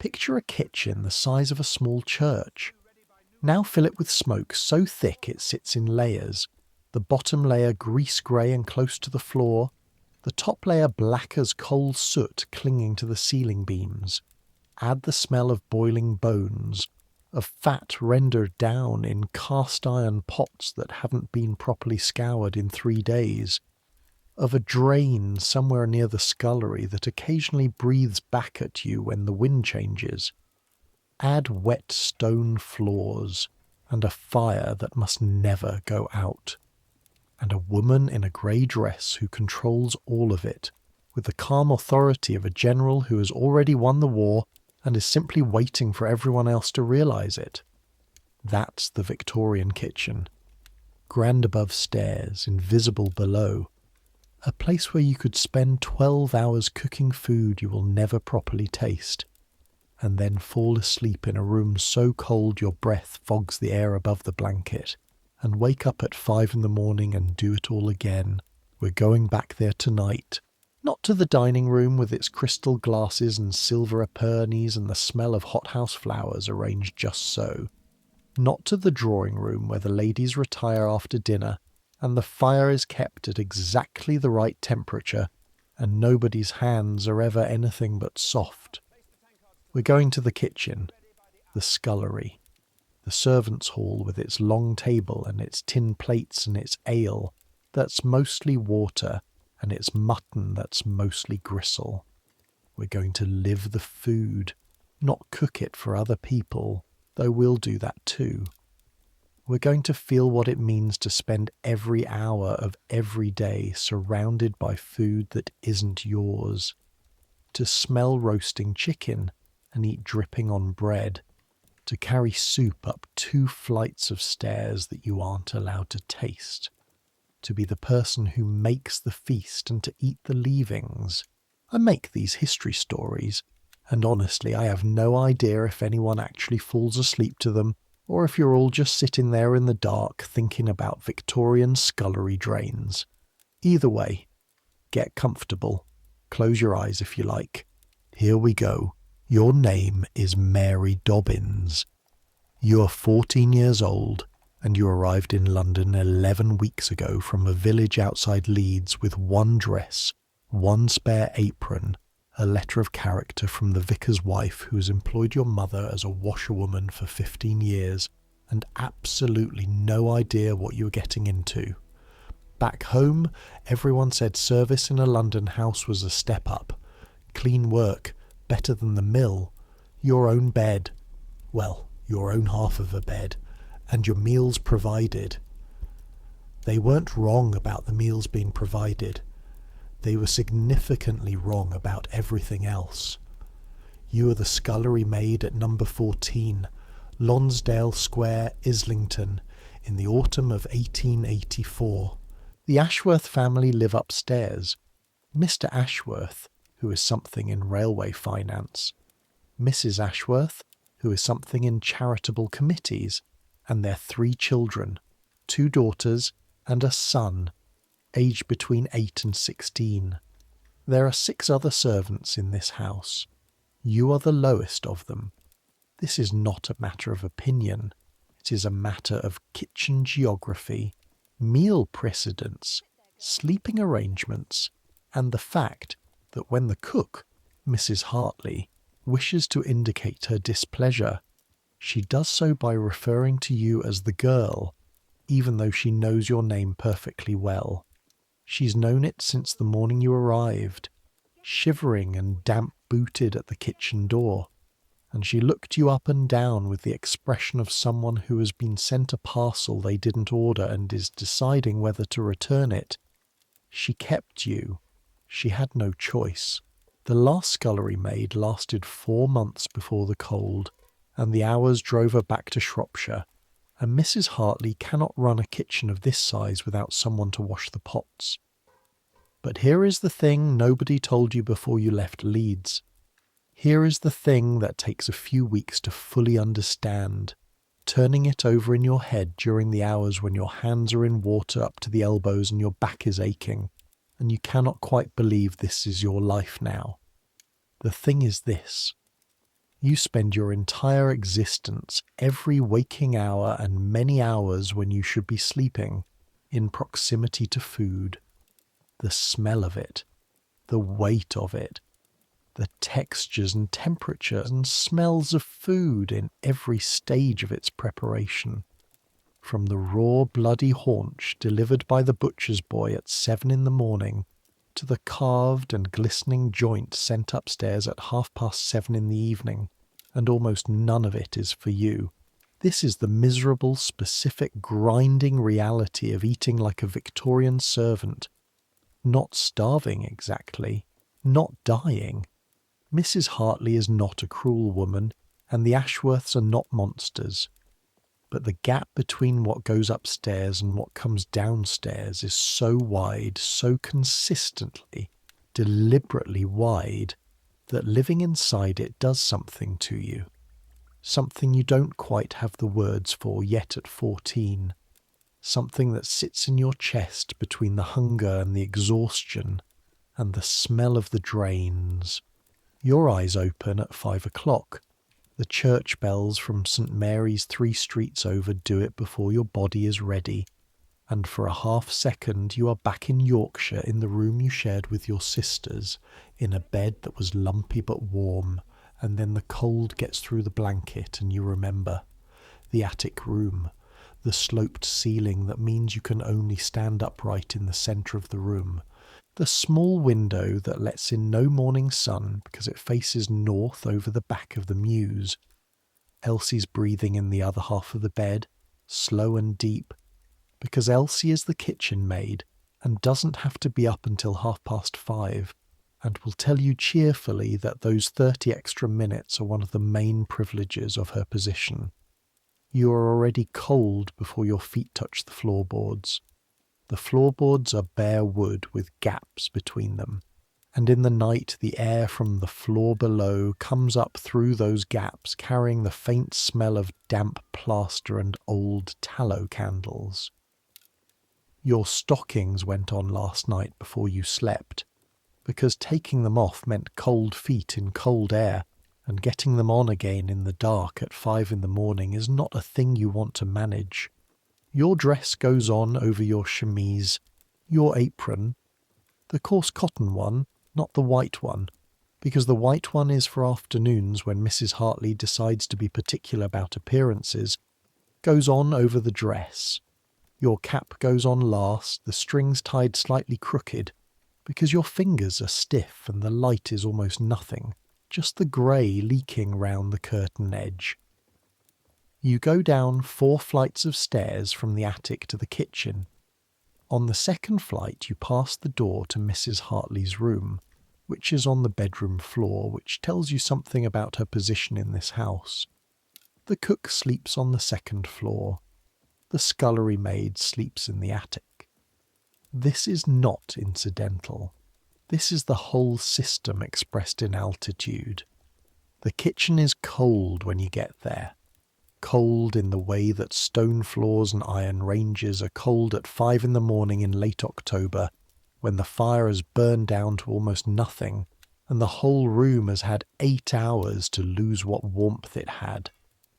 Picture a kitchen the size of a small church. Now fill it with smoke so thick it sits in layers, the bottom layer grease-grey and close to the floor, the top layer black as coal soot clinging to the ceiling beams. Add the smell of boiling bones, of fat rendered down in cast-iron pots that haven't been properly scoured in 3 days, of a drain somewhere near the scullery that occasionally breathes back at you when the wind changes. Add wet stone floors, and a fire that must never go out, and a woman in a grey dress who controls all of it, with the calm authority of a general who has already won the war and is simply waiting for everyone else to realise it. That's the Victorian kitchen. Grand above stairs, invisible below. A place where you could spend 12 hours cooking food you will never properly taste, and then fall asleep in a room so cold your breath fogs the air above the blanket, and wake up at 5 in the morning and do it all again. We're going back there tonight. Not to the dining room with its crystal glasses and silver epergnes and the smell of hothouse flowers arranged just so. Not to the drawing room where the ladies retire after dinner and the fire is kept at exactly the right temperature and nobody's hands are ever anything but soft. We're going to the kitchen, the scullery, the servants' hall with its long table and its tin plates and its ale that's mostly water and its mutton that's mostly gristle. We're going to live the food, not cook it for other people, though we'll do that too. We're going to feel what it means to spend every hour of every day surrounded by food that isn't yours, to smell roasting chicken and eat dripping on bread, to carry soup up 2 flights of stairs that you aren't allowed to taste, to be the person who makes the feast and to eat the leavings. I make these history stories, and honestly I have no idea if anyone actually falls asleep to them, or if you're all just sitting there in the dark thinking about Victorian scullery drains. Either way, get comfortable. Close your eyes if you like. Here we go. Your name is Mary Dobbins. You are 14 years old, and you arrived in London 11 weeks ago from a village outside Leeds with 1 dress, 1 spare apron, a letter of character from the vicar's wife who has employed your mother as a washerwoman for 15 years, and absolutely no idea what you were getting into. Back home, everyone said service in a London house was a step up. Clean work, better than the mill, your own bed, well, your own half of a bed, and your meals provided. They weren't wrong about the meals being provided. They were significantly wrong about everything else. You are the scullery maid at number 14, Lonsdale Square, Islington, in the autumn of 1884. The Ashworth family live upstairs. Mr. Ashworth, who is something in railway finance, Mrs. Ashworth, who is something in charitable committees, and their 3 children, 2 daughters and a son, aged between 8 and 16. There are 6 other servants in this house. You are the lowest of them. This is not a matter of opinion. It is a matter of kitchen geography, meal precedence, sleeping arrangements, and the fact that when the cook, Mrs. Hartley, wishes to indicate her displeasure, she does so by referring to you as the girl, even though she knows your name perfectly well. She's known it since the morning you arrived, shivering and damp-booted at the kitchen door, and she looked you up and down with the expression of someone who has been sent a parcel they didn't order and is deciding whether to return it. She kept you. She had no choice. The last scullery maid lasted 4 months before the cold, and the hours drove her back to Shropshire, and Mrs. Hartley cannot run a kitchen of this size without someone to wash the pots. But here is the thing nobody told you before you left Leeds. Here is the thing that takes a few weeks to fully understand, turning it over in your head during the hours when your hands are in water up to the elbows and your back is aching, and you cannot quite believe this is your life now. The thing is this. You spend your entire existence, every waking hour and many hours when you should be sleeping, in proximity to food. The smell of it, the weight of it, the textures and temperatures and smells of food in every stage of its preparation. From the raw bloody haunch delivered by the butcher's boy at 7 in the morning to the carved and glistening joint sent upstairs at 7:30 in the evening, and almost none of it is for you. This is the miserable, specific, grinding reality of eating like a Victorian servant. Not starving exactly, not dying. Mrs. Hartley is not a cruel woman, and the Ashworths are not monsters. But the gap between what goes upstairs and what comes downstairs is so wide, so consistently, deliberately wide, that living inside it does something to you. Something you don't quite have the words for yet at 14. Something that sits in your chest between the hunger and the exhaustion and the smell of the drains. Your eyes open at 5 o'clock. The church bells from St. Mary's 3 streets over do it before your body is ready, and for a half-second you are back in Yorkshire in the room you shared with your sisters, in a bed that was lumpy but warm, and then the cold gets through the blanket and you remember. The attic room, the sloped ceiling that means you can only stand upright in the centre of the room, the small window that lets in no morning sun because it faces north over the back of the mews. Elsie's breathing in the other half of the bed, slow and deep, because Elsie is the kitchen maid and doesn't have to be up until 5:30, and will tell you cheerfully that those 30 extra minutes are one of the main privileges of her position. You are already cold before your feet touch the floorboards. The floorboards are bare wood with gaps between them, and in the night the air from the floor below comes up through those gaps carrying the faint smell of damp plaster and old tallow candles. Your stockings went on last night before you slept, because taking them off meant cold feet in cold air, and getting them on again in the dark at 5 in the morning is not a thing you want to manage. Your dress goes on over your chemise, your apron, the coarse cotton one, not the white one, because the white one is for afternoons when Mrs. Hartley decides to be particular about appearances, goes on over the dress. Your cap goes on last, the strings tied slightly crooked, because your fingers are stiff and the light is almost nothing, just the grey leaking round the curtain edge. You go down 4 flights of stairs from the attic to the kitchen. On the second flight you pass the door to Mrs. Hartley's room, which is on the bedroom floor, which tells you something about her position in this house. The cook sleeps on the second floor. The scullery maid sleeps in the attic. This is not incidental. This is the whole system expressed in altitude. The kitchen is cold when you get there. Cold in the way that stone floors and iron ranges are cold at 5 in the morning in late October, when the fire has burned down to almost nothing, and the whole room has had 8 hours to lose what warmth it had.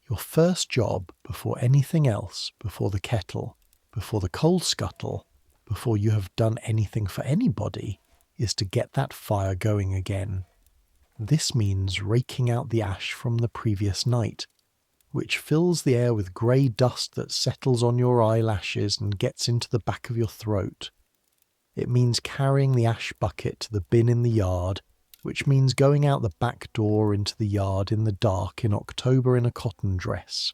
Your first job, before anything else, before the kettle, before the coal scuttle, before you have done anything for anybody, is to get that fire going again. This means raking out the ash from the previous night, which fills the air with grey dust that settles on your eyelashes and gets into the back of your throat. It means carrying the ash bucket to the bin in the yard, which means going out the back door into the yard in the dark in October in a cotton dress.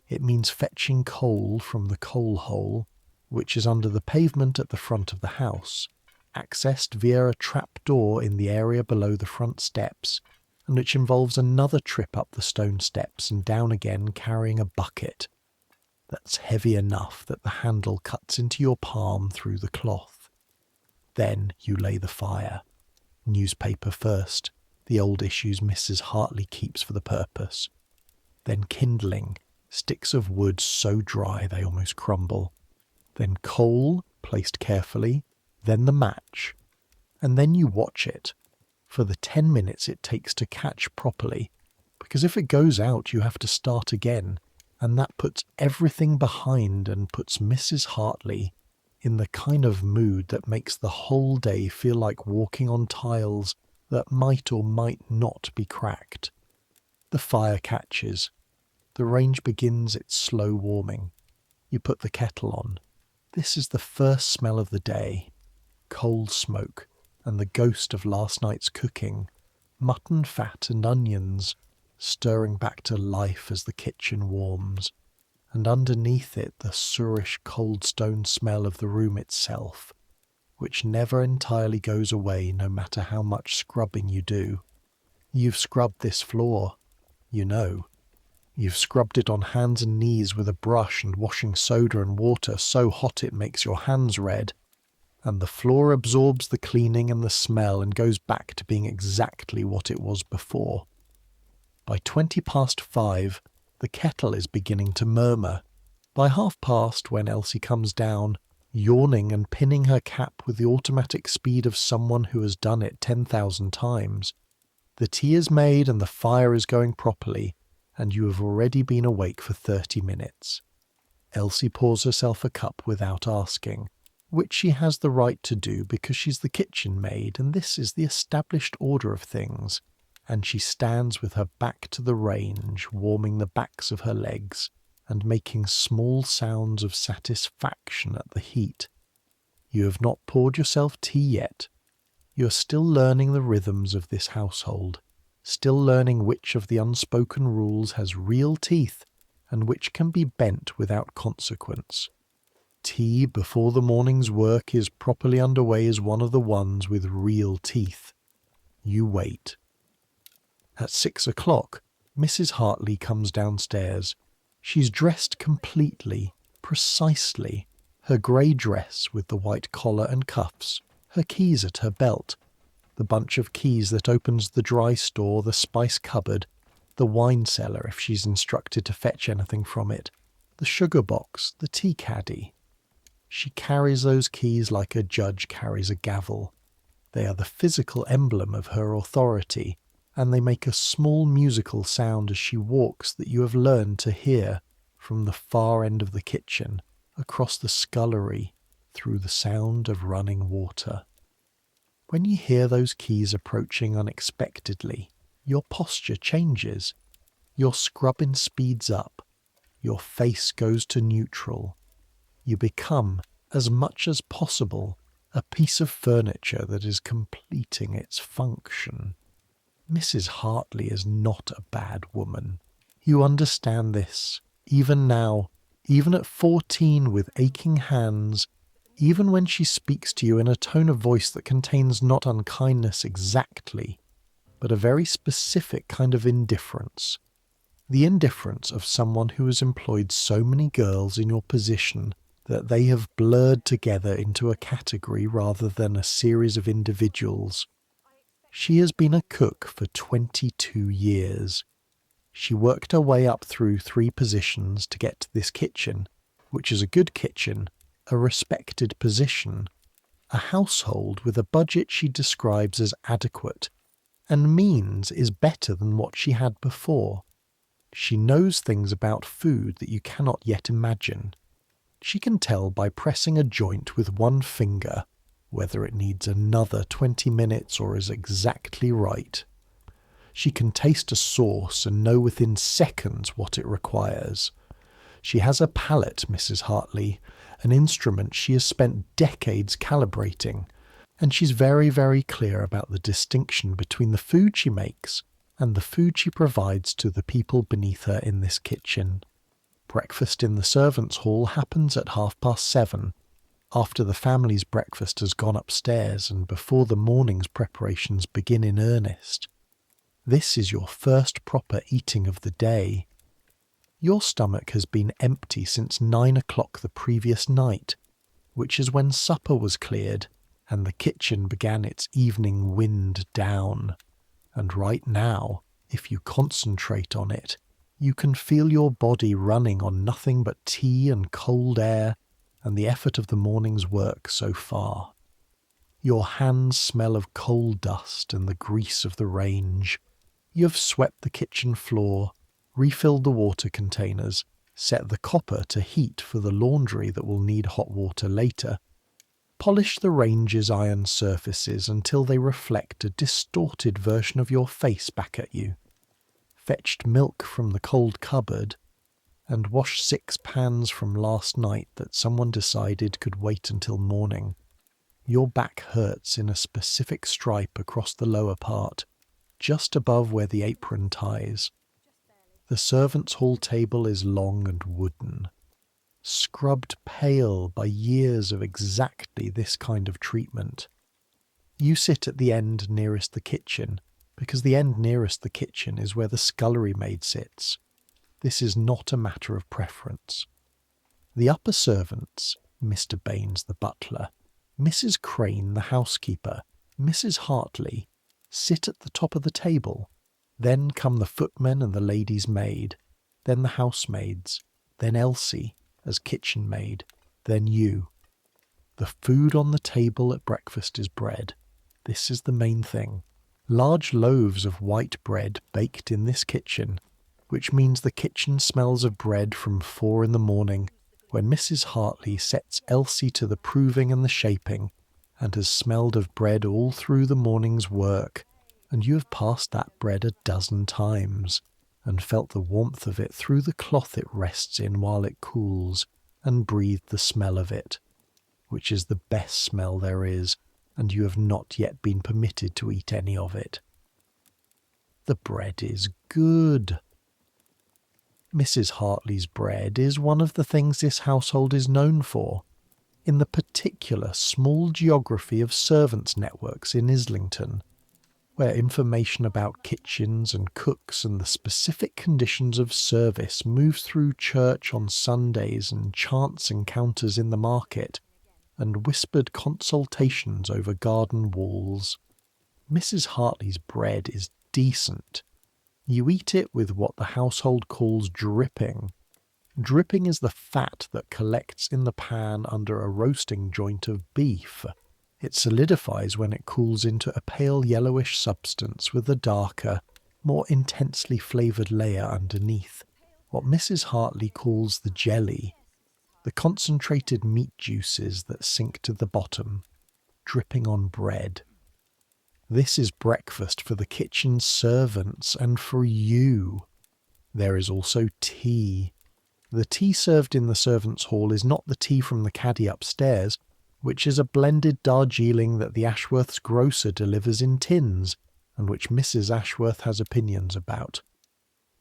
It means fetching coal from the coal hole, which is under the pavement at the front of the house, accessed via a trap door in the area below the front steps, and which involves another trip up the stone steps and down again carrying a bucket that's heavy enough that the handle cuts into your palm through the cloth. Then you lay the fire. Newspaper first, the old issues Mrs. Hartley keeps for the purpose. Then kindling, sticks of wood so dry they almost crumble. Then coal, placed carefully, then the match. And then you watch it, for the 10 minutes it takes to catch properly, because if it goes out, you have to start again, and that puts everything behind and puts Mrs. Hartley in the kind of mood that makes the whole day feel like walking on tiles that might or might not be cracked. The fire catches. The range begins its slow warming. You put the kettle on. This is the first smell of the day. Coal smoke and the ghost of last night's cooking. Mutton fat and onions stirring back to life as the kitchen warms. And underneath it the sourish cold stone smell of the room itself, which never entirely goes away no matter how much scrubbing you do. You've scrubbed this floor, you know. You've scrubbed it on hands and knees with a brush and washing soda and water so hot it makes your hands red, and the floor absorbs the cleaning and the smell and goes back to being exactly what it was before. By 5:20, the kettle is beginning to murmur. By 5:30, when Elsie comes down, yawning and pinning her cap with the automatic speed of someone who has done it 10,000 times, the tea is made and the fire is going properly, and you have already been awake for 30 minutes. Elsie pours herself a cup without asking, which she has the right to do because she's the kitchen maid and this is the established order of things, and she stands with her back to the range, warming the backs of her legs and making small sounds of satisfaction at the heat. You have not poured yourself tea yet. You are still learning the rhythms of this household, still learning which of the unspoken rules has real teeth and which can be bent without consequence. Tea before the morning's work is properly underway is one of the ones with real teeth. You wait. At 6:00, Mrs. Hartley comes downstairs. She's dressed completely, precisely, her grey dress with the white collar and cuffs, her keys at her belt, the bunch of keys that opens the dry store, the spice cupboard, the wine cellar if she's instructed to fetch anything from it, the sugar box, the tea caddy. She carries those keys like a judge carries a gavel. They are the physical emblem of her authority, and they make a small musical sound as she walks that you have learned to hear from the far end of the kitchen, across the scullery, through the sound of running water. When you hear those keys approaching unexpectedly, your posture changes. Your scrubbing speeds up. Your face goes to neutral. You become, as much as possible, a piece of furniture that is completing its function. Mrs. Hartley is not a bad woman. You understand this, even now, even at 14 with aching hands, even when she speaks to you in a tone of voice that contains not unkindness exactly, but a very specific kind of indifference. The indifference of someone who has employed so many girls in your position that they have blurred together into a category rather than a series of individuals. She has been a cook for 22 years. She worked her way up through 3 positions to get to this kitchen, which is a good kitchen, a respected position, a household with a budget she describes as adequate, and means is better than what she had before. She knows things about food that you cannot yet imagine. She can tell by pressing a joint with one finger whether it needs another 20 minutes or is exactly right. She can taste a sauce and know within seconds what it requires. She has a palate, Mrs. Hartley, an instrument she has spent decades calibrating, and she's very, very clear about the distinction between the food she makes and the food she provides to the people beneath her in this kitchen. Breakfast in the servants' hall happens at 7:30, after the family's breakfast has gone upstairs and before the morning's preparations begin in earnest. This is your first proper eating of the day. Your stomach has been empty since 9:00 the previous night, which is when supper was cleared and the kitchen began its evening wind down. And right now, if you concentrate on it, you can feel your body running on nothing but tea and cold air and the effort of the morning's work so far. Your hands smell of coal dust and the grease of the range. You have swept the kitchen floor, refilled the water containers, set the copper to heat for the laundry that will need hot water later, polish the range's iron surfaces until they reflect a distorted version of your face back at you, fetched milk from the cold cupboard, and washed 6 pans from last night that someone decided could wait until morning. Your back hurts in a specific stripe across the lower part, just above where the apron ties. The servants' hall table is long and wooden, scrubbed pale by years of exactly this kind of treatment. You sit at the end nearest the kitchen, because the end nearest the kitchen is where the scullery maid sits. This is not a matter of preference. The upper servants, Mr. Baines the butler, Mrs. Crane the housekeeper, Mrs. Hartley, sit at the top of the table. Then come the footmen and the lady's maid, then the housemaids, then Elsie as kitchen maid, then you. The food on the table at breakfast is bread. This is the main thing. Large loaves of white bread baked in this kitchen, which means the kitchen smells of bread from 4 in the morning, when Mrs. Hartley sets Elsie to the proving and the shaping, and has smelled of bread all through the morning's work, and you have passed that bread 12 times, and felt the warmth of it through the cloth it rests in while it cools, and breathed the smell of it, which is the best smell there is, and you have not yet been permitted to eat any of it. The bread is good. Mrs. Hartley's bread is one of the things this household is known for. In the particular small geography of servants' networks in Islington, where information about kitchens and cooks and the specific conditions of service moves through church on Sundays and chance encounters in the market, and whispered consultations over garden walls. Mrs. Hartley's bread is decent. You eat it with what the household calls dripping. Dripping is the fat that collects in the pan under a roasting joint of beef. It solidifies when it cools into a pale yellowish substance with a darker, more intensely flavoured layer underneath, what Mrs. Hartley calls the jelly, the concentrated meat juices that sink to the bottom, dripping on bread. This is breakfast for the kitchen servants and for you. There is also tea. The tea served in the servants' hall is not the tea from the caddy upstairs, which is a blended Darjeeling that the Ashworth's grocer delivers in tins, and which Mrs. Ashworth has opinions about.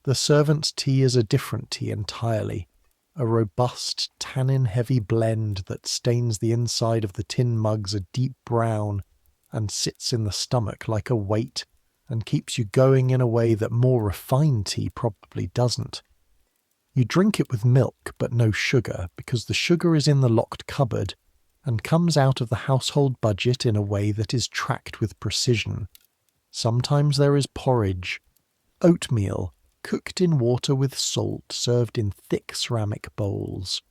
The servants' tea is a different tea entirely, a robust, tannin-heavy blend that stains the inside of the tin mugs a deep brown, and sits in the stomach like a weight, and keeps you going in a way that more refined tea probably doesn't. You drink it with milk but no sugar, because the sugar is in the locked cupboard, and comes out of the household budget in a way that is tracked with precision. Sometimes there is porridge, oatmeal, cooked in water with salt, served in thick ceramic bowls.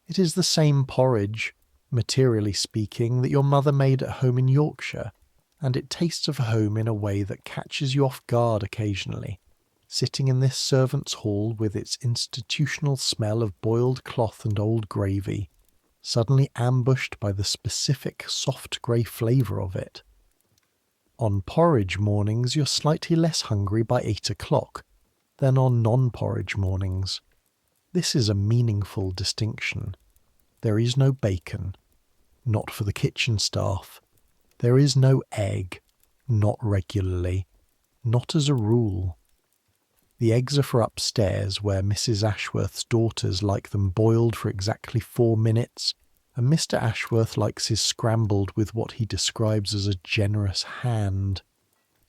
It is the same porridge, materially speaking, that your mother made at home in Yorkshire, and it tastes of home in a way that catches you off guard occasionally, sitting in this servants' hall with its institutional smell of boiled cloth and old gravy, suddenly ambushed by the specific soft grey flavour of it. On porridge mornings you're slightly less hungry by 8 o'clock than on non-porridge mornings. This is a meaningful distinction. There is no bacon, not for the kitchen staff. There is no egg, not regularly, not as a rule. The eggs are for upstairs, where Mrs. Ashworth's daughters like them boiled for exactly 4 minutes, and Mr. Ashworth likes his scrambled with what he describes as a generous hand,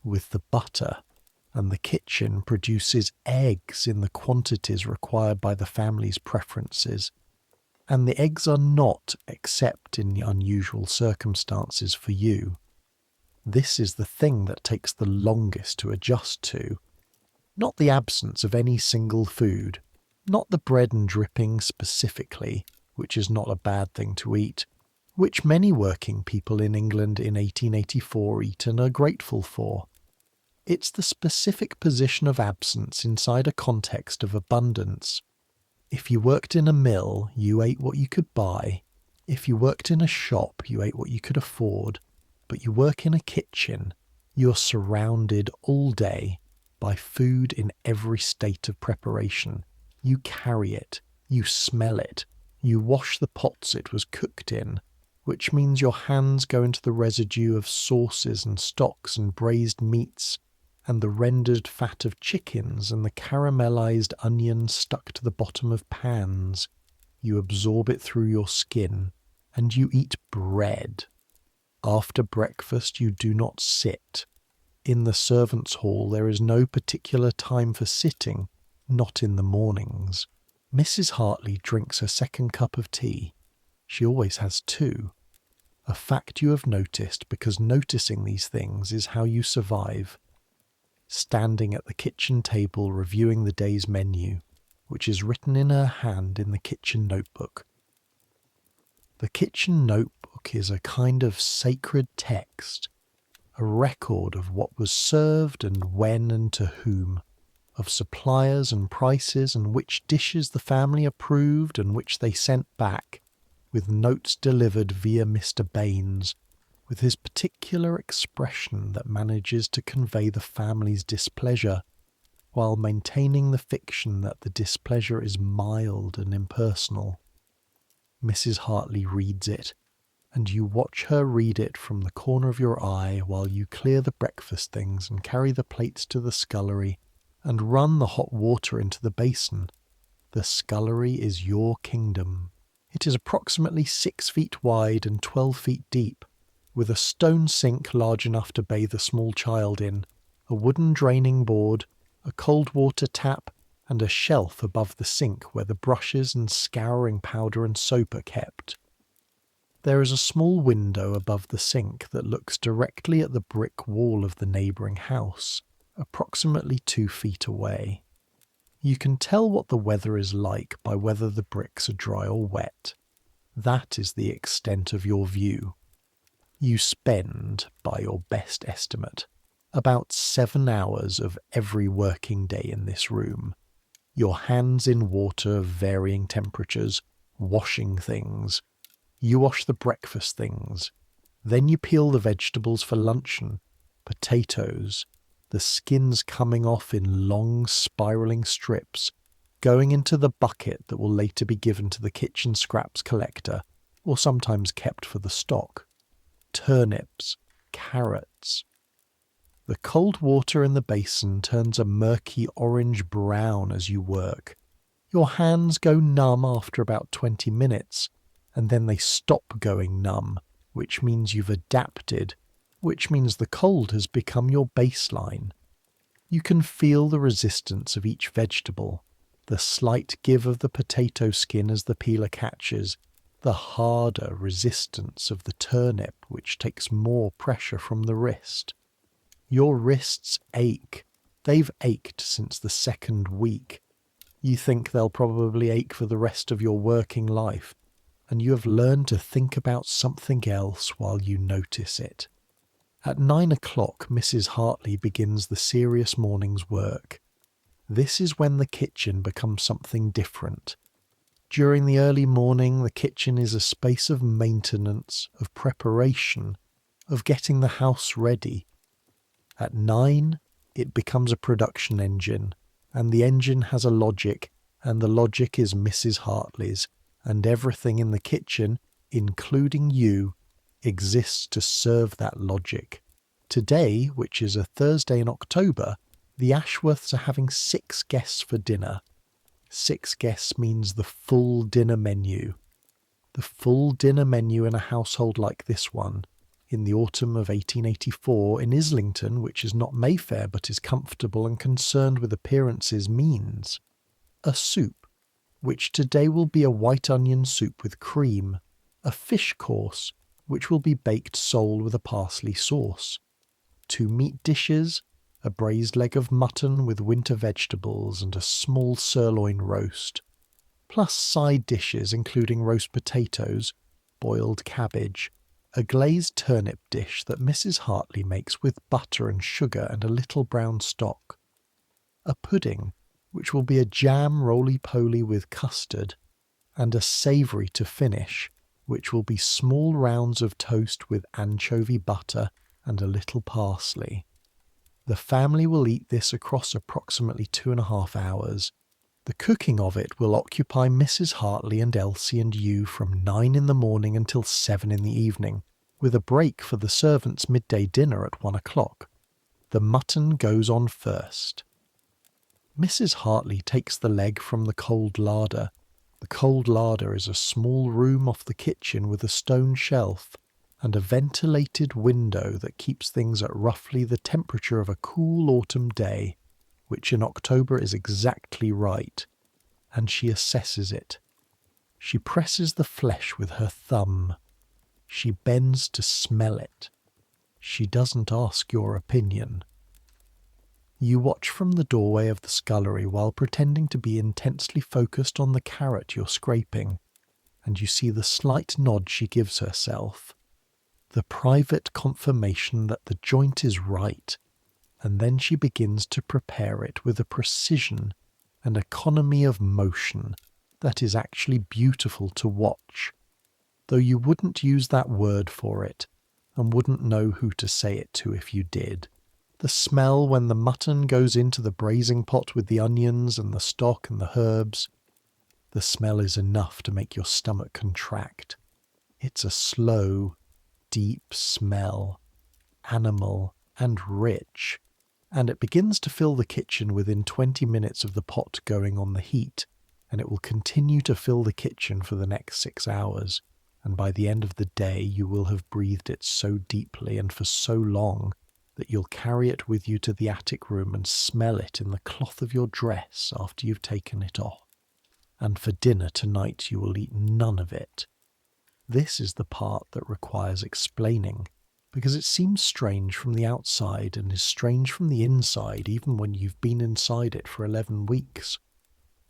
with the butter, and the kitchen produces eggs in the quantities required by the family's preferences. And the eggs are not, except in unusual circumstances for you. This is the thing that takes the longest to adjust to. Not the absence of any single food, not the bread and dripping specifically, which is not a bad thing to eat, which many working people in England in 1884 eat and are grateful for. It's the specific position of absence inside a context of abundance. If you worked in a mill, you ate what you could buy. If you worked in a shop, you ate what you could afford. But you work in a kitchen, you're surrounded all day by food in every state of preparation. You carry it, you smell it, you wash the pots it was cooked in, which means your hands go into the residue of sauces and stocks and braised meats, and the rendered fat of chickens and the caramelized onions stuck to the bottom of pans. You absorb it through your skin, and you eat bread. After breakfast you do not sit. In the servants' hall there is no particular time for sitting, not in the mornings. Mrs. Hartley drinks her second cup of tea. She always has two. A fact you have noticed because noticing these things is how you survive. Standing at the kitchen table reviewing the day's menu, which is written in her hand in the kitchen notebook. The kitchen notebook is a kind of sacred text, a record of what was served and when and to whom, of suppliers and prices and which dishes the family approved and which they sent back, with notes delivered via Mr. Baines, with his particular expression that manages to convey the family's displeasure, while maintaining the fiction that the displeasure is mild and impersonal. Mrs. Hartley reads it, and you watch her read it from the corner of your eye while you clear the breakfast things and carry the plates to the scullery and run the hot water into the basin. The scullery is your kingdom. It is approximately 6 feet wide and 12 feet deep, with a stone sink large enough to bathe a small child in, a wooden draining board, a cold water tap, and a shelf above the sink where the brushes and scouring powder and soap are kept. There is a small window above the sink that looks directly at the brick wall of the neighbouring house, approximately 2 feet away. You can tell what the weather is like by whether the bricks are dry or wet. That is the extent of your view. You spend, by your best estimate, about 7 hours of every working day in this room, your hands in water of varying temperatures, washing things. You wash the breakfast things. Then you peel the vegetables for luncheon, potatoes, the skins coming off in long spiralling strips, going into the bucket that will later be given to the kitchen scraps collector, or sometimes kept for the stock. Turnips, carrots. The cold water in the basin turns a murky orange-brown as you work. Your hands go numb after about 20 minutes, and then they stop going numb, which means you've adapted, which means the cold has become your baseline. You can feel the resistance of each vegetable, the slight give of the potato skin as the peeler catches, the harder resistance of the turnip which takes more pressure from the wrist. Your wrists ache. They've ached since the second week. You think they'll probably ache for the rest of your working life, and you have learned to think about something else while you notice it. At 9 o'clock, Mrs. Hartley begins the serious morning's work. This is when the kitchen becomes something different. During the early morning, the kitchen is a space of maintenance, of preparation, of getting the house ready. At 9, it becomes a production engine, and the engine has a logic, and the logic is Mrs. Hartley's, and everything in the kitchen, including you, exists to serve that logic. Today, which is a Thursday in October, the Ashworths are having 6 guests for dinner. 6 guests means the full dinner menu. The full dinner menu in a household like this one, in the autumn of 1884 in Islington, which is not Mayfair but is comfortable and concerned with appearances, means a soup, which today will be a white onion soup with cream, a fish course, which will be baked sole with a parsley sauce, 2 meat dishes, a braised leg of mutton with winter vegetables and a small sirloin roast, plus side dishes including roast potatoes, boiled cabbage, a glazed turnip dish that Mrs. Hartley makes with butter and sugar and a little brown stock, a pudding, which will be a jam roly-poly with custard, and a savoury to finish, which will be small rounds of toast with anchovy butter and a little parsley. The family will eat this across approximately 2.5 hours. The cooking of it will occupy Mrs. Hartley and Elsie and you from 9 in the morning until 7 in the evening, with a break for the servants' midday dinner at 1 o'clock. The mutton goes on first. Mrs. Hartley takes the leg from the cold larder. The cold larder is a small room off the kitchen with a stone shelf and a ventilated window that keeps things at roughly the temperature of a cool autumn day, which in October is exactly right, and she assesses it. She presses the flesh with her thumb. She bends to smell it. She doesn't ask your opinion. You watch from the doorway of the scullery while pretending to be intensely focused on the carrot you're scraping, and you see the slight nod she gives herself, the private confirmation that the joint is right, and then she begins to prepare it with a precision and economy of motion that is actually beautiful to watch, though you wouldn't use that word for it, and wouldn't know who to say it to if you did. The smell when the mutton goes into the braising pot with the onions and the stock and the herbs, the smell is enough to make your stomach contract. It's a slow, deep smell, animal and rich, and it begins to fill the kitchen within 20 minutes of the pot going on the heat, and it will continue to fill the kitchen for the next 6 hours, and by the end of the day you will have breathed it so deeply and for so long that you'll carry it with you to the attic room and smell it in the cloth of your dress after you've taken it off. And for dinner tonight you will eat none of it. This is the part that requires explaining, because it seems strange from the outside and is strange from the inside even when you've been inside it for 11 weeks.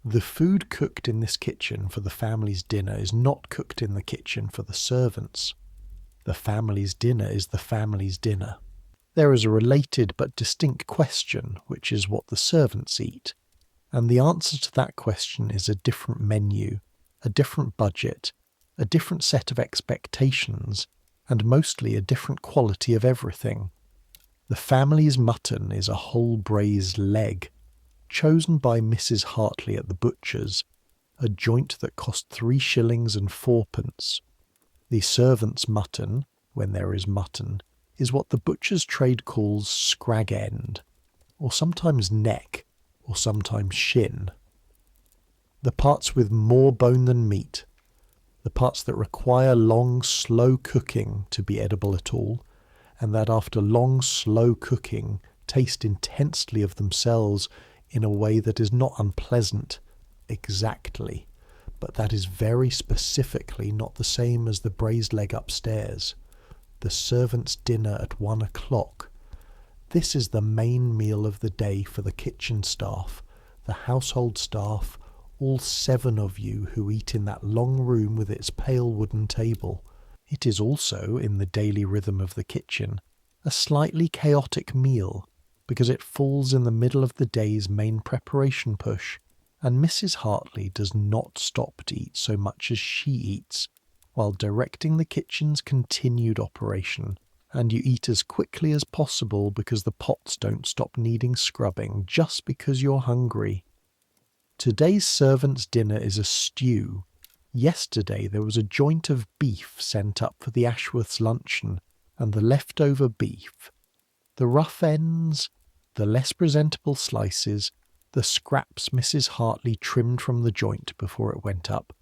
The food cooked in this kitchen for the family's dinner is not cooked in the kitchen for the servants. The family's dinner is the family's dinner. There is a related but distinct question, which is what the servants eat, and the answer to that question is a different menu, a different budget, a different set of expectations, and mostly a different quality of everything. The family's mutton is a whole braised leg, chosen by Mrs. Hartley at the butcher's, a joint that cost 3 shillings and 4pence. The servant's mutton, when there is mutton, is what the butcher's trade calls scrag end, or sometimes neck, or sometimes shin. The parts with more bone than meat, the parts that require long, slow cooking to be edible at all, and that after long, slow cooking taste intensely of themselves in a way that is not unpleasant, exactly, but that is very specifically not the same as the braised leg upstairs. The servant's dinner at 1 o'clock. This is the main meal of the day for the kitchen staff, the household staff, all 7 of you who eat in that long room with its pale wooden table. It is also, in the daily rhythm of the kitchen, a slightly chaotic meal, because it falls in the middle of the day's main preparation push, and Mrs. Hartley does not stop to eat so much as she eats, while directing the kitchen's continued operation, and you eat as quickly as possible because the pots don't stop needing scrubbing just because you're hungry. Today's servant's dinner is a stew. Yesterday there was a joint of beef sent up for the Ashworth's luncheon, and the leftover beef, the rough ends, the less presentable slices, the scraps Mrs. Hartley trimmed from the joint before it went up,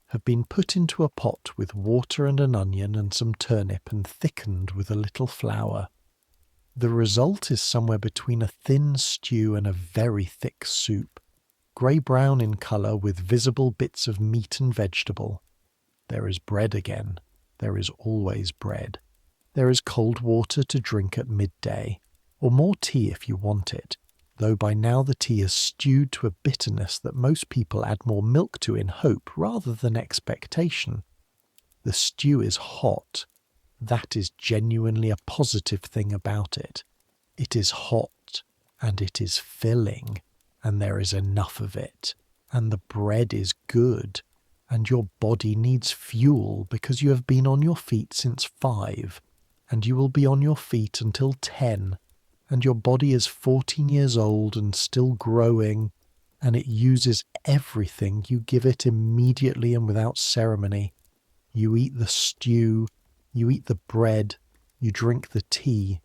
have been put into a pot with water and an onion and some turnip and thickened with a little flour. The result is somewhere between a thin stew and a very thick soup, grey-brown in colour with visible bits of meat and vegetable. There is bread again. There is always bread. There is cold water to drink at midday, or more tea if you want it, though by now the tea is stewed to a bitterness that most people add more milk to in hope rather than expectation. The stew is hot. That is genuinely a positive thing about it. It is hot, and it is filling, and there is enough of it, and the bread is good, and your body needs fuel because you have been on your feet since 5, and you will be on your feet until 10, and your body is 14 years old and still growing, and it uses everything you give it immediately and without ceremony. You eat the stew, you eat the bread, you drink the tea.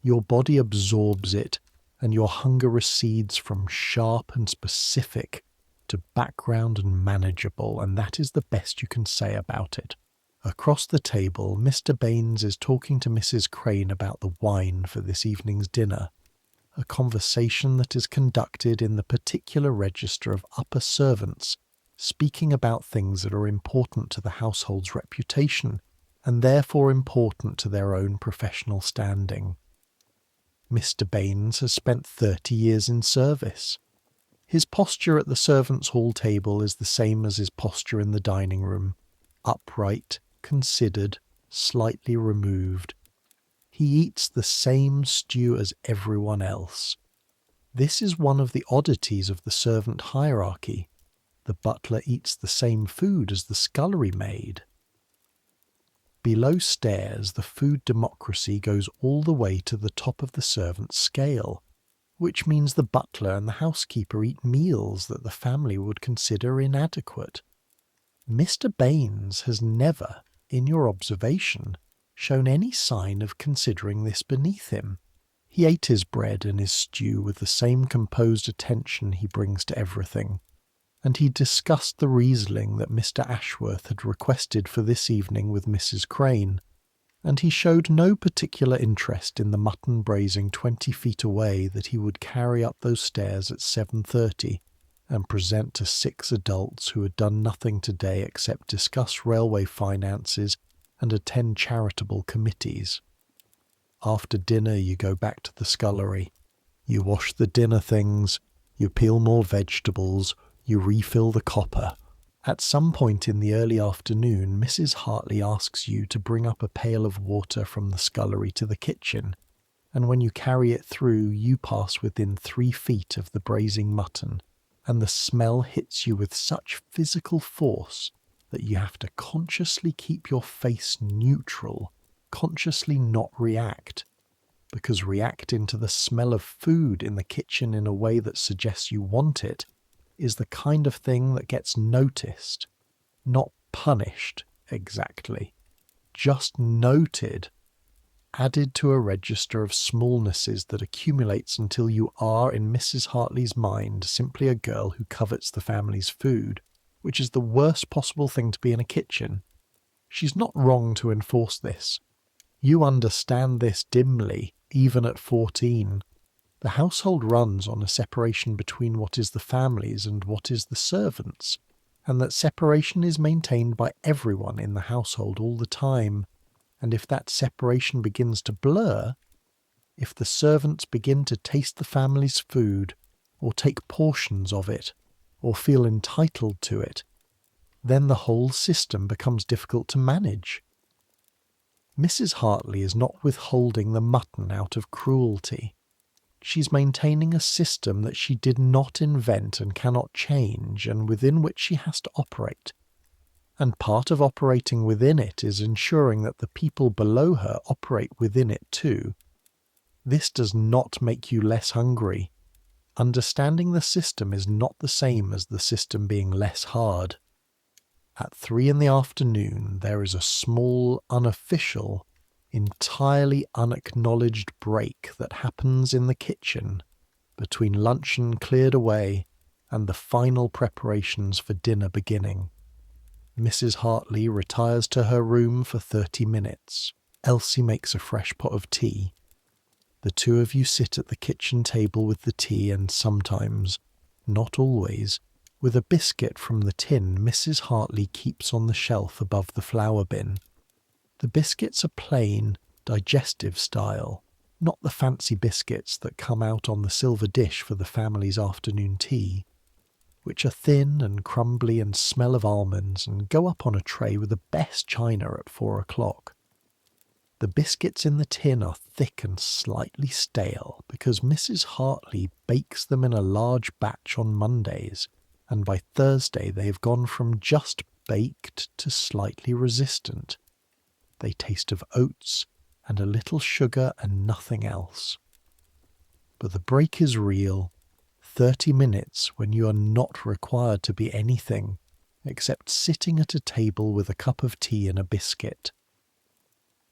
Your body absorbs it, and your hunger recedes from sharp and specific to background and manageable, and that is the best you can say about it. Across the table, Mr. Baines is talking to Mrs. Crane about the wine for this evening's dinner, a conversation that is conducted in the particular register of upper servants, speaking about things that are important to the household's reputation, and therefore important to their own professional standing. Mr. Baines has spent 30 years in service. His posture at the servants' hall table is the same as his posture in the dining room, upright, considered, slightly removed. He eats the same stew as everyone else. This is one of the oddities of the servant hierarchy. The butler eats the same food as the scullery maid. Below stairs, the food democracy goes all the way to the top of the servant's scale, which means the butler and the housekeeper eat meals that the family would consider inadequate. Mr. Baines has never, in your observation, shown any sign of considering this beneath him. He ate his bread and his stew with the same composed attention he brings to everything, and he discussed the Riesling that Mr. Ashworth had requested for this evening with Mrs. Crane, and he showed no particular interest in the mutton braising 20 feet away that he would carry up those stairs at 7:30 and present to 6 adults who had done nothing today except discuss railway finances and attend charitable committees. After dinner you go back to the scullery. You wash the dinner things, you peel more vegetables, you refill the copper. At some point in the early afternoon, Mrs. Hartley asks you to bring up a pail of water from the scullery to the kitchen, and when you carry it through, you pass within 3 feet of the braising mutton, and the smell hits you with such physical force that you have to consciously keep your face neutral, consciously not react, because reacting to the smell of food in the kitchen in a way that suggests you want it is the kind of thing that gets noticed, not punished exactly, just noted, added to a register of smallnesses that accumulates until you are, in Mrs. Hartley's mind, simply a girl who covets the family's food, which is the worst possible thing to be in a kitchen. She's not wrong to enforce this. You understand this dimly, even at 14. The household runs on a separation between what is the family's and what is the servants', and that separation is maintained by everyone in the household all the time, and if that separation begins to blur, if the servants begin to taste the family's food, or take portions of it, or feel entitled to it, then the whole system becomes difficult to manage. Mrs. Hartley is not withholding the mutton out of cruelty. She's maintaining a system that she did not invent and cannot change, and within which she has to operate. And part of operating within it is ensuring that the people below her operate within it too. This does not make you less hungry. Understanding the system is not the same as the system being less hard. At 3 p.m, there is a small, unofficial, entirely unacknowledged break that happens in the kitchen between luncheon cleared away and the final preparations for dinner beginning. Mrs. Hartley retires to her room for 30 minutes. Elsie makes a fresh pot of tea. The two of you sit at the kitchen table with the tea and sometimes, not always, with a biscuit from the tin Mrs. Hartley keeps on the shelf above the flour bin. The biscuits are plain, digestive style, not the fancy biscuits that come out on the silver dish for the family's afternoon tea, which are thin and crumbly and smell of almonds and go up on a tray with the best china at 4 o'clock. The biscuits in the tin are thick and slightly stale because Mrs. Hartley bakes them in a large batch on Mondays, and by Thursday they have gone from just baked to slightly resistant. They taste of oats and a little sugar and nothing else. But the break is real. 30 minutes when you are not required to be anything except sitting at a table with a cup of tea and a biscuit.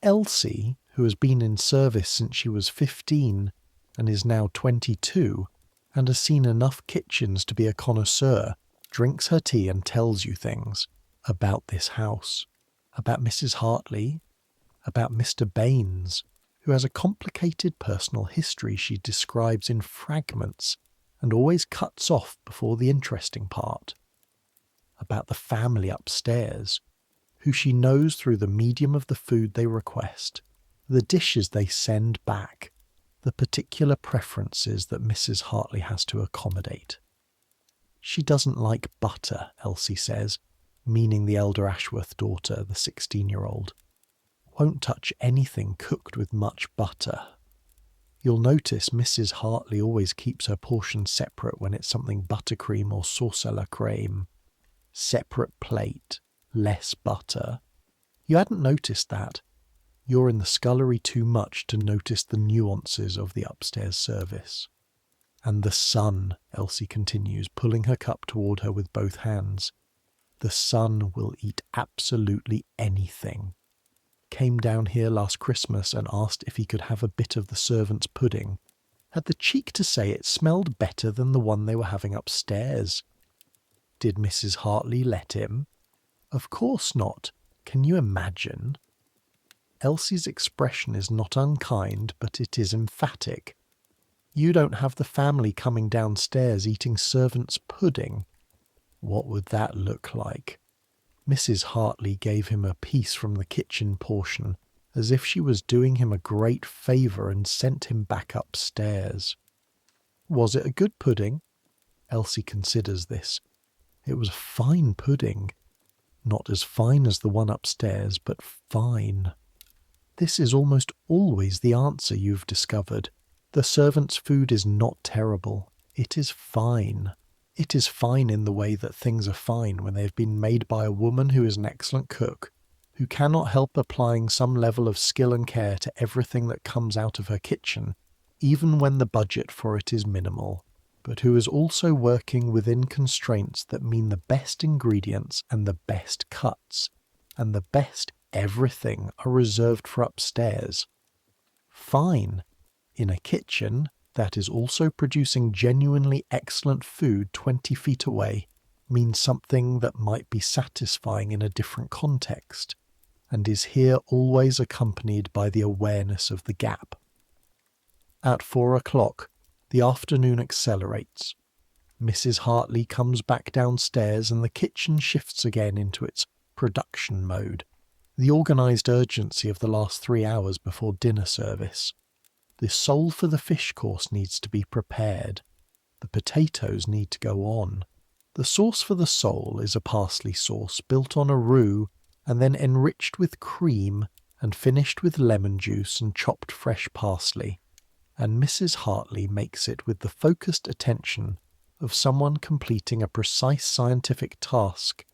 Elsie, who has been in service since she was 15 and is now 22 and has seen enough kitchens to be a connoisseur, drinks her tea and tells you things about this house, about Mrs. Hartley, about Mr. Baines, who has a complicated personal history she describes in fragments and always cuts off before the interesting part, about the family upstairs, who she knows through the medium of the food they request, the dishes they send back, the particular preferences that Mrs. Hartley has to accommodate. She doesn't like butter, Elsie says, meaning the elder Ashworth daughter, the 16-year-old. Won't touch anything cooked with much butter. You'll notice Mrs. Hartley always keeps her portion separate when it's something buttercream or sauce à la crème. Separate plate, less butter. You hadn't noticed that. You're in the scullery too much to notice the nuances of the upstairs service. And the son, Elsie continues, pulling her cup toward her with both hands. The son will eat absolutely anything. Came down here last Christmas and asked if he could have a bit of the servants' pudding. Had the cheek to say it smelled better than the one they were having upstairs. Did Mrs. Hartley let him? Of course not. Can you imagine? Elsie's expression is not unkind, but it is emphatic. You don't have the family coming downstairs eating servants' pudding. What would that look like? Mrs. Hartley gave him a piece from the kitchen portion, as if she was doing him a great favour, and sent him back upstairs. Was it a good pudding? Elsie considers this. It was a fine pudding. Not as fine as the one upstairs, but fine. This is almost always the answer you've discovered. The servants' food is not terrible. It is fine. It is fine in the way that things are fine when they have been made by a woman who is an excellent cook, who cannot help applying some level of skill and care to everything that comes out of her kitchen, even when the budget for it is minimal, but who is also working within constraints that mean the best ingredients and the best cuts, and the best everything are reserved for upstairs. Fine. In a kitchen that is also producing genuinely excellent food 20 feet away means something that might be satisfying in a different context, and is here always accompanied by the awareness of the gap. At 4 o'clock, the afternoon accelerates. Mrs. Hartley comes back downstairs and the kitchen shifts again into its production mode, the organised urgency of the last 3 hours before dinner service. The sole for the fish course needs to be prepared. The potatoes need to go on. The sauce for the sole is a parsley sauce built on a roux and then enriched with cream and finished with lemon juice and chopped fresh parsley. And Mrs. Hartley makes it with the focused attention of someone completing a precise scientific task,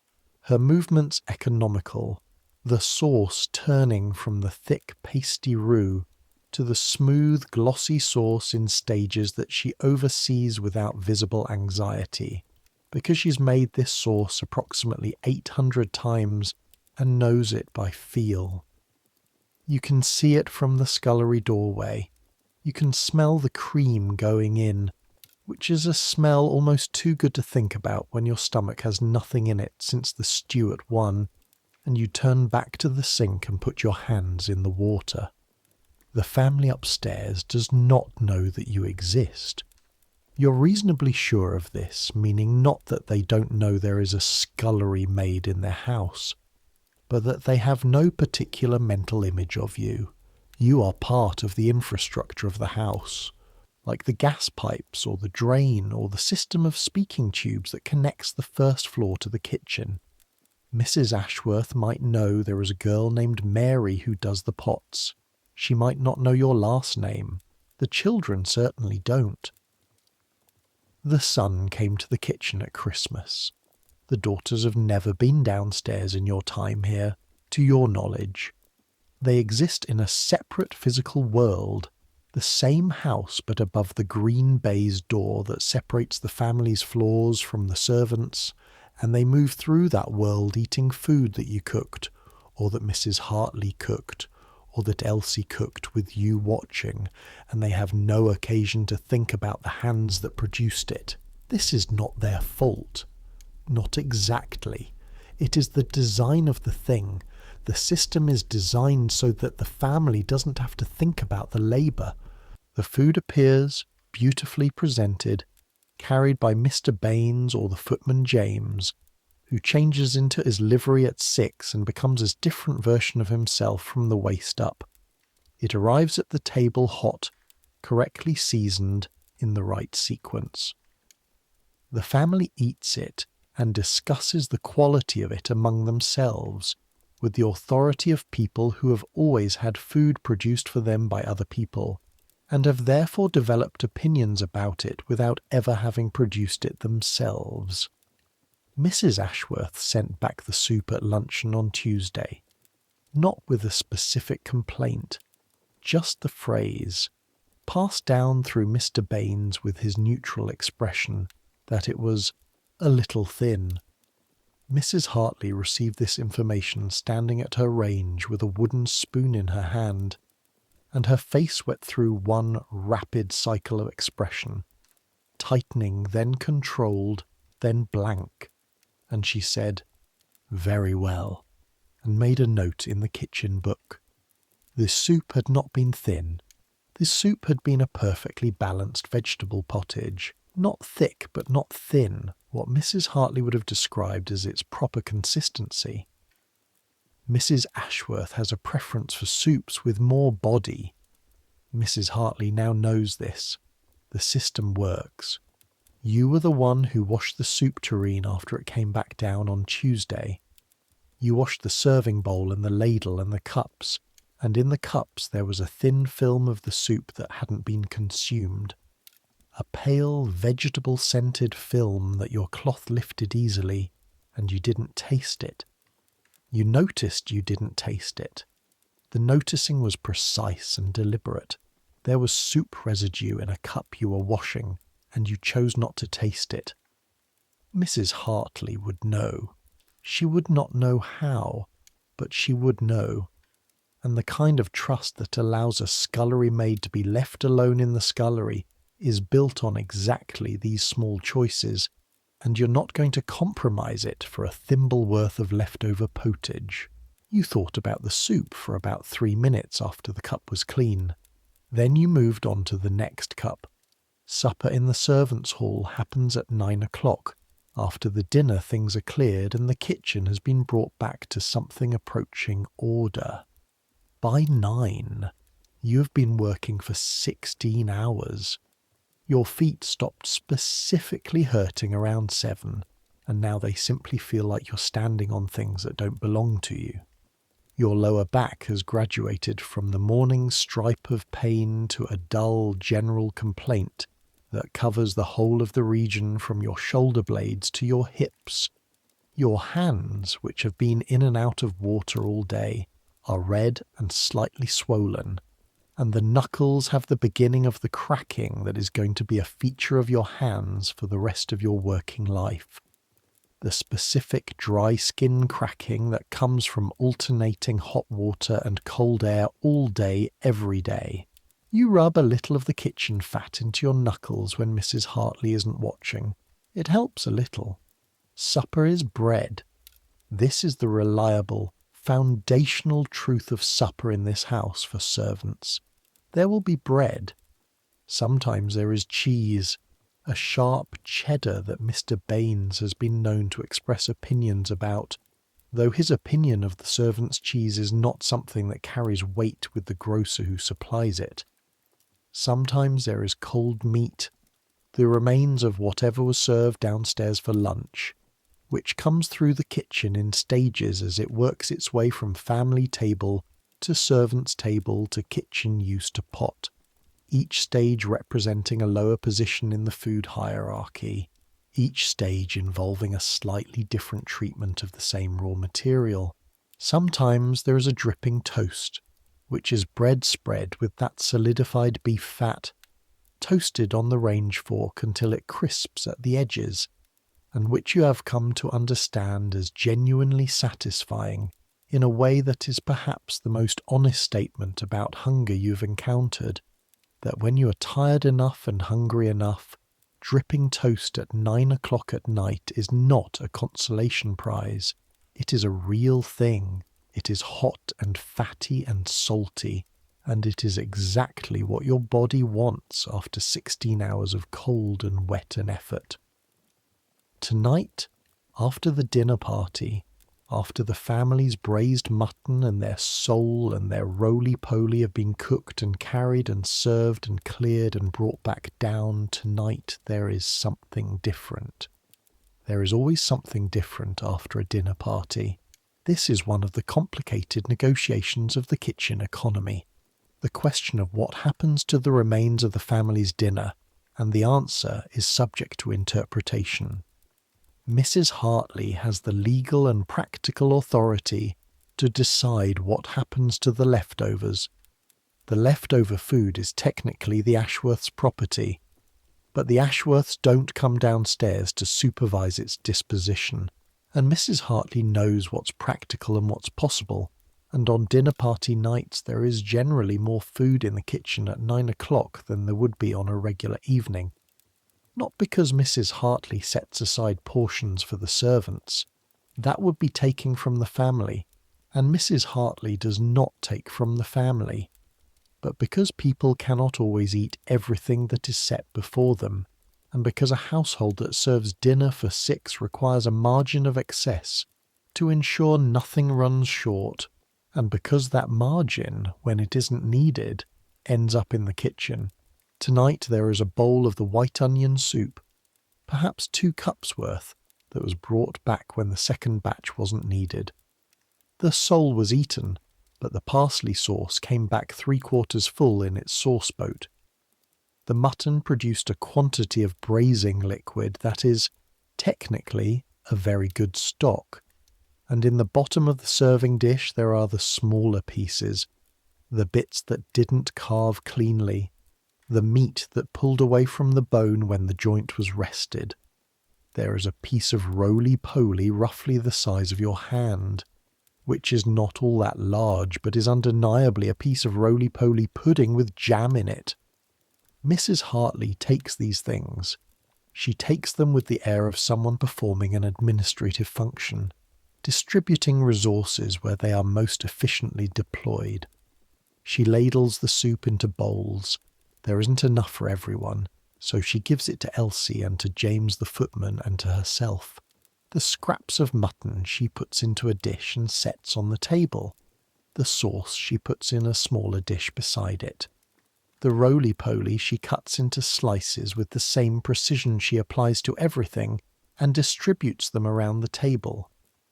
her movements economical, the sauce turning from the thick pasty roux to the smooth, glossy sauce in stages that she oversees without visible anxiety, because she's made this sauce approximately 800 times and knows it by feel. You can see it from the scullery doorway. You can smell the cream going in, which is a smell almost too good to think about when your stomach has nothing in it since the stew at 1, and you turn back to the sink and put your hands in the water. The family upstairs does not know that you exist. You're reasonably sure of this, meaning not that they don't know there is a scullery maid in their house, but that they have no particular mental image of you. You are part of the infrastructure of the house, like the gas pipes or the drain or the system of speaking tubes that connects the first floor to the kitchen. Mrs. Ashworth might know there is a girl named Mary who does the pots, She might not know your last name. The children certainly don't. The son came to the kitchen at Christmas. The daughters have never been downstairs in your time here, to your knowledge. They exist in a separate physical world, the same house but above the green baize door that separates the family's floors from the servants', and they move through that world eating food that you cooked, or that Mrs. Hartley cooked, or that Elsie cooked with you watching, and they have no occasion to think about the hands that produced it. This is not their fault. Not exactly. It is the design of the thing. The system is designed so that the family doesn't have to think about the labour. The food appears, beautifully presented, carried by Mr. Baines or the footman James, who changes into his livery at 6 and becomes a different version of himself from the waist up. It arrives at the table hot, correctly seasoned, in the right sequence. The family eats it and discusses the quality of it among themselves, with the authority of people who have always had food produced for them by other people, and have therefore developed opinions about it without ever having produced it themselves. Mrs. Ashworth sent back the soup at luncheon on Tuesday, not with a specific complaint, just the phrase, passed down through Mr. Baines with his neutral expression, that it was a little thin. Mrs. Hartley received this information standing at her range with a wooden spoon in her hand, and her face went through one rapid cycle of expression, tightening, then controlled, then blank, and she said, "Very well," and made a note in the kitchen book. This soup had not been thin. This soup had been a perfectly balanced vegetable pottage, not thick but not thin, what Mrs. Hartley would have described as its proper consistency. Mrs. Ashworth has a preference for soups with more body. Mrs. Hartley now knows this. The system works. You were the one who washed the soup tureen after it came back down on Tuesday. You washed the serving bowl and the ladle and the cups, and in the cups there was a thin film of the soup that hadn't been consumed. A pale, vegetable-scented film that your cloth lifted easily, and you didn't taste it. You noticed you didn't taste it. The noticing was precise and deliberate. There was soup residue in a cup you were washing, and you chose not to taste it. Mrs. Hartley would know. She would not know how, but she would know. And the kind of trust that allows a scullery maid to be left alone in the scullery is built on exactly these small choices, and you're not going to compromise it for a thimble worth of leftover pottage. You thought about the soup for about 3 minutes after the cup was clean. Then you moved on to the next cup. Supper in the servants' hall happens at 9 o'clock. After the dinner things are cleared and the kitchen has been brought back to something approaching order. By 9, you have been working for 16 hours. Your feet stopped specifically hurting around 7, and now they simply feel like you're standing on things that don't belong to you. Your lower back has graduated from the morning stripe of pain to a dull general complaint that covers the whole of the region from your shoulder blades to your hips. Your hands, which have been in and out of water all day, are red and slightly swollen, and the knuckles have the beginning of the cracking that is going to be a feature of your hands for the rest of your working life. The specific dry skin cracking that comes from alternating hot water and cold air all day, every day. You rub a little of the kitchen fat into your knuckles when Mrs. Hartley isn't watching. It helps a little. Supper is bread. This is the reliable, foundational truth of supper in this house for servants. There will be bread. Sometimes there is cheese, a sharp cheddar that Mr. Baines has been known to express opinions about, though his opinion of the servant's cheese is not something that carries weight with the grocer who supplies it. Sometimes there is cold meat, the remains of whatever was served downstairs for lunch, which comes through the kitchen in stages as it works its way from family table to servant's table to kitchen use to pot, each stage representing a lower position in the food hierarchy, each stage involving a slightly different treatment of the same raw material. Sometimes there is a dripping toast, which is bread spread with that solidified beef fat, toasted on the range fork until it crisps at the edges, and which you have come to understand as genuinely satisfying in a way that is perhaps the most honest statement about hunger you've encountered, that when you are tired enough and hungry enough, dripping toast at 9 o'clock at night is not a consolation prize. It is a real thing. It is hot and fatty and salty, and it is exactly what your body wants after 16 hours of cold and wet and effort. Tonight, after the dinner party, after the family's braised mutton and their sole and their roly-poly have been cooked and carried and served and cleared and brought back down, tonight there is something different. There is always something different after a dinner party. This is one of the complicated negotiations of the kitchen economy. The question of what happens to the remains of the family's dinner, and the answer is subject to interpretation. Mrs. Hartley has the legal and practical authority to decide what happens to the leftovers. The leftover food is technically the Ashworths' property, but the Ashworths don't come downstairs to supervise its disposition, and Mrs. Hartley knows what's practical and what's possible, and on dinner party nights there is generally more food in the kitchen at 9 o'clock than there would be on a regular evening. Not because Mrs. Hartley sets aside portions for the servants. That would be taking from the family, and Mrs. Hartley does not take from the family. But because people cannot always eat everything that is set before them, and because a household that serves dinner for 6 requires a margin of excess to ensure nothing runs short, and because that margin, when it isn't needed, ends up in the kitchen, tonight there is a bowl of the white onion soup, perhaps 2 cups worth, that was brought back when the second batch wasn't needed. The sole was eaten, but the parsley sauce came back 3/4 full in its sauce boat. The mutton produced a quantity of braising liquid that is, technically, a very good stock, and in the bottom of the serving dish there are the smaller pieces, the bits that didn't carve cleanly, the meat that pulled away from the bone when the joint was rested. There is a piece of roly-poly roughly the size of your hand, which is not all that large but is undeniably a piece of roly-poly pudding with jam in it. Mrs. Hartley takes these things. She takes them with the air of someone performing an administrative function, distributing resources where they are most efficiently deployed. She ladles the soup into bowls. There isn't enough for everyone, so she gives it to Elsie and to James the footman and to herself. The scraps of mutton she puts into a dish and sets on the table. The sauce she puts in a smaller dish beside it. The roly-poly she cuts into slices with the same precision she applies to everything and distributes them around the table.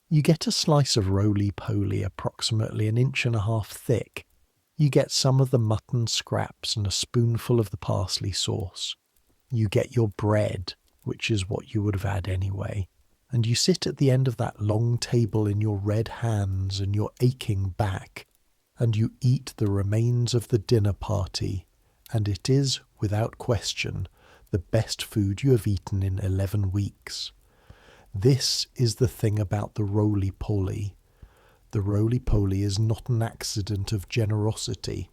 You get a slice of roly-poly approximately 1.5 inches thick. You get some of the mutton scraps and a spoonful of the parsley sauce. You get your bread, which is what you would have had anyway, and you sit at the end of that long table in your red hands and your aching back, and you eat the remains of the dinner party, and it is, without question, the best food you have eaten in 11 weeks. This is the thing about the roly-poly. The roly-poly is not an accident of generosity.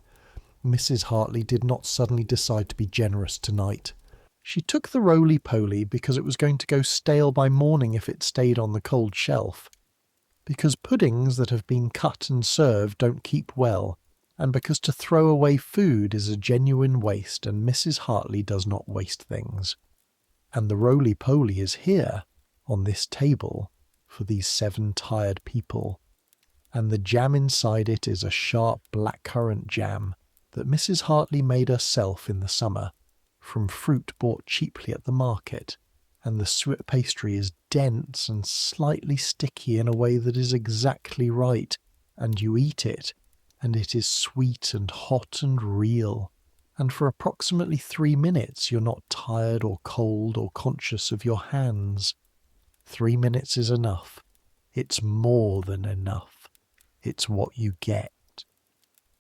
Mrs. Hartley did not suddenly decide to be generous tonight. She took the roly-poly because it was going to go stale by morning if it stayed on the cold shelf, because puddings that have been cut and served don't keep well, and because to throw away food is a genuine waste and Mrs. Hartley does not waste things. And the roly-poly is here, on this table, for these 7 tired people. And the jam inside it is a sharp blackcurrant jam that Mrs. Hartley made herself in the summer, from fruit bought cheaply at the market, and the suet pastry is dense and slightly sticky in a way that is exactly right, and you eat it, and it is sweet and hot and real, and for approximately 3 minutes you're not tired or cold or conscious of your hands. 3 minutes is enough. It's more than enough. It's what you get.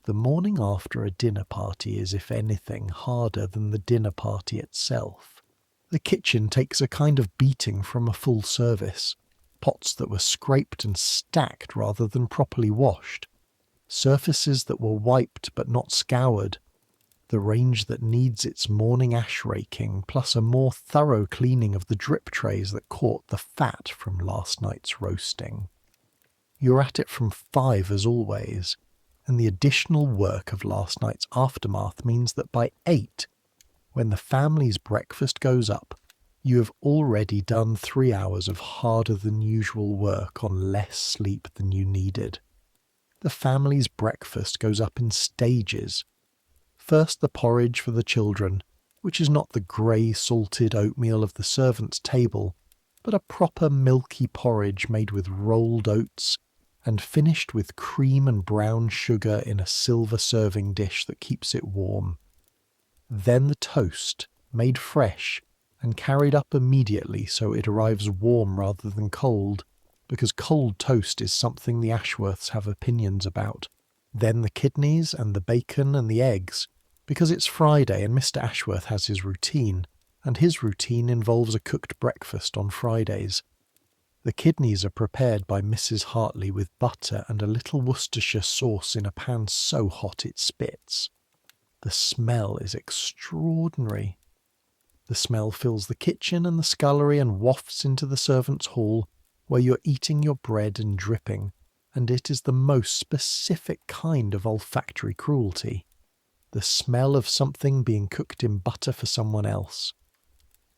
The morning after a dinner party is, if anything, harder than the dinner party itself. The kitchen takes a kind of beating from a full service. Pots that were scraped and stacked rather than properly washed. Surfaces that were wiped but not scoured. The range that needs its morning ash raking, plus a more thorough cleaning of the drip trays that caught the fat from last night's roasting. You're at it from 5 as always, and the additional work of last night's aftermath means that by 8, when the family's breakfast goes up, you have already done 3 hours of harder than usual work on less sleep than you needed. The family's breakfast goes up in stages. First the porridge for the children, which is not the grey salted oatmeal of the servants' table, but a proper milky porridge made with rolled oats and finished with cream and brown sugar in a silver serving dish that keeps it warm. Then the toast, made fresh, and carried up immediately so it arrives warm rather than cold, because cold toast is something the Ashworths have opinions about. Then the kidneys and the bacon and the eggs, because it's Friday and Mr. Ashworth has his routine, and his routine involves a cooked breakfast on Fridays. The kidneys are prepared by Mrs. Hartley with butter and a little Worcestershire sauce in a pan so hot it spits. The smell is extraordinary. The smell fills the kitchen and the scullery and wafts into the servants' hall, where you're eating your bread and dripping, and it is the most specific kind of olfactory cruelty. The smell of something being cooked in butter for someone else.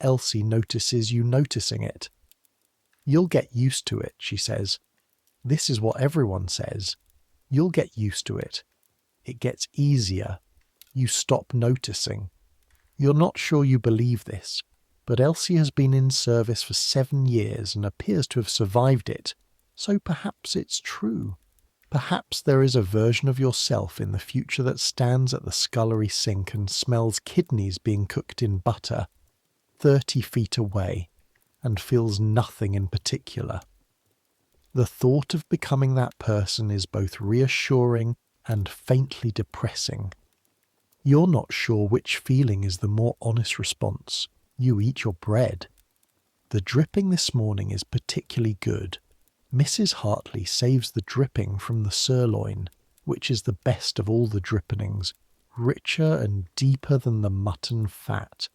Elsie notices you noticing it. "You'll get used to it," she says. "This is what everyone says. You'll get used to it. It gets easier. You stop noticing." You're not sure you believe this, but Elsie has been in service for 7 years and appears to have survived it, so perhaps it's true. Perhaps there is a version of yourself in the future that stands at the scullery sink and smells kidneys being cooked in butter 30 feet away and feels nothing in particular. The thought of becoming that person is both reassuring and faintly depressing. You're not sure which feeling is the more honest response. You eat your bread. The dripping this morning is particularly good. Mrs. Hartley saves the dripping from the sirloin, which is the best of all the drippenings, richer and deeper than the mutton fat,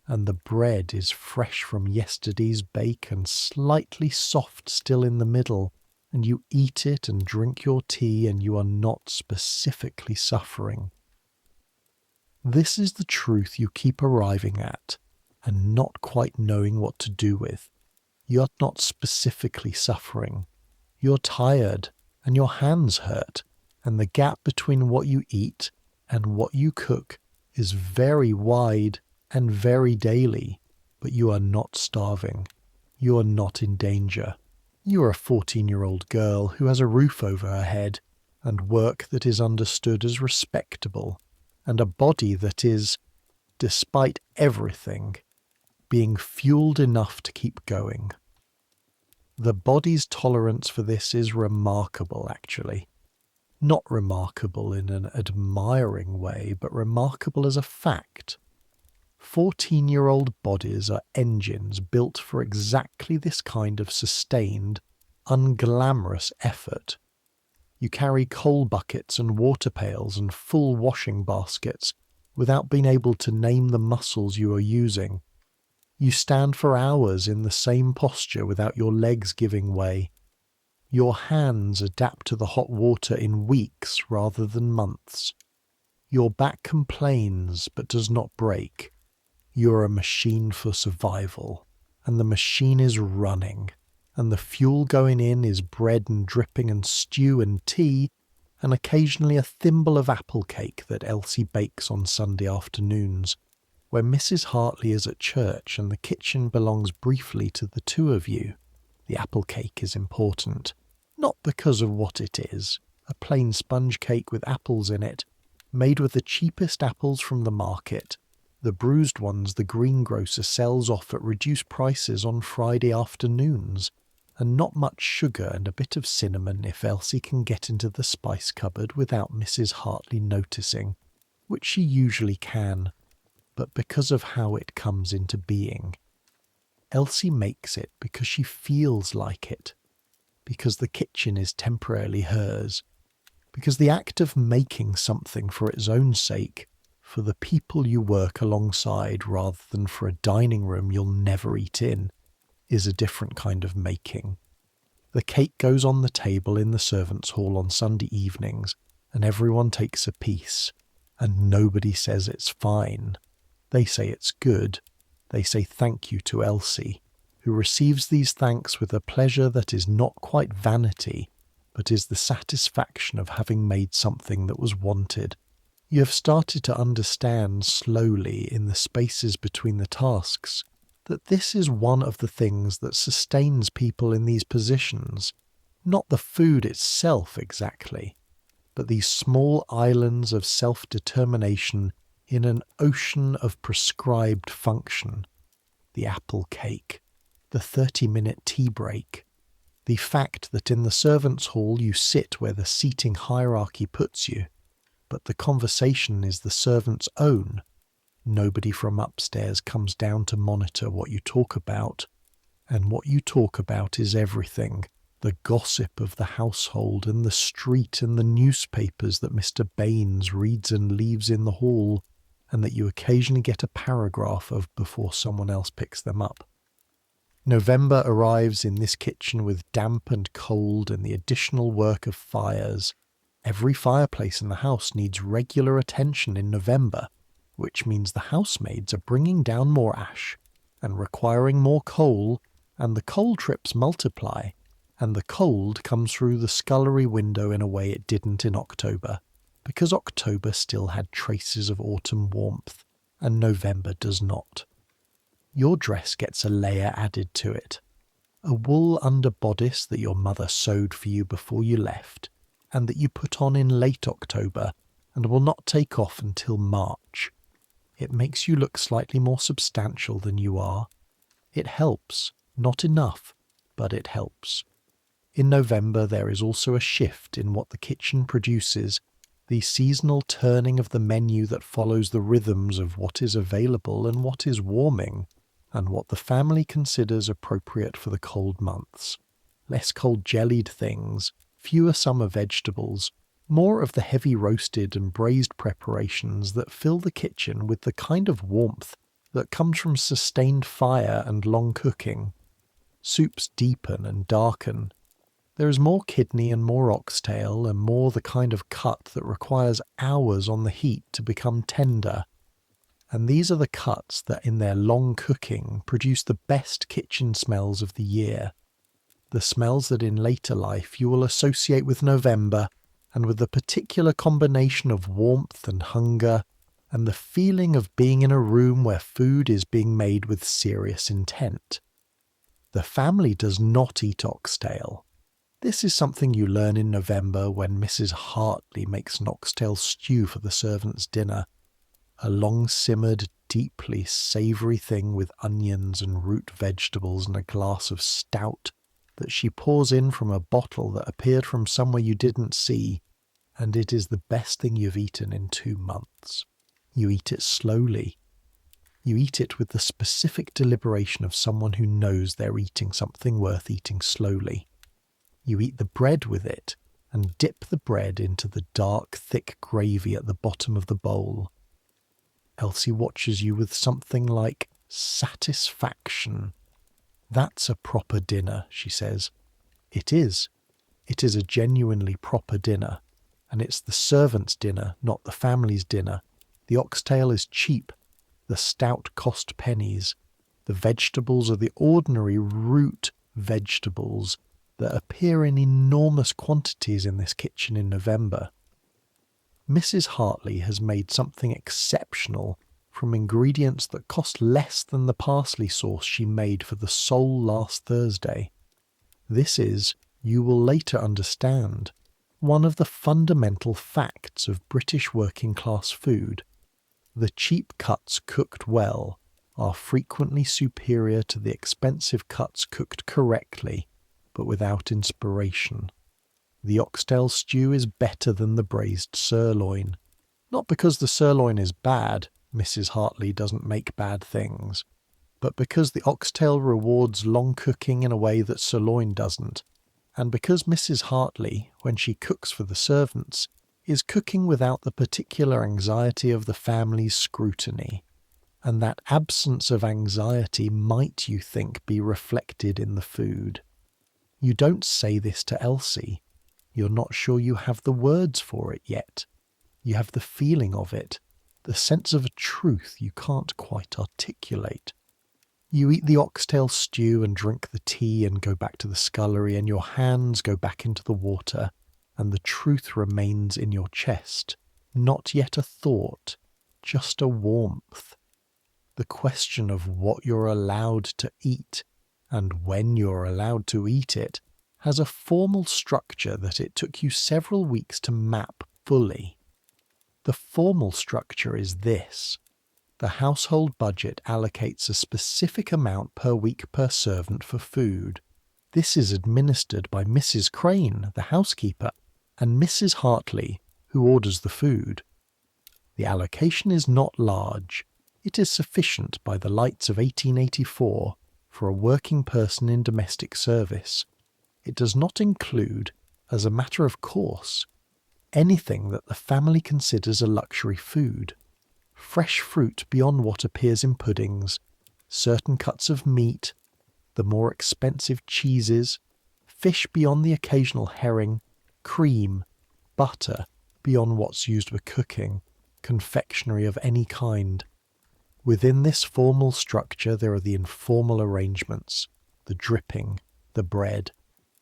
and the bread is fresh from yesterday's bake and slightly soft still in the middle, and you eat it and drink your tea and you are not specifically suffering. This is the truth you keep arriving at, and not quite knowing what to do with. You're not specifically suffering. You're tired, and your hands hurt, and the gap between what you eat and what you cook is very wide and very daily, but you are not starving. You are not in danger. You are a 14-year-old girl who has a roof over her head, and work that is understood as respectable, and a body that is, despite everything, being fueled enough to keep going. The body's tolerance for this is remarkable, actually. Not remarkable in an admiring way, but remarkable as a fact. 14-year-old bodies are engines built for exactly this kind of sustained, unglamorous effort. You carry coal buckets and water pails and full washing baskets without being able to name the muscles you are using. You stand for hours in the same posture without your legs giving way. Your hands adapt to the hot water in weeks rather than months. Your back complains but does not break. You're a machine for survival, and the machine is running, and the fuel going in is bread and dripping and stew and tea, and occasionally a thimble of apple cake that Elsie bakes on Sunday afternoons, where Mrs. Hartley is at church and the kitchen belongs briefly to the two of you. The apple cake is important, not because of what it is, a plain sponge cake with apples in it, made with the cheapest apples from the market, the bruised ones the greengrocer sells off at reduced prices on Friday afternoons, and not much sugar and a bit of cinnamon if Elsie can get into the spice cupboard without Mrs. Hartley noticing, which she usually can, but because of how it comes into being. Elsie makes it because she feels like it, because the kitchen is temporarily hers, because the act of making something for its own sake, for the people you work alongside rather than for a dining room you'll never eat in, is a different kind of making. The cake goes on the table in the servants' hall on Sunday evenings, and everyone takes a piece, and nobody says it's fine. They say it's good. They say thank you to Elsie, who receives these thanks with a pleasure that is not quite vanity, but is the satisfaction of having made something that was wanted. You have started to understand slowly in the spaces between the tasks that this is one of the things that sustains people in these positions, not the food itself exactly, but these small islands of self-determination in an ocean of prescribed function. The apple cake, the 30-minute tea break, the fact that in the servants' hall you sit where the seating hierarchy puts you, but the conversation is the servants' own. Nobody from upstairs comes down to monitor what you talk about, and what you talk about is everything. The gossip of the household and the street and the newspapers that Mr. Baines reads and leaves in the hall, and that you occasionally get a paragraph of before someone else picks them up. November arrives in this kitchen with damp and cold and the additional work of fires. Every fireplace in the house needs regular attention in November, which means the housemaids are bringing down more ash and requiring more coal, and the coal trips multiply, and the cold comes through the scullery window in a way it didn't in October, because October still had traces of autumn warmth, and November does not. Your dress gets a layer added to it, a wool under bodice that your mother sewed for you before you left, and that you put on in late October and will not take off until March. It makes you look slightly more substantial than you are. It helps, not enough, but it helps. In November there is also a shift in what the kitchen produces, the seasonal turning of the menu that follows the rhythms of what is available and what is warming, and what the family considers appropriate for the cold months. Less cold jellied things, fewer summer vegetables, more of the heavy roasted and braised preparations that fill the kitchen with the kind of warmth that comes from sustained fire and long cooking. Soups deepen and darken. There is more kidney and more oxtail and more the kind of cut that requires hours on the heat to become tender. And these are the cuts that in their long cooking produce the best kitchen smells of the year. The smells that in later life you will associate with November and with the particular combination of warmth and hunger and the feeling of being in a room where food is being made with serious intent. The family does not eat oxtail. This is something you learn in November when Mrs. Hartley makes an oxtail stew for the servants' dinner, a long-simmered, deeply savoury thing with onions and root vegetables and a glass of stout that she pours in from a bottle that appeared from somewhere you didn't see, and it is the best thing you've eaten in 2 months. You eat it slowly. You eat it with the specific deliberation of someone who knows they're eating something worth eating slowly. You eat the bread with it, and dip the bread into the dark, thick gravy at the bottom of the bowl. Elsie watches you with something like satisfaction. "That's a proper dinner," she says. It is. It is a genuinely proper dinner, and it's the servants' dinner, not the family's dinner. The oxtail is cheap. The stout cost pennies. The vegetables are the ordinary root vegetables that appear in enormous quantities in this kitchen in November. Mrs. Hartley has made something exceptional from ingredients that cost less than the parsley sauce she made for the sole last Thursday. This is, you will later understand, one of the fundamental facts of British working-class food. The cheap cuts cooked well are frequently superior to the expensive cuts cooked correctly, but without inspiration. The oxtail stew is better than the braised sirloin. Not because the sirloin is bad, Mrs. Hartley doesn't make bad things, but because the oxtail rewards long cooking in a way that sirloin doesn't, and because Mrs. Hartley, when she cooks for the servants, is cooking without the particular anxiety of the family's scrutiny. And that absence of anxiety might, you think, be reflected in the food. You don't say this to Elsie. You're not sure you have the words for it yet. You have the feeling of it, the sense of a truth you can't quite articulate. You eat the oxtail stew and drink the tea and go back to the scullery, and your hands go back into the water, and the truth remains in your chest. Not yet a thought, just a warmth. The question of what you're allowed to eat, and when you're allowed to eat it, has a formal structure that it took you several weeks to map fully. The formal structure is this. The household budget allocates a specific amount per week per servant for food. This is administered by Mrs. Crane, the housekeeper, and Mrs. Hartley, who orders the food. The allocation is not large. It is sufficient by the lights of 1884 for a working person in domestic service. It does not include, as a matter of course, anything that the family considers a luxury food. Fresh fruit beyond what appears in puddings, certain cuts of meat, the more expensive cheeses, fish beyond the occasional herring, cream, butter beyond what's used for cooking, confectionery of any kind. Within this formal structure there are the informal arrangements, the dripping, the bread,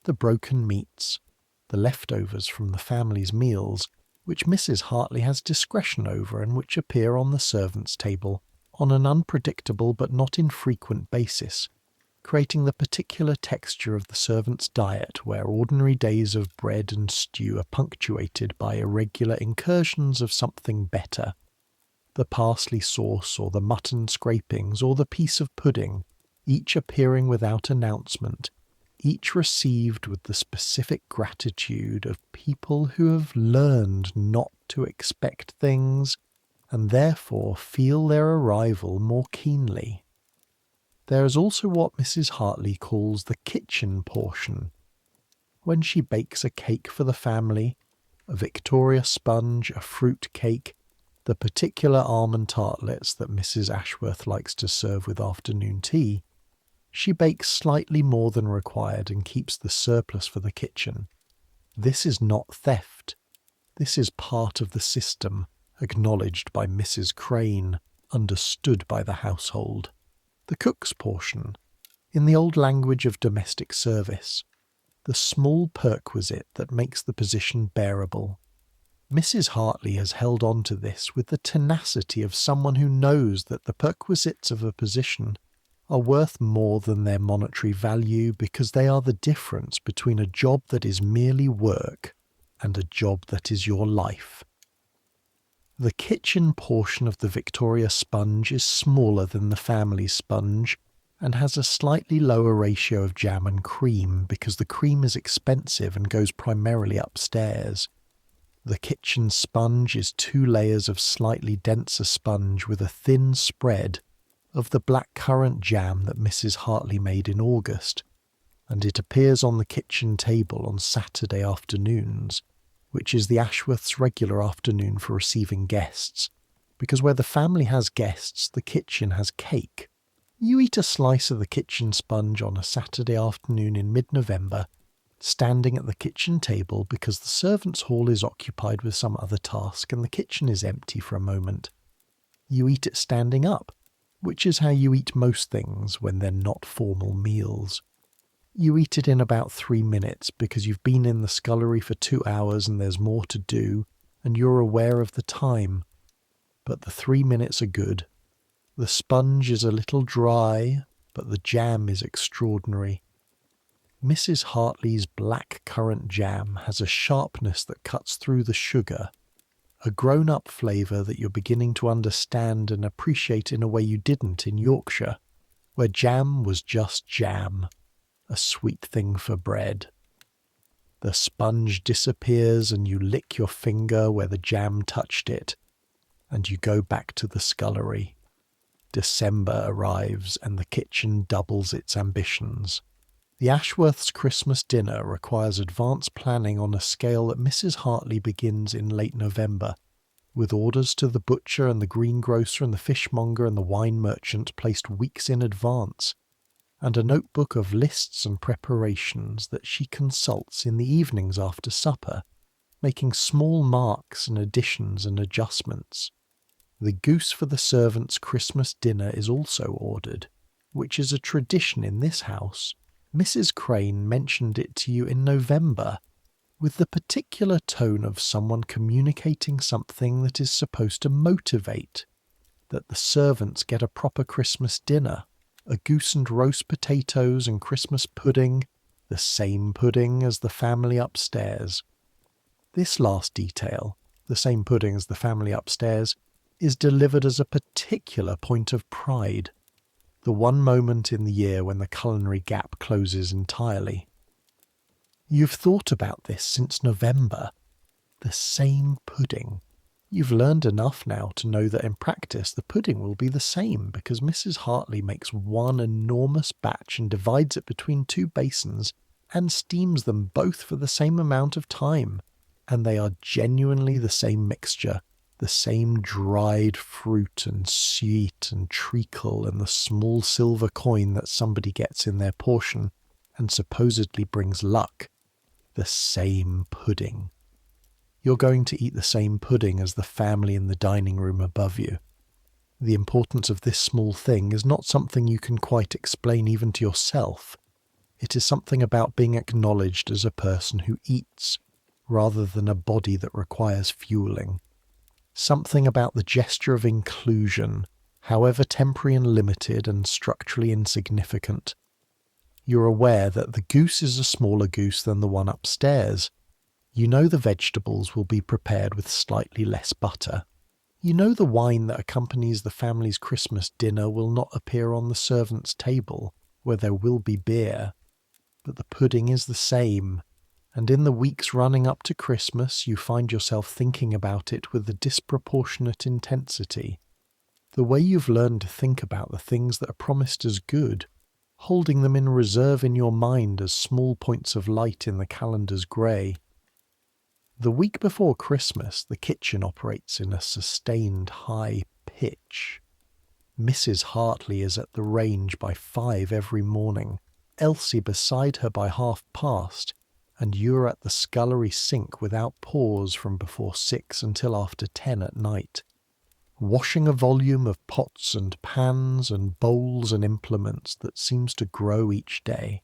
the broken meats, the leftovers from the family's meals, which Mrs. Hartley has discretion over and which appear on the servants' table on an unpredictable but not infrequent basis, creating the particular texture of the servants' diet where ordinary days of bread and stew are punctuated by irregular incursions of something better. The parsley sauce or the mutton scrapings or the piece of pudding, each appearing without announcement, each received with the specific gratitude of people who have learned not to expect things and therefore feel their arrival more keenly. There is also what Mrs. Hartley calls the kitchen portion. When she bakes a cake for the family, a Victoria sponge, a fruit cake, the particular almond tartlets that Mrs. Ashworth likes to serve with afternoon tea, she bakes slightly more than required and keeps the surplus for the kitchen. This is not theft. This is part of the system, acknowledged by Mrs. Crane, understood by the household. The cook's portion, in the old language of domestic service, the small perquisite that makes the position bearable. Mrs. Hartley has held on to this with the tenacity of someone who knows that the perquisites of a position are worth more than their monetary value because they are the difference between a job that is merely work and a job that is your life. The kitchen portion of the Victoria sponge is smaller than the family sponge and has a slightly lower ratio of jam and cream because the cream is expensive and goes primarily upstairs. The kitchen sponge is 2 layers of slightly denser sponge with a thin spread of the blackcurrant jam that Mrs. Hartley made in August, and it appears on the kitchen table on Saturday afternoons, which is the Ashworths' regular afternoon for receiving guests, because where the family has guests, the kitchen has cake. You eat a slice of the kitchen sponge on a Saturday afternoon in mid-November, standing at the kitchen table because the servants' hall is occupied with some other task and the kitchen is empty for a moment. You eat it standing up, which is how you eat most things when they're not formal meals. You eat it in about 3 minutes because you've been in the scullery for 2 hours and there's more to do, and you're aware of the time. But the 3 minutes are good. The sponge is a little dry, but the jam is extraordinary. Mrs. Hartley's black currant jam has a sharpness that cuts through the sugar, a grown-up flavour that you're beginning to understand and appreciate in a way you didn't in Yorkshire, where jam was just jam, a sweet thing for bread. The sponge disappears and you lick your finger where the jam touched it, and you go back to the scullery. December arrives and the kitchen doubles its ambitions. The Ashworths' Christmas dinner requires advanced planning on a scale that Mrs. Hartley begins in late November, with orders to the butcher and the greengrocer and the fishmonger and the wine merchant placed weeks in advance, and a notebook of lists and preparations that she consults in the evenings after supper, making small marks and additions and adjustments. The goose for the servants' Christmas dinner is also ordered, which is a tradition in this house. Mrs. Crane mentioned it to you in November, with the particular tone of someone communicating something that is supposed to motivate, that the servants get a proper Christmas dinner, a goose and roast potatoes and Christmas pudding, the same pudding as the family upstairs. This last detail, the same pudding as the family upstairs, is delivered as a particular point of pride, the one moment in the year when the culinary gap closes entirely. You've thought about this since November. The same pudding. You've learned enough now to know that in practice the pudding will be the same because Mrs. Hartley makes one enormous batch and divides it between two basins and steams them both for the same amount of time. And they are genuinely the same mixture, the same dried fruit and sweet and treacle and the small silver coin that somebody gets in their portion and supposedly brings luck. The same pudding. You're going to eat the same pudding as the family in the dining room above you. The importance of this small thing is not something you can quite explain even to yourself. It is something about being acknowledged as a person who eats, rather than a body that requires fueling. Something about the gesture of inclusion, however temporary and limited and structurally insignificant. You're aware that the goose is a smaller goose than the one upstairs. You know the vegetables will be prepared with slightly less butter. You know the wine that accompanies the family's Christmas dinner will not appear on the servants' table, where there will be beer. But the pudding is the same, and in the weeks running up to Christmas you find yourself thinking about it with a disproportionate intensity. The way you've learned to think about the things that are promised as good, holding them in reserve in your mind as small points of light in the calendar's grey. The week before Christmas, the kitchen operates in a sustained high pitch. Mrs. Hartley is at the range by 5 every morning, Elsie beside her by past, and you're at the scullery sink without pause from before 6 until after 10 at night, washing a volume of pots and pans and bowls and implements that seems to grow each day.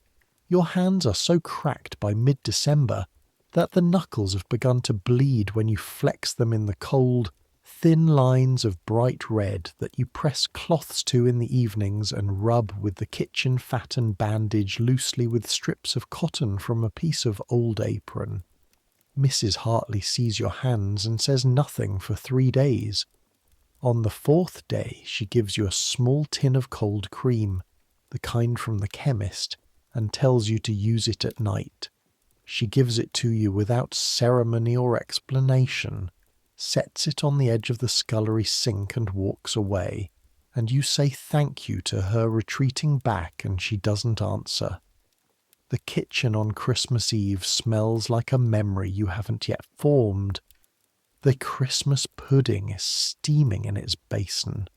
Your hands are so cracked by mid-December that the knuckles have begun to bleed when you flex them in the cold, thin lines of bright red that you press cloths to in the evenings and rub with the kitchen fat and bandage loosely with strips of cotton from a piece of old apron. Mrs. Hartley sees your hands and says nothing for 3 days. On the 4th day she gives you a small tin of cold cream, the kind from the chemist, and tells you to use it at night. She gives it to you without ceremony or explanation, sets it on the edge of the scullery sink and walks away, and you say thank you to her retreating back and she doesn't answer. The kitchen on Christmas Eve smells like a memory you haven't yet formed. The Christmas pudding is steaming in its basin,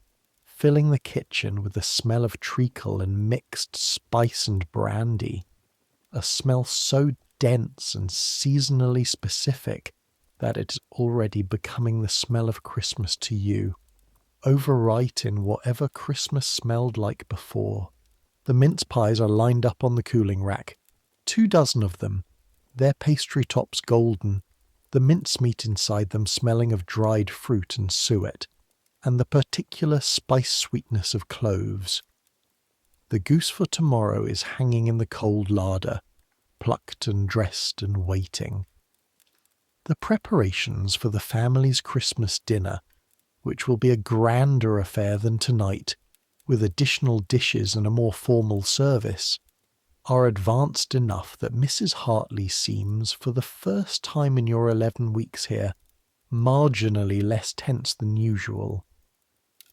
filling the kitchen with the smell of treacle and mixed spice and brandy, a smell so dense and seasonally specific that it is already becoming the smell of Christmas to you, overwrite in whatever Christmas smelled like before. The mince pies are lined up on the cooling rack, 24 of them, their pastry tops golden, the mincemeat inside them smelling of dried fruit and suet, and the particular spice sweetness of cloves. The goose for tomorrow is hanging in the cold larder, plucked and dressed and waiting. The preparations for the family's Christmas dinner, which will be a grander affair than tonight, with additional dishes and a more formal service, are advanced enough that Mrs. Hartley seems, for the first time in your 11 weeks here, marginally less tense than usual.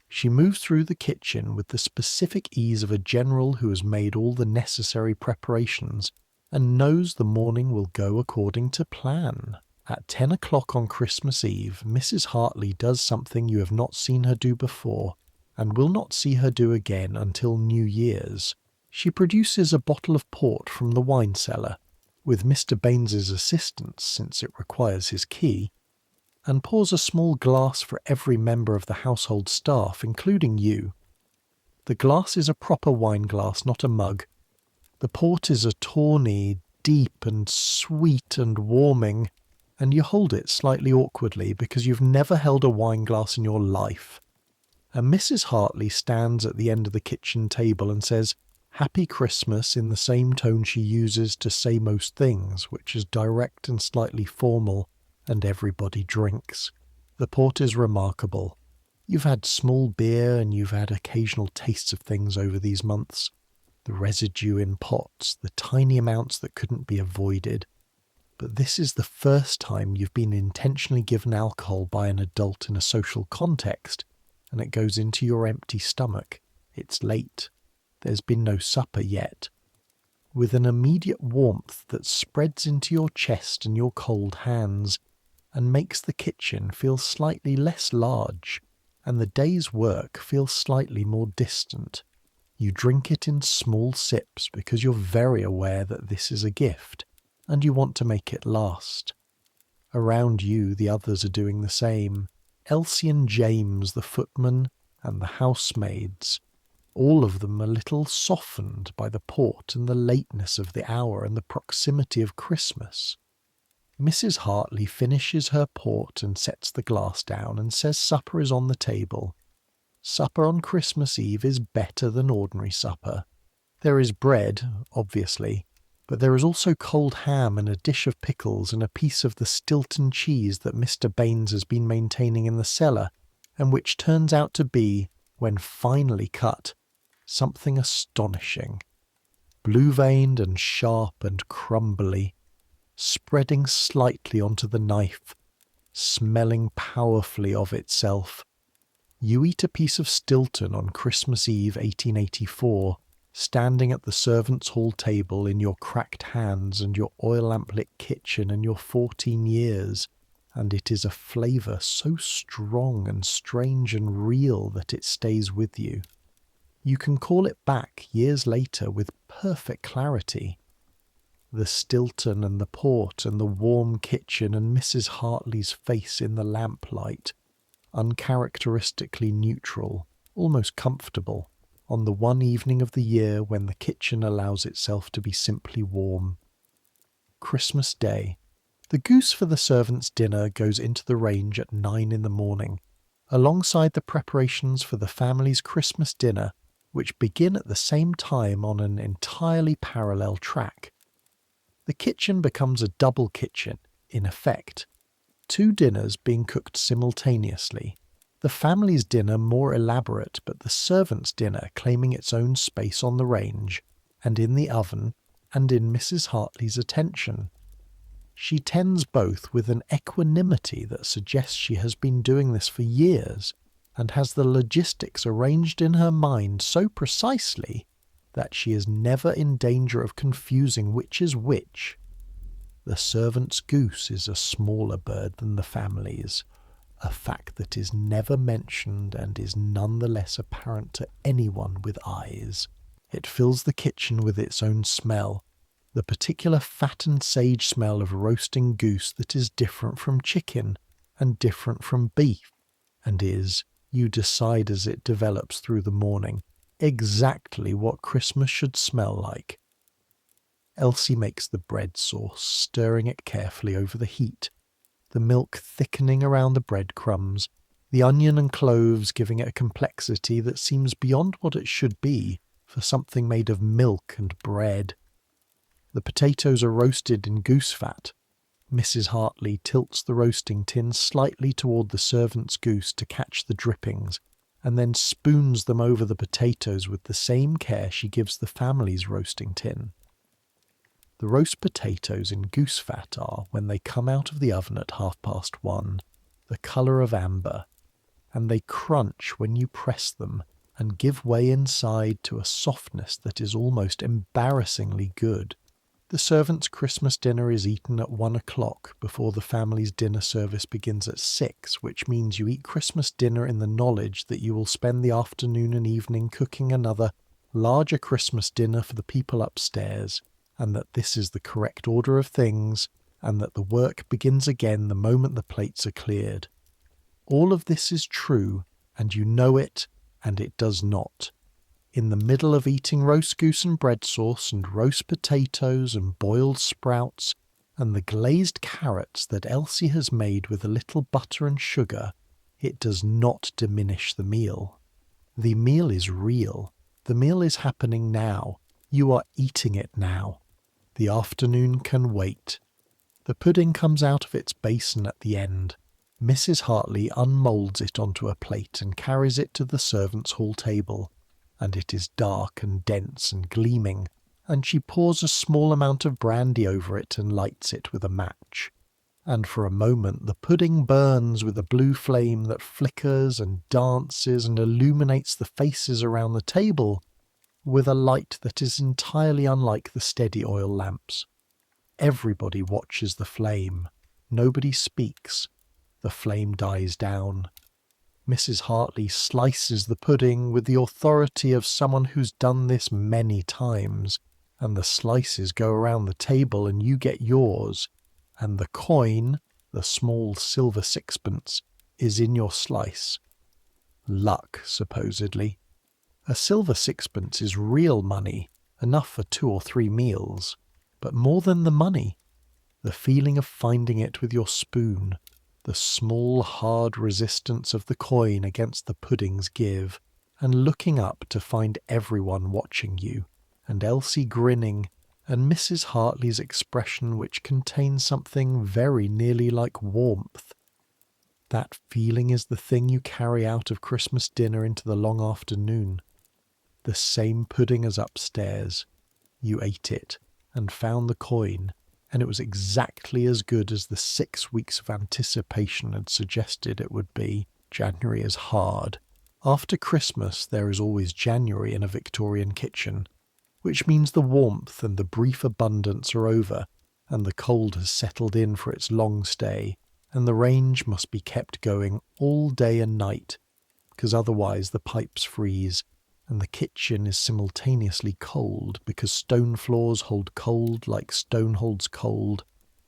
She moves through the kitchen with the specific ease of a general who has made all the necessary preparations and knows the morning will go according to plan. At 10 o'clock on Christmas Eve, Mrs. Hartley does something you have not seen her do before, and will not see her do again until New Year's. She produces a bottle of port from the wine cellar, with Mr. Baines's assistance since it requires his key, and pours a small glass for every member of the household staff, including you. The glass is a proper wine glass, not a mug. The port is a tawny, deep and sweet and warming, and you hold it slightly awkwardly because you've never held a wine glass in your life. And Mrs. Hartley stands at the end of the kitchen table and says, "Happy Christmas," in the same tone she uses to say most things, which is direct and slightly formal, and everybody drinks. The port is remarkable. You've had small beer and you've had occasional tastes of things over these months. The residue in pots, the tiny amounts that couldn't be avoided. But this is the first time you've been intentionally given alcohol by an adult in a social context, and it goes into your empty stomach. It's late. There's been no supper yet. With an immediate warmth that spreads into your chest and your cold hands, and makes the kitchen feel slightly less large, and the day's work feel slightly more distant. You drink it in small sips because you're very aware that this is a gift, and you want to make it last. Around you, the others are doing the same. Elsie and James, the footman, and the housemaids, all of them a little softened by the port and the lateness of the hour and the proximity of Christmas. Mrs. Hartley finishes her port and sets the glass down and says supper is on the table. Supper on Christmas Eve is better than ordinary supper. There is bread, obviously, but there is also cold ham and a dish of pickles and a piece of the Stilton cheese that Mr. Baines has been maintaining in the cellar, and which turns out to be, when finally cut, something astonishing. Blue-veined and sharp and crumbly, spreading slightly onto the knife, smelling powerfully of itself. You eat a piece of Stilton on Christmas Eve 1884, standing at the servants' hall table in your cracked hands and your oil-lamp-lit kitchen and your 14 years, and it is a flavour so strong and strange and real that it stays with you. You can call it back years later with perfect clarity. The Stilton and the port and the warm kitchen and Mrs. Hartley's face in the lamplight, uncharacteristically neutral, almost comfortable, on the one evening of the year when the kitchen allows itself to be simply warm. Christmas Day. The goose for the servants' dinner goes into the range at 9 in the morning, alongside the preparations for the family's Christmas dinner, which begin at the same time on an entirely parallel track. The kitchen becomes a double kitchen, in effect, 2 dinners being cooked simultaneously, the family's dinner more elaborate but the servants' dinner claiming its own space on the range, and in the oven, and in Mrs. Hartley's attention. She tends both with an equanimity that suggests she has been doing this for years, and has the logistics arranged in her mind so precisely that she is never in danger of confusing which is which. The servant's goose is a smaller bird than the family's, a fact that is never mentioned and is none the less apparent to anyone with eyes. It fills the kitchen with its own smell, the particular fat and sage smell of roasting goose that is different from chicken and different from beef, and is, you decide as it develops through the morning, exactly what Christmas should smell like. Elsie makes the bread sauce, stirring it carefully over the heat, the milk thickening around the breadcrumbs, the onion and cloves giving it a complexity that seems beyond what it should be for something made of milk and bread. The potatoes are roasted in goose fat. Mrs. Hartley tilts the roasting tin slightly toward the servant's goose to catch the drippings, and then spoons them over the potatoes with the same care she gives the family's roasting tin. The roast potatoes in goose fat are, when they come out of the oven at 1:30, the colour of amber, and they crunch when you press them and give way inside to a softness that is almost embarrassingly good. The servants' Christmas dinner is eaten at 1:00 before the family's dinner service begins at 6, which means you eat Christmas dinner in the knowledge that you will spend the afternoon and evening cooking another, larger Christmas dinner for the people upstairs, and that this is the correct order of things, and that the work begins again the moment the plates are cleared. All of this is true, and you know it, and it does not. In the middle of eating roast goose and bread sauce and roast potatoes and boiled sprouts and the glazed carrots that Elsie has made with a little butter and sugar, it does not diminish the meal. The meal is real. The meal is happening now. You are eating it now. The afternoon can wait. The pudding comes out of its basin at the end. Mrs. Hartley unmoulds it onto a plate and carries it to the servants' hall table, and it is dark and dense and gleaming, and she pours a small amount of brandy over it and lights it with a match. And for a moment the pudding burns with a blue flame that flickers and dances and illuminates the faces around the table with a light that is entirely unlike the steady oil lamps. Everybody watches the flame. Nobody speaks. The flame dies down. Mrs. Hartley slices the pudding with the authority of someone who's done this many times, and the slices go around the table and you get yours, and the coin, the small silver sixpence, is in your slice. Luck, supposedly. A silver sixpence is real money, enough for 2 or 3 meals, but more than the money, the feeling of finding it with your spoon, the small hard resistance of the coin against the pudding's give, and looking up to find everyone watching you, and Elsie grinning, and Mrs. Hartley's expression which contains something very nearly like warmth. That feeling is the thing you carry out of Christmas dinner into the long afternoon. The same pudding as upstairs. You ate it, and found the coin, and it was exactly as good as the 6 weeks of anticipation had suggested it would be. January is hard. After Christmas there is always January in a Victorian kitchen, which means the warmth and the brief abundance are over, and the cold has settled in for its long stay, and the range must be kept going all day and night, because otherwise the pipes freeze, and the kitchen is simultaneously cold because stone floors hold cold like stone holds cold,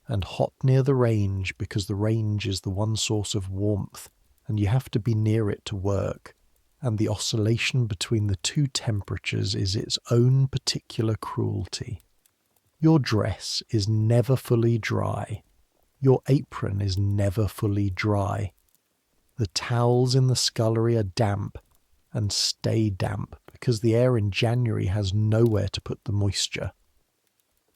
and hot near the range because the range is the one source of warmth, and you have to be near it to work, and the oscillation between the two temperatures is its own particular cruelty. Your dress is never fully dry. Your apron is never fully dry. The towels in the scullery are damp, and stay damp because the air in January has nowhere to put the moisture.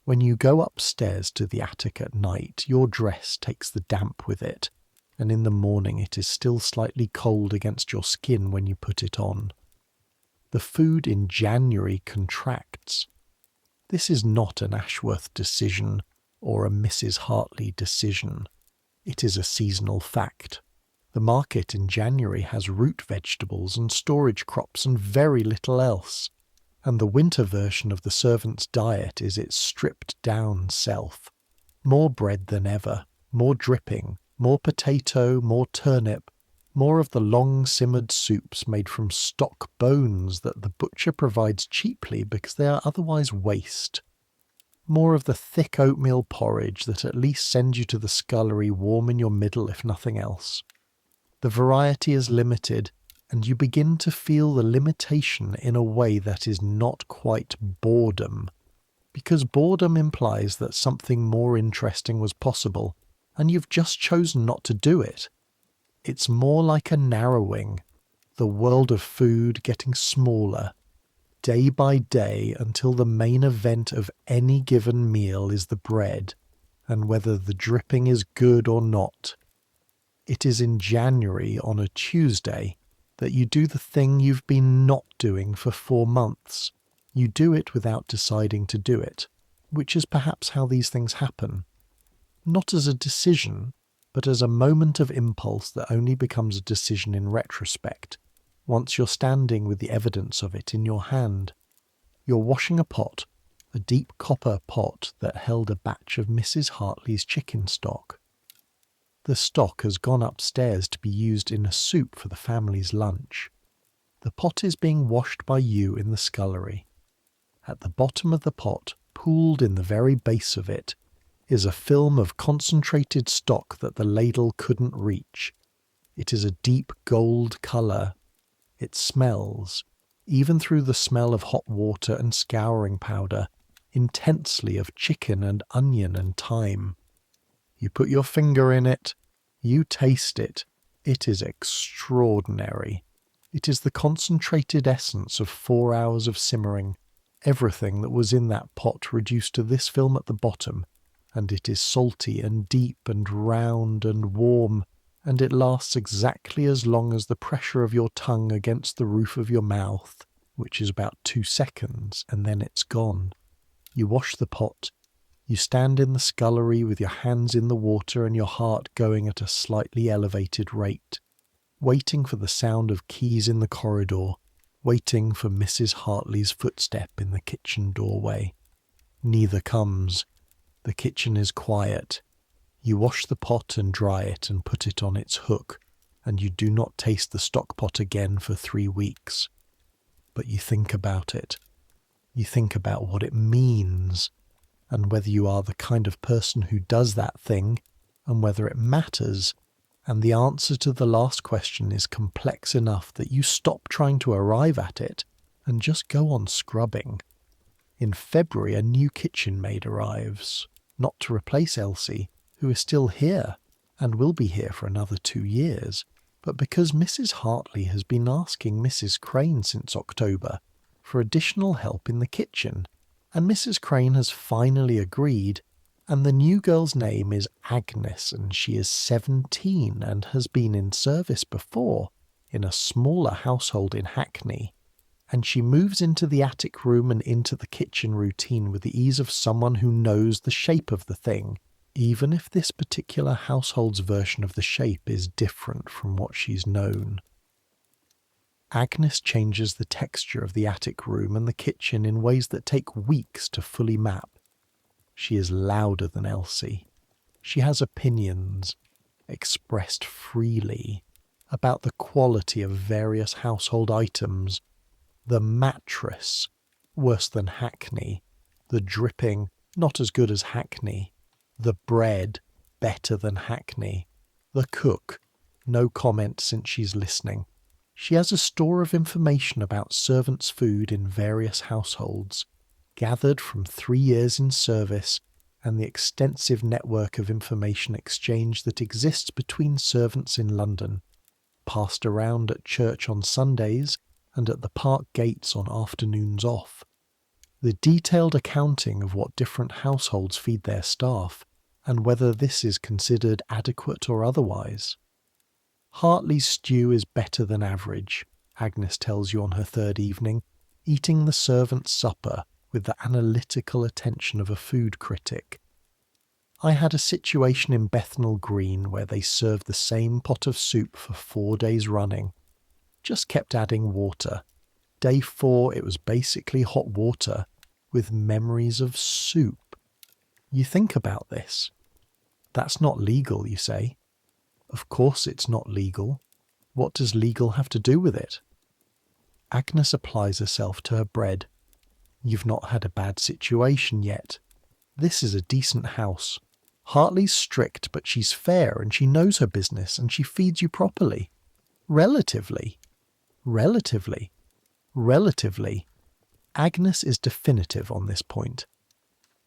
When you go upstairs to the attic at night, your dress takes the damp with it, and in the morning it is still slightly cold against your skin when you put it on. The food in January contracts. This is not an Ashworth decision or a Mrs. Hartley decision. It is a seasonal fact. The market in January has root vegetables and storage crops and very little else, and the winter version of the servant's diet is its stripped-down self. More bread than ever, more dripping, more potato, more turnip, more of the long-simmered soups made from stock bones that the butcher provides cheaply because they are otherwise waste. More of the thick oatmeal porridge that at least sends you to the scullery warm in your middle if nothing else. The variety is limited, and you begin to feel the limitation in a way that is not quite boredom, because boredom implies that something more interesting was possible, and you've just chosen not to do it. It's more like a narrowing, the world of food getting smaller, day by day until the main event of any given meal is the bread, and whether the dripping is good or not. It is in January on a Tuesday that you do the thing you've been not doing for 4 months. You do it without deciding to do it, which is perhaps how these things happen. Not as a decision, but as a moment of impulse that only becomes a decision in retrospect, once you're standing with the evidence of it in your hand. You're washing a pot, a deep copper pot that held a batch of Mrs. Hartley's chicken stock. The stock has gone upstairs to be used in a soup for the family's lunch. The pot is being washed by you in the scullery. At the bottom of the pot, pooled in the very base of it, is a film of concentrated stock that the ladle couldn't reach. It is a deep gold colour. It smells, even through the smell of hot water and scouring powder, intensely of chicken and onion and thyme. You put your finger in it, you taste it. It is extraordinary. It is the concentrated essence of 4 hours of simmering, everything that was in that pot reduced to this film at the bottom, and it is salty and deep and round and warm, and it lasts exactly as long as the pressure of your tongue against the roof of your mouth, which is about 2 seconds, and then it's gone. You wash the pot. You stand in the scullery with your hands in the water and your heart going at a slightly elevated rate, waiting for the sound of keys in the corridor, waiting for Mrs. Hartley's footstep in the kitchen doorway. Neither comes. The kitchen is quiet. You wash the pot and dry it and put it on its hook, and you do not taste the stock pot again for 3 weeks. But you think about it. You think about what it means, and whether you are the kind of person who does that thing, and whether it matters, and the answer to the last question is complex enough that you stop trying to arrive at it and just go on scrubbing. In February, a new kitchen maid arrives, not to replace Elsie, who is still here, and will be here for another 2 years, but because Mrs. Hartley has been asking Mrs. Crane since October for additional help in the kitchen, and Mrs. Crane has finally agreed, and the new girl's name is Agnes, and she is 17 and has been in service before in a smaller household in Hackney, and she moves into the attic room and into the kitchen routine with the ease of someone who knows the shape of the thing, even if this particular household's version of the shape is different from what she's known. Agnes changes the texture of the attic room and the kitchen in ways that take weeks to fully map. She is louder than Elsie. She has opinions, expressed freely, about the quality of various household items. The mattress, worse than Hackney. The dripping, not as good as Hackney. The bread, better than Hackney. The cook, no comment since she's listening. She has a store of information about servants' food in various households, gathered from 3 years in service and the extensive network of information exchange that exists between servants in London, passed around at church on Sundays and at the park gates on afternoons off. The detailed accounting of what different households feed their staff, and whether this is considered adequate or otherwise. Hartley's stew is better than average, Agnes tells you on her 3rd evening, eating the servant's supper with the analytical attention of a food critic. I had a situation in Bethnal Green where they served the same pot of soup for 4 days running. Just kept adding water. Day 4 it was basically hot water, with memories of soup. You think about this. That's not legal, you say. Of course it's not legal. What does legal have to do with it? Agnes applies herself to her bread. You've not had a bad situation yet. This is a decent house. Hartley's strict, but she's fair and she knows her business and she feeds you properly. Relatively. Relatively. Relatively. Agnes is definitive on this point.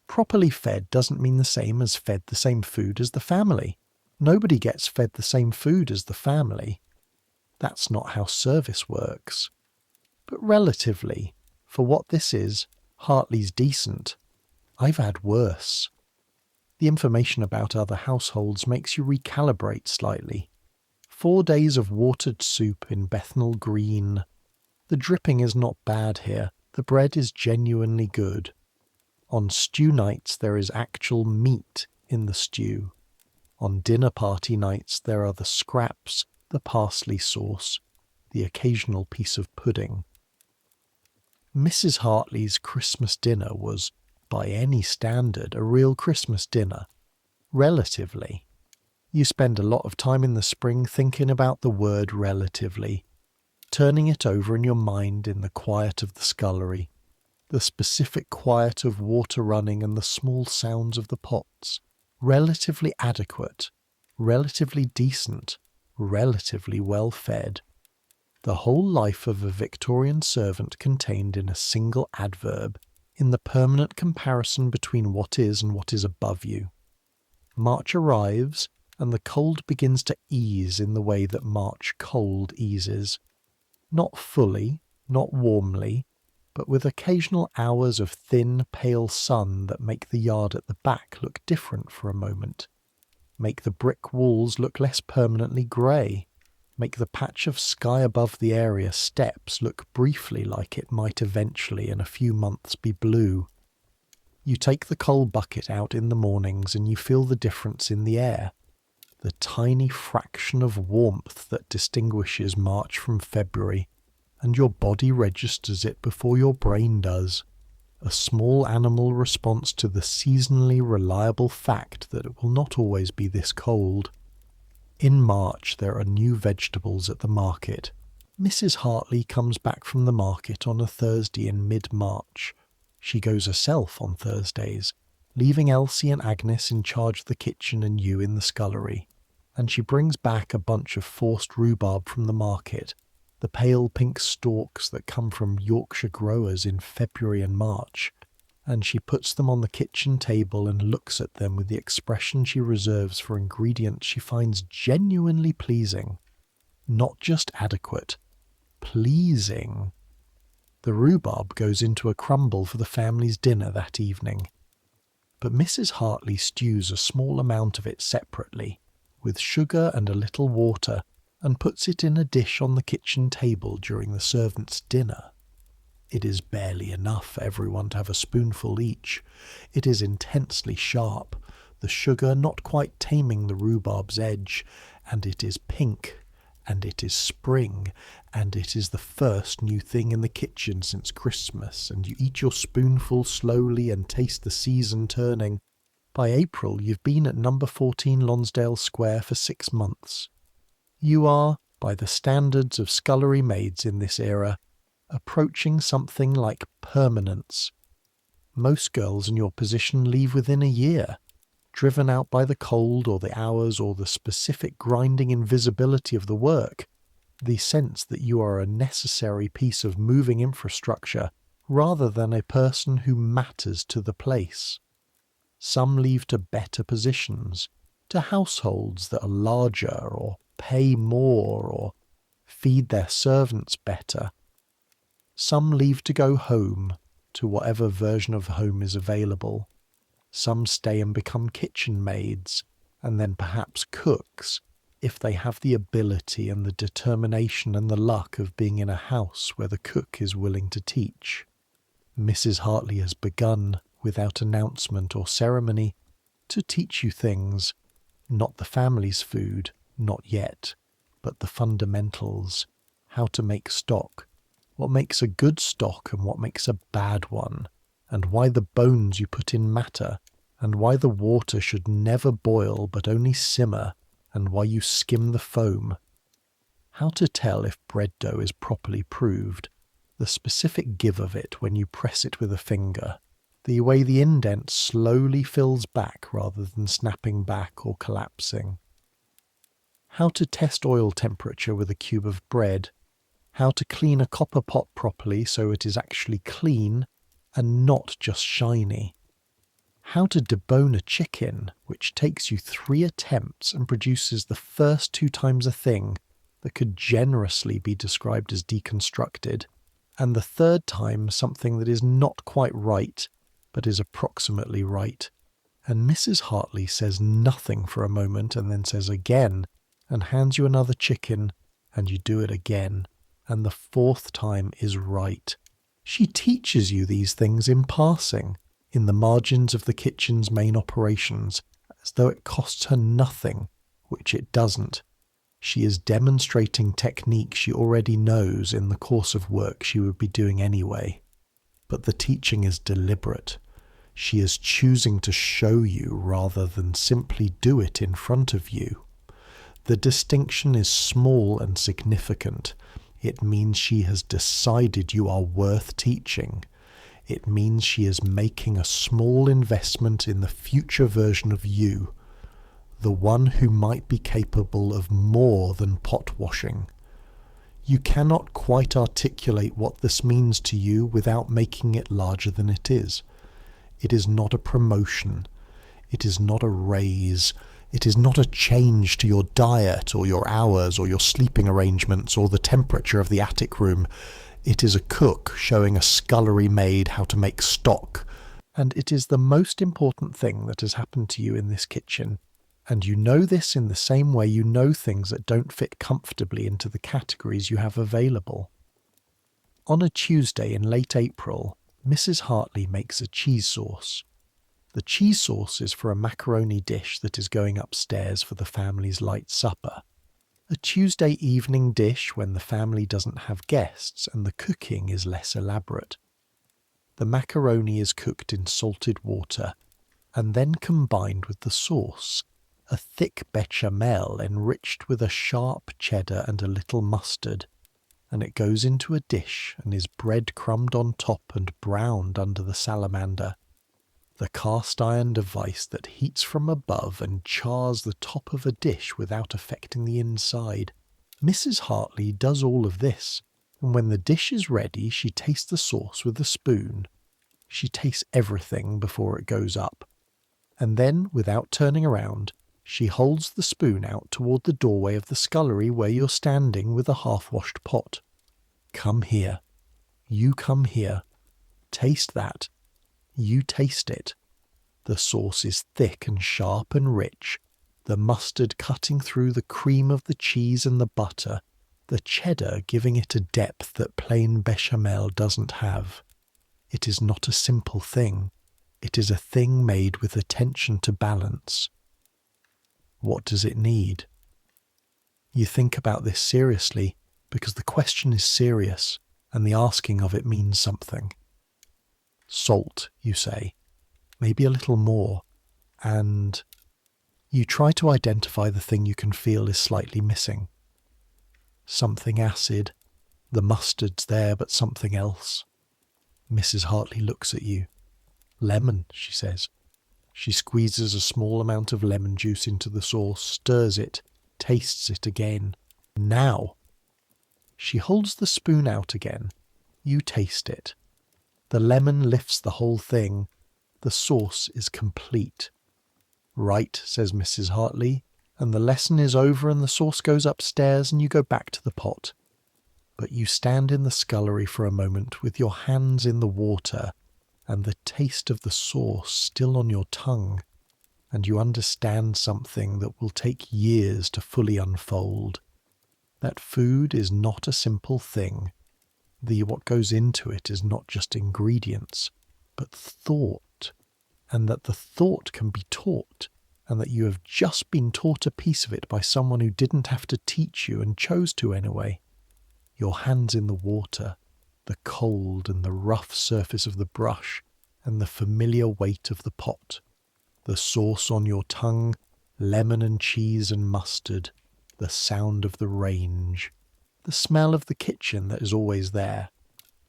Properly fed doesn't mean the same as fed the same food as the family. Nobody gets fed the same food as the family. That's not how service works. But relatively, For what this is, Hartley's decent. I've had worse. The information about other households makes you recalibrate slightly. 4 days of watered soup in Bethnal Green. The dripping is not bad here. The bread is genuinely good. On stew nights there is actual meat in the stew. On dinner party nights there are the scraps, the parsley sauce, the occasional piece of pudding. Mrs. Hartley's Christmas dinner was, by any standard, a real Christmas dinner. Relatively. You spend a lot of time in the spring thinking about the word relatively, turning it over in your mind in the quiet of the scullery, the specific quiet of water running and the small sounds of the pots. Relatively adequate, relatively decent, relatively well fed. The whole life of a Victorian servant contained in a single adverb, in the permanent comparison between what is and what is above you. March arrives, and the cold begins to ease in the way that March cold eases. Not fully, not warmly, but with occasional hours of thin, pale sun that make the yard at the back look different for a moment, make the brick walls look less permanently grey, make the patch of sky above the area steps look briefly like it might eventually in a few months be blue. You take the coal bucket out in the mornings and you feel the difference in the air, the tiny fraction of warmth that distinguishes March from February, and your body registers it before your brain does. A small animal response to the seasonally reliable fact that it will not always be this cold. In March there are new vegetables at the market. Mrs. Hartley comes back from the market on a Thursday in mid-March. She goes herself on Thursdays, leaving Elsie and Agnes in charge of the kitchen and you in the scullery. And she brings back a bunch of forced rhubarb from the market, the pale pink stalks that come from Yorkshire growers in February and March, and she puts them on the kitchen table and looks at them with the expression she reserves for ingredients she finds genuinely pleasing. Not just adequate, pleasing. The rhubarb goes into a crumble for the family's dinner that evening. But Mrs. Hartley stews a small amount of it separately, with sugar and a little water, and puts it in a dish on the kitchen table during the servants' dinner. It is barely enough for everyone to have a spoonful each. It is intensely sharp, the sugar not quite taming the rhubarb's edge, and it is pink, and it is spring, and it is the first new thing in the kitchen since Christmas, and you eat your spoonful slowly and taste the season turning. By April you've been at number 14 Lonsdale Square for 6 months. You are, by the standards of scullery maids in this era, approaching something like permanence. Most girls in your position leave within a year, driven out by the cold or the hours or the specific grinding invisibility of the work, the sense that you are a necessary piece of moving infrastructure rather than a person who matters to the place. Some leave to better positions, to households that are larger or pay more or feed their servants better. Some leave to go home, to whatever version of home is available. Some stay and become kitchen maids, and then perhaps cooks, if they have the ability and the determination and the luck of being in a house where the cook is willing to teach. Mrs. Hartley has begun, without announcement or ceremony, to teach you things, not the family's food, not yet, but the fundamentals, how to make stock, what makes a good stock and what makes a bad one, and why the bones you put in matter, and why the water should never boil but only simmer, and why you skim the foam. How to tell if bread dough is properly proved, the specific give of it when you press it with a finger, the way the indent slowly fills back rather than snapping back or collapsing. How to test oil temperature with a cube of bread, how to clean a copper pot properly so it is actually clean and not just shiny. How to debone a chicken, which takes you 3 attempts and produces the first 2 times a thing that could generously be described as deconstructed. and the third time something that is not quite right, but is approximately right. And Mrs. Hartley says nothing for a moment and then says again, and hands you another chicken, and you do it again, and the fourth time is right. She teaches you these things in passing, in the margins of the kitchen's main operations, as though it costs her nothing, which it doesn't. She is demonstrating technique she already knows in the course of work she would be doing anyway. But the teaching is deliberate. She is choosing to show you rather than simply do it in front of you. The distinction is small and significant. It means she has decided you are worth teaching. It means she is making a small investment in the future version of you, the one who might be capable of more than pot washing. You cannot quite articulate what this means to you without making it larger than it is. It is not a promotion. It is not a raise. It is not a change to your diet or your hours or your sleeping arrangements or the temperature of the attic room. It is a cook showing a scullery maid how to make stock. And it is the most important thing that has happened to you in this kitchen. And you know this in the same way you know things that don't fit comfortably into the categories you have available. On a Tuesday in late April, Mrs. Hartley makes a cheese sauce. The cheese sauce is for a macaroni dish that is going upstairs for the family's light supper. A Tuesday evening dish when the family doesn't have guests and the cooking is less elaborate. The macaroni is cooked in salted water and then combined with the sauce, a thick bechamel enriched with a sharp cheddar and a little mustard, and it goes into a dish and is bread-crumbed on top and browned under the salamander, the cast-iron device that heats from above and chars the top of a dish without affecting the inside. Mrs. Hartley does all of this, and when the dish is ready she tastes the sauce with a spoon. She tastes everything before it goes up, and then, without turning around, she holds the spoon out toward the doorway of the scullery where you're standing with a half-washed pot. Come here. You come here. Taste that. You taste it. The sauce is thick and sharp and rich, the mustard cutting through the cream of the cheese and the butter, the cheddar giving it a depth that plain bechamel doesn't have. It is not a simple thing. It is a thing made with attention to balance. What does it need? You think about this seriously because the question is serious and the asking of it means something. Salt, you say, maybe a little more, and you try to identify the thing you can feel is slightly missing. Something acid, the mustard's there but something else. Mrs. Hartley looks at you. Lemon, she says. She squeezes a small amount of lemon juice into the sauce, stirs it, tastes it again. Now! She holds the spoon out again. You taste it. The lemon lifts the whole thing. The sauce is complete. Right, says Mrs. Hartley, and the lesson is over and the sauce goes upstairs and you go back to the pot. But you stand in the scullery for a moment with your hands in the water and the taste of the sauce still on your tongue, and you understand something that will take years to fully unfold. That food is not a simple thing. What goes into it is not just ingredients, but thought, and that the thought can be taught, and that you have just been taught a piece of it by someone who didn't have to teach you and chose to anyway. Your hands in the water, the cold and the rough surface of the brush, and the familiar weight of the pot, the sauce on your tongue, lemon and cheese and mustard, the sound of the range, the smell of the kitchen that is always there,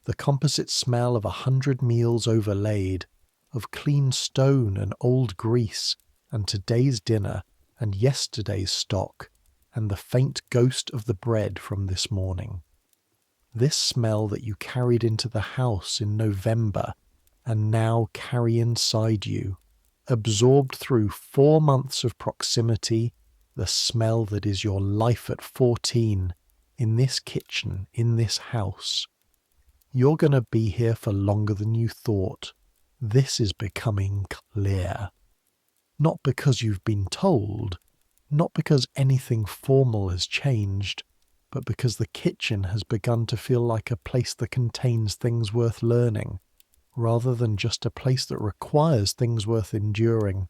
the composite smell of 100 meals overlaid, of clean stone and old grease, and today's dinner, and yesterday's stock, and the faint ghost of the bread from this morning. This smell that you carried into the house in November, and now carry inside you, absorbed through 4 months of proximity, the smell that is your life at 14, in this kitchen, in this house. You're going to be here for longer than you thought. This is becoming clear. Not because you've been told, not because anything formal has changed, but because the kitchen has begun to feel like a place that contains things worth learning, rather than just a place that requires things worth enduring.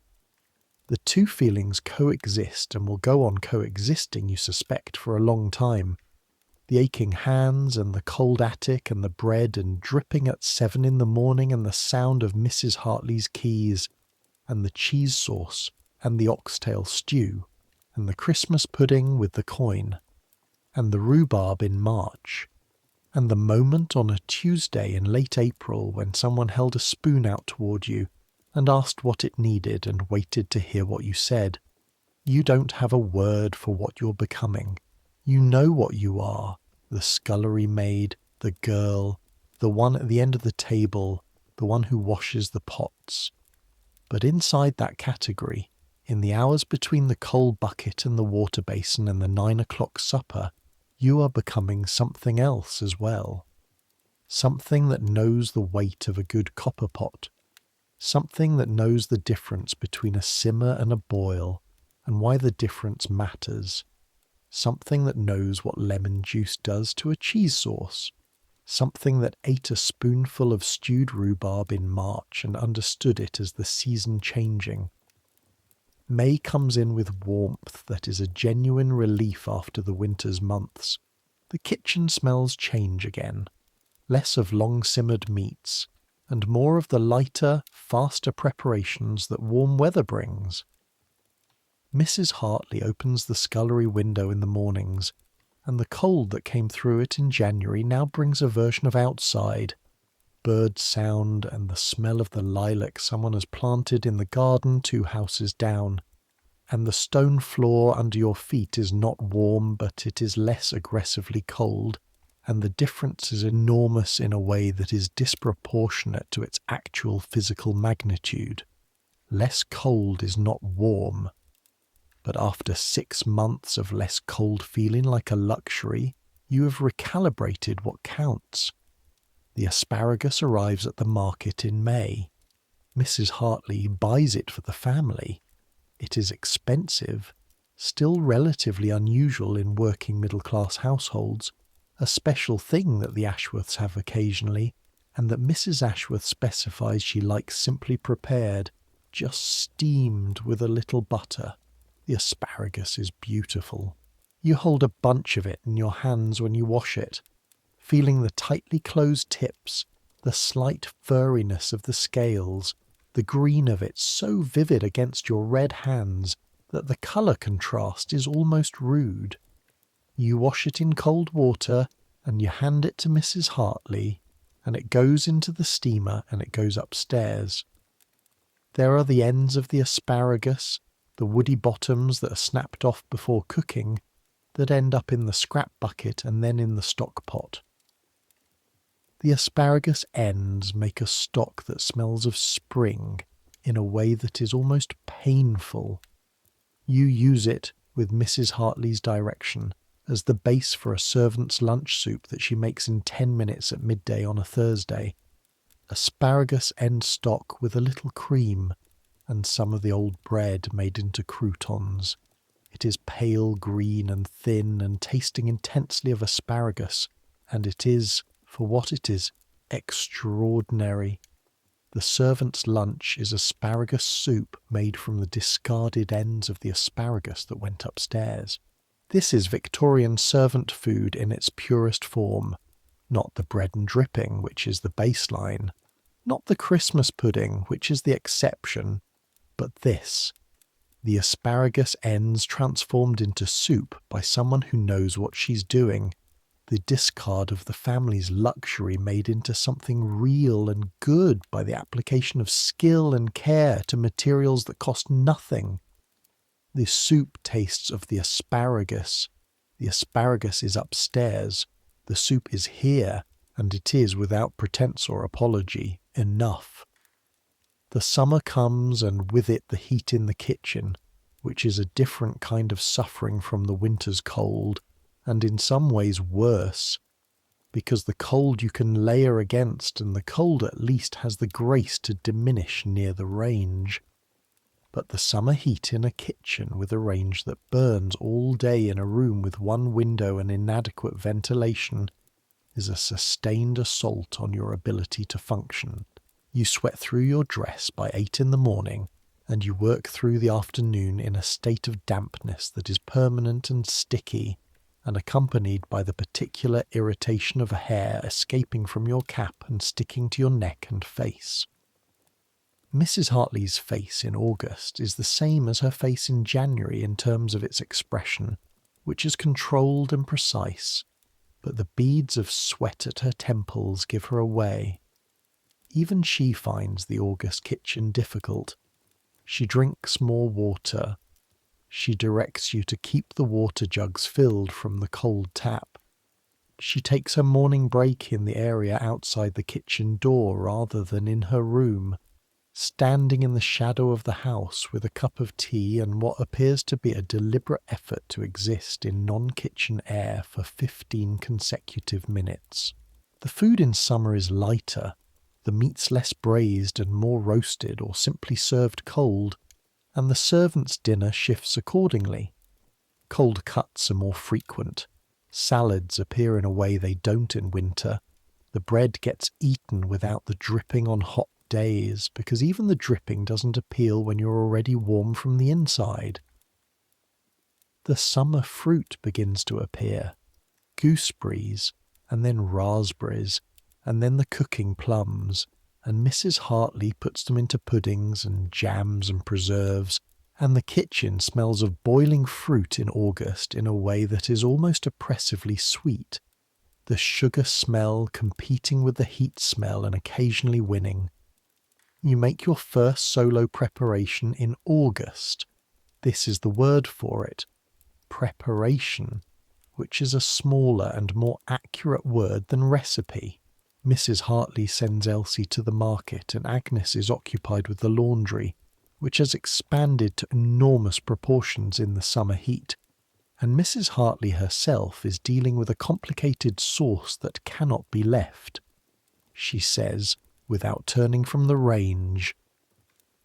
The two feelings coexist and will go on coexisting, you suspect, for a long time. The aching hands and the cold attic and the bread and dripping at 7 in the morning and the sound of Mrs. Hartley's keys and the cheese sauce and the oxtail stew and the Christmas pudding with the coin and the rhubarb in March and the moment on a Tuesday in late April when someone held a spoon out toward you and asked what it needed and waited to hear what you said. You don't have a word for what you're becoming. You know what you are, the scullery maid, the girl, the one at the end of the table, the one who washes the pots. But inside that category, in the hours between the coal bucket and the water basin and the 9 o'clock supper, you are becoming something else as well. Something that knows the weight of a good copper pot. Something that knows the difference between a simmer and a boil, and why the difference matters. Something that knows what lemon juice does to a cheese sauce. Something that ate a spoonful of stewed rhubarb in March and understood it as the season changing. May comes in with warmth that is a genuine relief after the winter's months. The kitchen smells change again. Less of long-simmered meats, and more of the lighter, faster preparations that warm weather brings. Mrs. Hartley opens the scullery window in the mornings, and the cold that came through it in January now brings a version of outside. Bird sound and the smell of the lilac someone has planted in the garden 2 houses down. And the stone floor under your feet is not warm, but it is less aggressively cold, and the difference is enormous in a way that is disproportionate to its actual physical magnitude. Less cold is not warm. But after 6 months of less cold feeling like a luxury, you have recalibrated what counts. The asparagus arrives at the market in May. Mrs. Hartley buys it for the family. It is expensive, still relatively unusual in working middle-class households, a special thing that the Ashworths have occasionally, and that Mrs. Ashworth specifies she likes simply prepared, just steamed with a little butter. The asparagus is beautiful. You hold a bunch of it in your hands when you wash it, feeling the tightly closed tips, the slight furriness of the scales, the green of it so vivid against your red hands that the colour contrast is almost rude. You wash it in cold water and you hand it to Mrs. Hartley, and it goes into the steamer and it goes upstairs. There are the ends of the asparagus, the woody bottoms that are snapped off before cooking, that end up in the scrap bucket and then in the stock pot. The asparagus ends make a stock that smells of spring in a way that is almost painful. You use it, with Mrs. Hartley's direction, as the base for a servant's lunch soup that she makes in 10 minutes at midday on a Thursday. Asparagus end stock with a little cream and some of the old bread made into croutons. It is pale green and thin and tasting intensely of asparagus, and it is, for what it is, extraordinary. The servant's lunch is asparagus soup made from the discarded ends of the asparagus that went upstairs. This is Victorian servant food in its purest form, not the bread and dripping, which is the baseline, not the Christmas pudding, which is the exception, but this, the asparagus ends transformed into soup by someone who knows what she's doing, the discard of the family's luxury made into something real and good by the application of skill and care to materials that cost nothing. The soup tastes of the asparagus is upstairs, the soup is here, and it is, without pretense or apology, enough. The summer comes, and with it the heat in the kitchen, which is a different kind of suffering from the winter's cold, and in some ways worse. because the cold you can layer against, and the cold at least has the grace to diminish near the range. But the summer heat in a kitchen with a range that burns all day in a room with one window and inadequate ventilation is a sustained assault on your ability to function. You sweat through your dress by 8 in the morning, and you work through the afternoon in a state of dampness that is permanent and sticky, and accompanied by the particular irritation of a hair escaping from your cap and sticking to your neck and face. Mrs. Hartley's face in August is the same as her face in January in terms of its expression, which is controlled and precise, but the beads of sweat at her temples give her away. Even she finds the August kitchen difficult. She drinks more water. She directs you to keep the water jugs filled from the cold tap. She takes her morning break in the area outside the kitchen door rather than in her room, standing in the shadow of the house with a cup of tea and what appears to be a deliberate effort to exist in non-kitchen air for 15 consecutive minutes. The food in summer is lighter, the meat's less braised and more roasted or simply served cold, and the servants' dinner shifts accordingly. Cold cuts are more frequent. Salads appear in a way they don't in winter. The bread gets eaten without the dripping on hot days, because even the dripping doesn't appeal when you're already warm from the inside. The summer fruit begins to appear. Gooseberries, and then raspberries, and then the cooking plums, and Mrs. Hartley puts them into puddings and jams and preserves, and the kitchen smells of boiling fruit in August in a way that is almost oppressively sweet, the sugar smell competing with the heat smell and occasionally winning. You make your first solo preparation in August. This is the word for it, preparation, which is a smaller and more accurate word than recipe. Mrs. Hartley sends Elsie to the market, and Agnes is occupied with the laundry, which has expanded to enormous proportions in the summer heat, and Mrs. Hartley herself is dealing with a complicated sauce that cannot be left. She says, without turning from the range,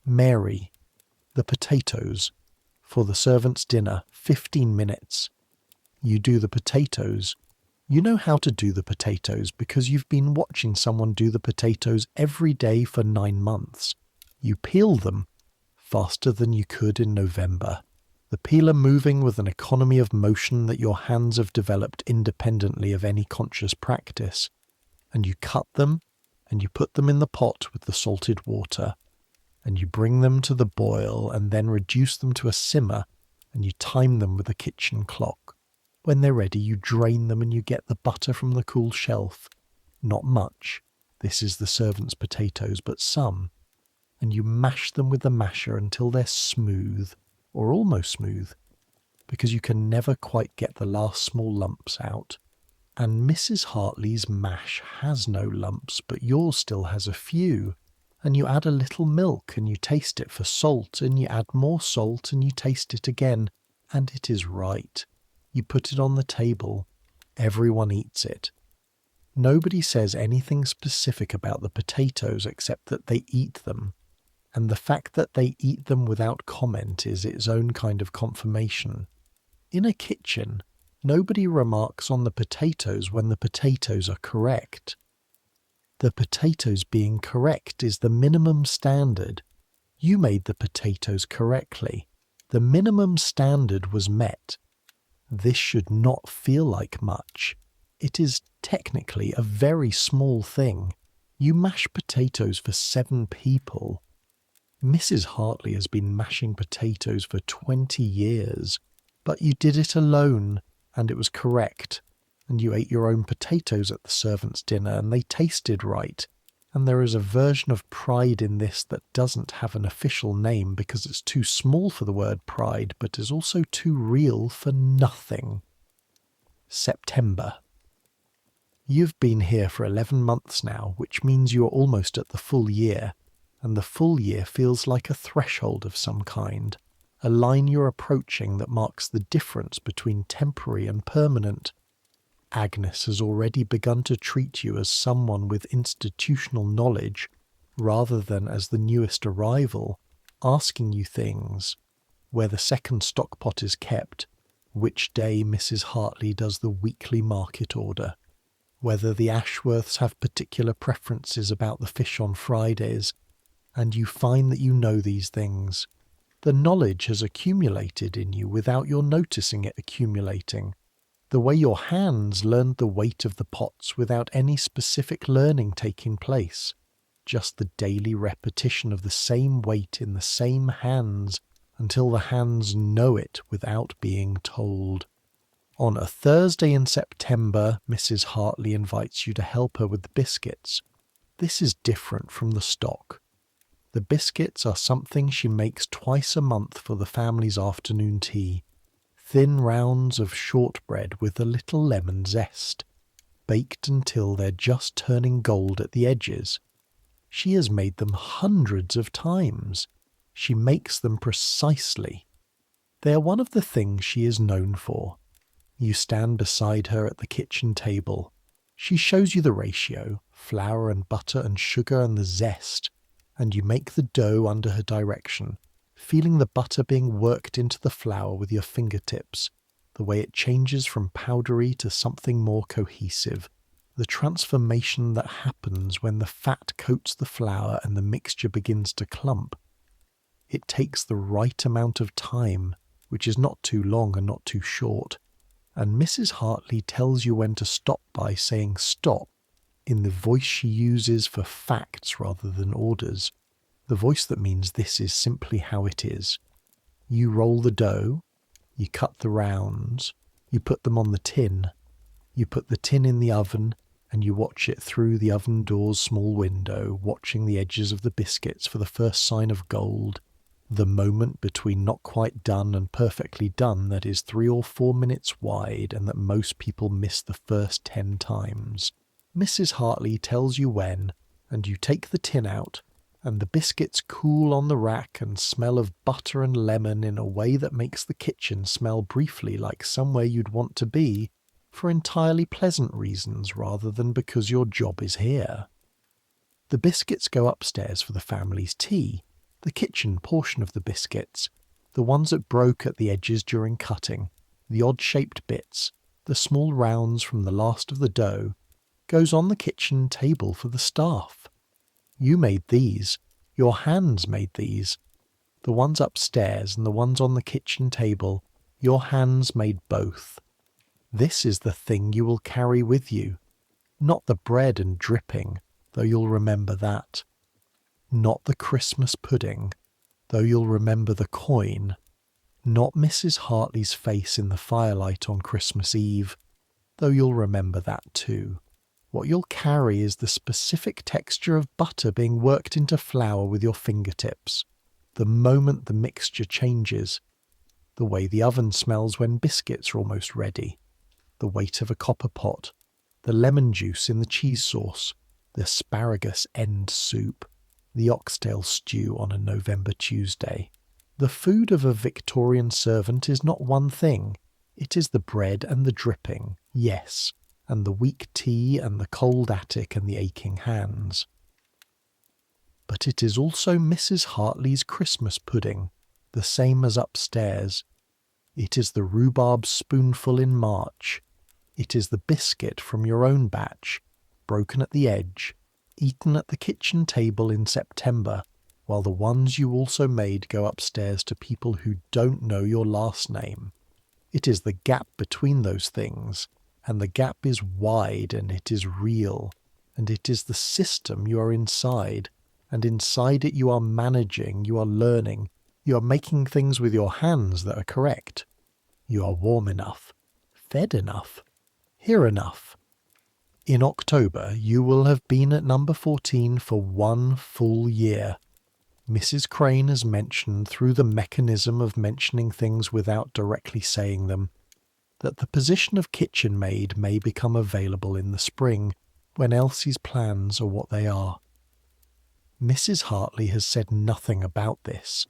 "Mary, the potatoes. For the servants' dinner, 15 minutes. You do the potatoes. You know how to do the potatoes because you've been watching someone do the potatoes every day for 9 months. You peel them faster than you could in November, the peeler moving with an economy of motion that your hands have developed independently of any conscious practice, and you cut them, and you put them in the pot with the salted water, and you bring them to the boil and then reduce them to a simmer, and you time them with a kitchen clock. When they're ready, you drain them and you get the butter from the cool shelf. Not much. This is the servants' potatoes, but some. And you mash them with the masher until they're smooth, or almost smooth, because you can never quite get the last small lumps out. And Mrs. Hartley's mash has no lumps, but yours still has a few. And you add a little milk, and you taste it for salt, and you add more salt, and you taste it again, and it is right. You put it on the table. Everyone eats it. Nobody says anything specific about the potatoes except that they eat them. And the fact that they eat them without comment is its own kind of confirmation. In a kitchen, nobody remarks on the potatoes when the potatoes are correct. The potatoes being correct is the minimum standard. You made the potatoes correctly. The minimum standard was met. This should not feel like much. It is technically a very small thing. You mash potatoes for 7 people. Mrs. Hartley has been mashing potatoes for 20 years, but you did it alone, and it was correct, and you ate your own potatoes at the servants' dinner, and they tasted right, and there is a version of pride in this that doesn't have an official name because it's too small for the word pride, but is also too real for nothing. September. You've been here for 11 months now, which means you're almost at the full year, and the full year feels like a threshold of some kind, a line you're approaching that marks the difference between temporary and permanent. Agnes has already begun to treat you as someone with institutional knowledge rather than as the newest arrival, asking you things: where the second stock pot is kept, which day Mrs. Hartley does the weekly market order, whether the Ashworths have particular preferences about the fish on Fridays, and you find that you know these things. The knowledge has accumulated in you without your noticing it accumulating. The way your hands learned the weight of the pots without any specific learning taking place. Just the daily repetition of the same weight in the same hands until the hands know it without being told. On a Thursday in September, Mrs. Hartley invites you to help her with the biscuits. This is different from the stock. The biscuits are something she makes twice a month for the family's afternoon tea. Thin rounds of shortbread with a little lemon zest, baked until they're just turning gold at the edges. She has made them hundreds of times. She makes them precisely. They are one of the things she is known for. You stand beside her at the kitchen table. She shows you the ratio, flour and butter and sugar and the zest, and you make the dough under her direction, feeling the butter being worked into the flour with your fingertips, the way it changes from powdery to something more cohesive, the transformation that happens when the fat coats the flour and the mixture begins to clump. It takes the right amount of time, which is not too long and not too short, and Mrs. Hartley tells you when to stop by saying stop in the voice she uses for facts rather than orders, the voice that means this is simply how it is. You roll the dough, you cut the rounds, you put them on the tin, you put the tin in the oven, and you watch it through the oven door's small window, watching the edges of the biscuits for the first sign of gold, the moment between not quite done and perfectly done that is 3 or 4 minutes wide and that most people miss the first 10 times. Mrs. Hartley tells you when, and you take the tin out, and the biscuits cool on the rack and smell of butter and lemon in a way that makes the kitchen smell briefly like somewhere you'd want to be, for entirely pleasant reasons rather than because your job is here. The biscuits go upstairs for the family's tea, the kitchen portion of the biscuits, the ones that broke at the edges during cutting, the odd-shaped bits, the small rounds from the last of the dough, goes on the kitchen table for the staff. You made these. Your hands made these. The ones upstairs and the ones on the kitchen table, your hands made both. This is the thing you will carry with you. Not the bread and dripping, though you'll remember that. Not the Christmas pudding, though you'll remember the coin. Not Mrs. Hartley's face in the firelight on Christmas Eve, though you'll remember that too. What you'll carry is the specific texture of butter being worked into flour with your fingertips, the moment the mixture changes, the way the oven smells when biscuits are almost ready, the weight of a copper pot, the lemon juice in the cheese sauce, the asparagus end soup, the oxtail stew on a November Tuesday. The food of a Victorian servant is not one thing. It is the bread and the dripping, yes, and the weak tea and the cold attic and the aching hands. But it is also Mrs. Hartley's Christmas pudding, the same as upstairs. It is the rhubarb spoonful in March. It is the biscuit from your own batch, broken at the edge, eaten at the kitchen table in September, while the ones you also made go upstairs to people who don't know your last name. It is the gap between those things, and the gap is wide and it is real, and it is the system you are inside, and inside it you are managing, you are learning, you are making things with your hands that are correct. You are warm enough, fed enough, here enough. In October you will have been at number 14 for 1 full year. Mrs. Crane has mentioned, through the mechanism of mentioning things without directly saying them, that the position of kitchen maid may become available in the spring, when Elsie's plans are what they are. Mrs. Hartley has said nothing about this,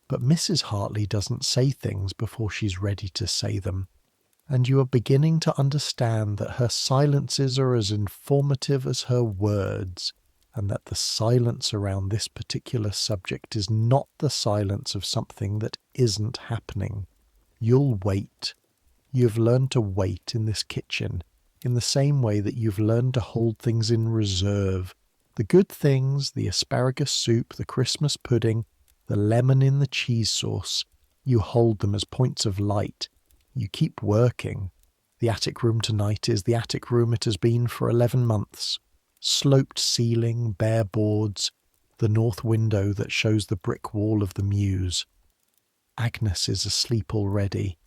but Mrs. Hartley doesn't say things before she's ready to say them. and you are beginning to understand that her silences are as informative as her words, and that the silence around this particular subject is not the silence of something that isn't happening. You'll wait. You've learned to wait in this kitchen, in the same way that you've learned to hold things in reserve. The good things, the asparagus soup, the Christmas pudding, the lemon in the cheese sauce, you hold them as points of light. You keep working. The attic room tonight is the attic room it has been for 11 months. Sloped ceiling, bare boards, the north window that shows the brick wall of the mews. Agnes is asleep already,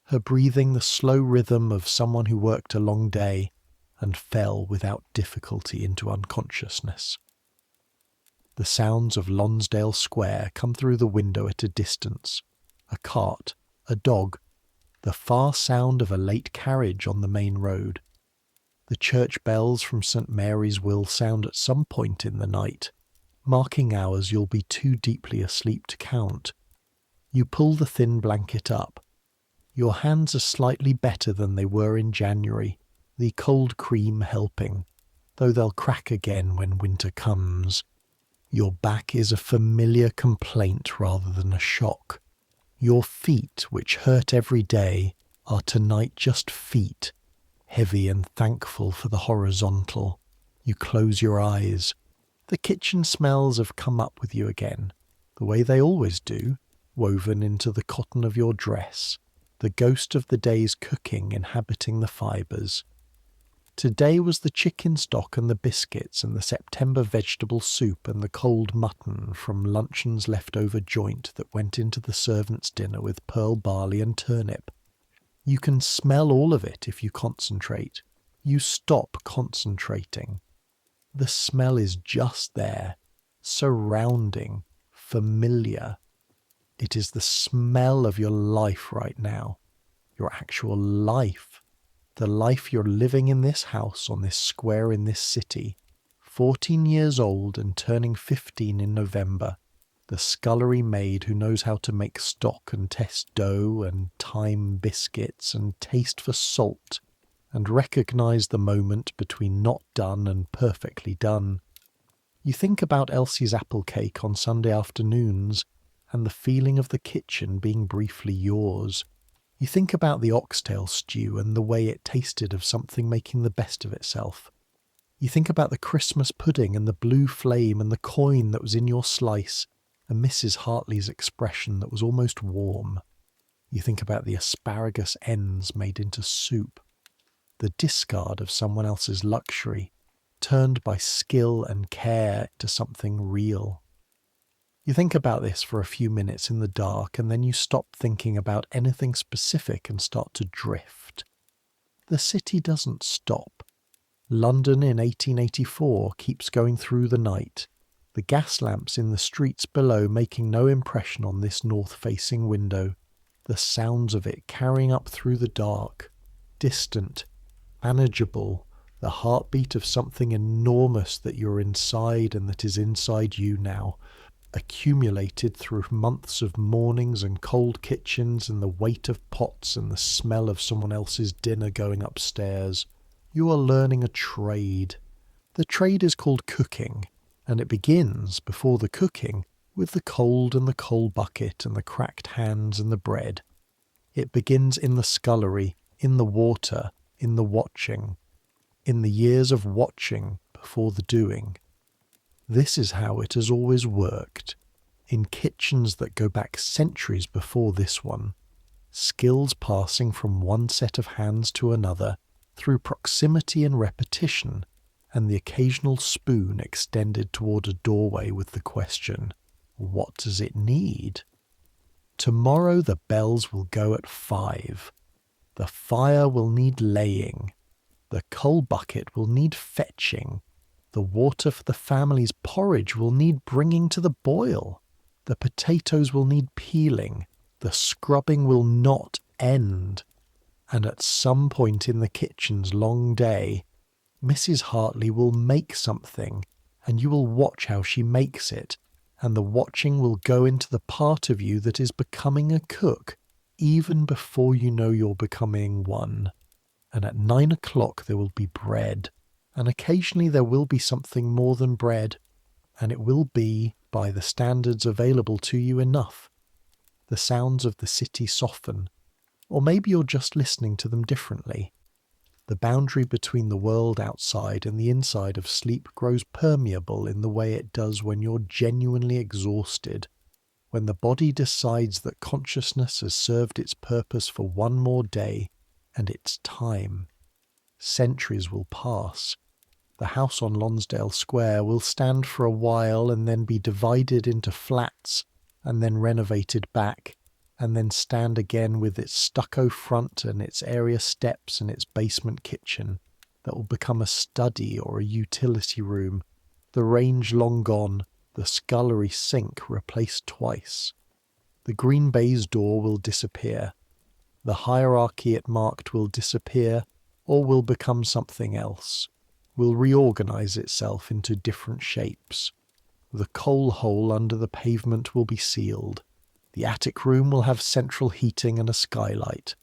her breathing the slow rhythm of someone who worked a long day and fell without difficulty into unconsciousness. The sounds of Lonsdale Square come through the window at a distance. A cart, a dog, the far sound of a late carriage on the main road. The church bells from St. Mary's will sound at some point in the night, marking hours you'll be too deeply asleep to count. You pull the thin blanket up. Your hands are slightly better than they were in January, the cold cream helping, though they'll crack again when winter comes. Your back is a familiar complaint rather than a shock. Your feet, which hurt every day, are tonight just feet, heavy and thankful for the horizontal. You close your eyes. The kitchen smells have come up with you again, the way they always do, woven into the cotton of your dress, the ghost of the day's cooking inhabiting the fibres. Today was the chicken stock and the biscuits and the September vegetable soup and the cold mutton from luncheon's leftover joint that went into the servants' dinner with pearl barley and turnip. You can smell all of it if you concentrate. You stop concentrating. The smell is just there, surrounding, familiar. It is the smell of your life right now, your actual life. The life you're living in this house, on this square in this city, 14 years old and turning 15 in November, the scullery maid who knows how to make stock and test dough and time biscuits and taste for salt and recognise the moment between not done and perfectly done. You think about Elsie's apple cake on Sunday afternoons and the feeling of the kitchen being briefly yours. You think about the oxtail stew and the way it tasted of something making the best of itself. You think about the Christmas pudding and the blue flame and the coin that was in your slice and Mrs. Hartley's expression that was almost warm. You think about the asparagus ends made into soup, the discard of someone else's luxury, turned by skill and care to something real. You think about this for a few minutes in the dark and then you stop thinking about anything specific and start to drift. The city doesn't stop. London in 1884 keeps going through the night, the gas lamps in the streets below making no impression on this north-facing window, the sounds of it carrying up through the dark, distant, manageable, the heartbeat of something enormous that you're inside and that is inside you now, accumulated through months of mornings and cold kitchens and the weight of pots and the smell of someone else's dinner going upstairs. You are learning a trade. The trade is called cooking, and it begins, before the cooking, with the cold and the coal bucket and the cracked hands and the bread. It begins in the scullery, in the water, in the watching, in the years of watching before the doing. This is how it has always worked, in kitchens that go back centuries before this one, skills passing from one set of hands to another through proximity and repetition, and the occasional spoon extended toward a doorway with the question, what does it need? Tomorrow the bells will go at 5. The fire will need laying. The coal bucket will need fetching. The water for the family's porridge will need bringing to the boil. The potatoes will need peeling. The scrubbing will not end. And at some point in the kitchen's long day, Mrs. Hartley will make something, and you will watch how she makes it, and the watching will go into the part of you that is becoming a cook, even before you know you're becoming one. And at 9 o'clock there will be bread, and occasionally there will be something more than bread, and it will be, by the standards available to you, enough. The sounds of the city soften, or maybe you're just listening to them differently. The boundary between the world outside and the inside of sleep grows permeable in the way it does when you're genuinely exhausted, when the body decides that consciousness has served its purpose for one more day, and it's time. Centuries will pass. The house on Lonsdale Square will stand for a while and then be divided into flats and then renovated back, and then stand again with its stucco front and its area steps and its basement kitchen that will become a study or a utility room, the range long gone, the scullery sink replaced twice. The green baize door will disappear. The hierarchy it marked will disappear, or will become something else, will reorganize itself into different shapes. The coal hole under the pavement will be sealed. The attic room will have central heating and a skylight.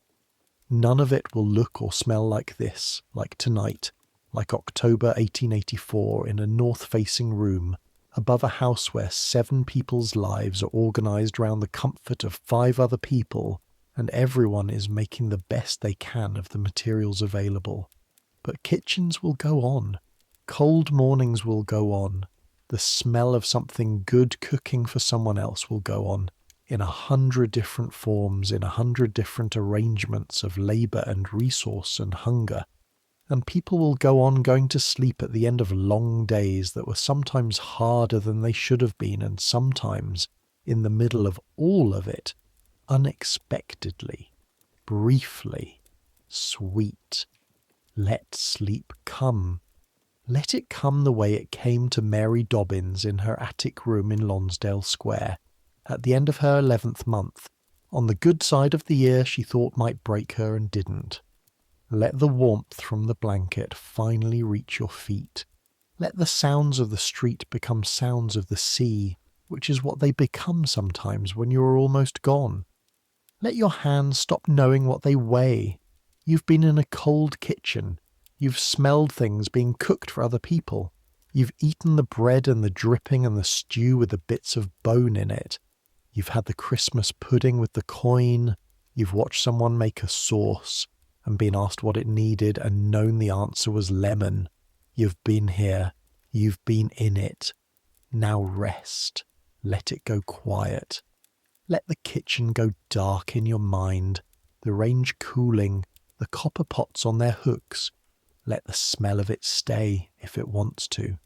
None of it will look or smell like this, like tonight, like October 1884 in a north-facing room, above a house where 7 people's lives are organised round the comfort of 5 other people, and everyone is making the best they can of the materials available. But kitchens will go on. Cold mornings will go on. The smell of something good cooking for someone else will go on, in 100 different forms, in 100 different arrangements of labour and resource and hunger. And people will go on going to sleep at the end of long days that were sometimes harder than they should have been, and sometimes, in the middle of all of it, unexpectedly, briefly, sweet. Let sleep come. Let it come the way it came to Mary Dobbins in her attic room in Lonsdale Square, at the end of her 11th month, on the good side of the year she thought might break her and didn't. Let the warmth from the blanket finally reach your feet. Let the sounds of the street become sounds of the sea, which is what they become sometimes when you are almost gone. Let your hands stop knowing what they weigh. You've been in a cold kitchen. You've smelled things being cooked for other people. You've eaten the bread and the dripping and the stew with the bits of bone in it. You've had the Christmas pudding with the coin. You've watched someone make a sauce and been asked what it needed and known the answer was lemon. You've been here. You've been in it. Now rest. Let it go quiet. Let the kitchen go dark in your mind, the range cooling, the copper pots on their hooks. Let the smell of it stay if it wants to.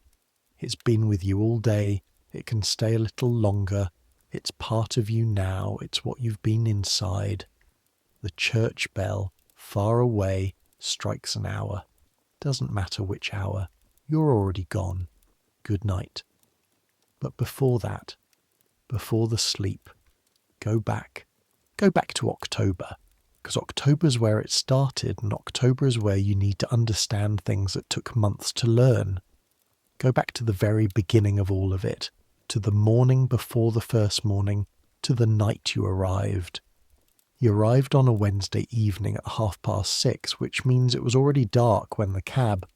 It's been with you all day. It can stay a little longer. It's part of you now. It's what you've been inside. The church bell, far away, strikes an hour. Doesn't matter which hour. You're already gone. Good night. But before that, before the sleep, go back. Go back to October. Because October's where it started, and October is where you need to understand things that took months to learn. Go back to the very beginning of all of it, to the morning before the first morning, to the night you arrived. You arrived on a Wednesday evening at 6:30, which means it was already dark when the cab,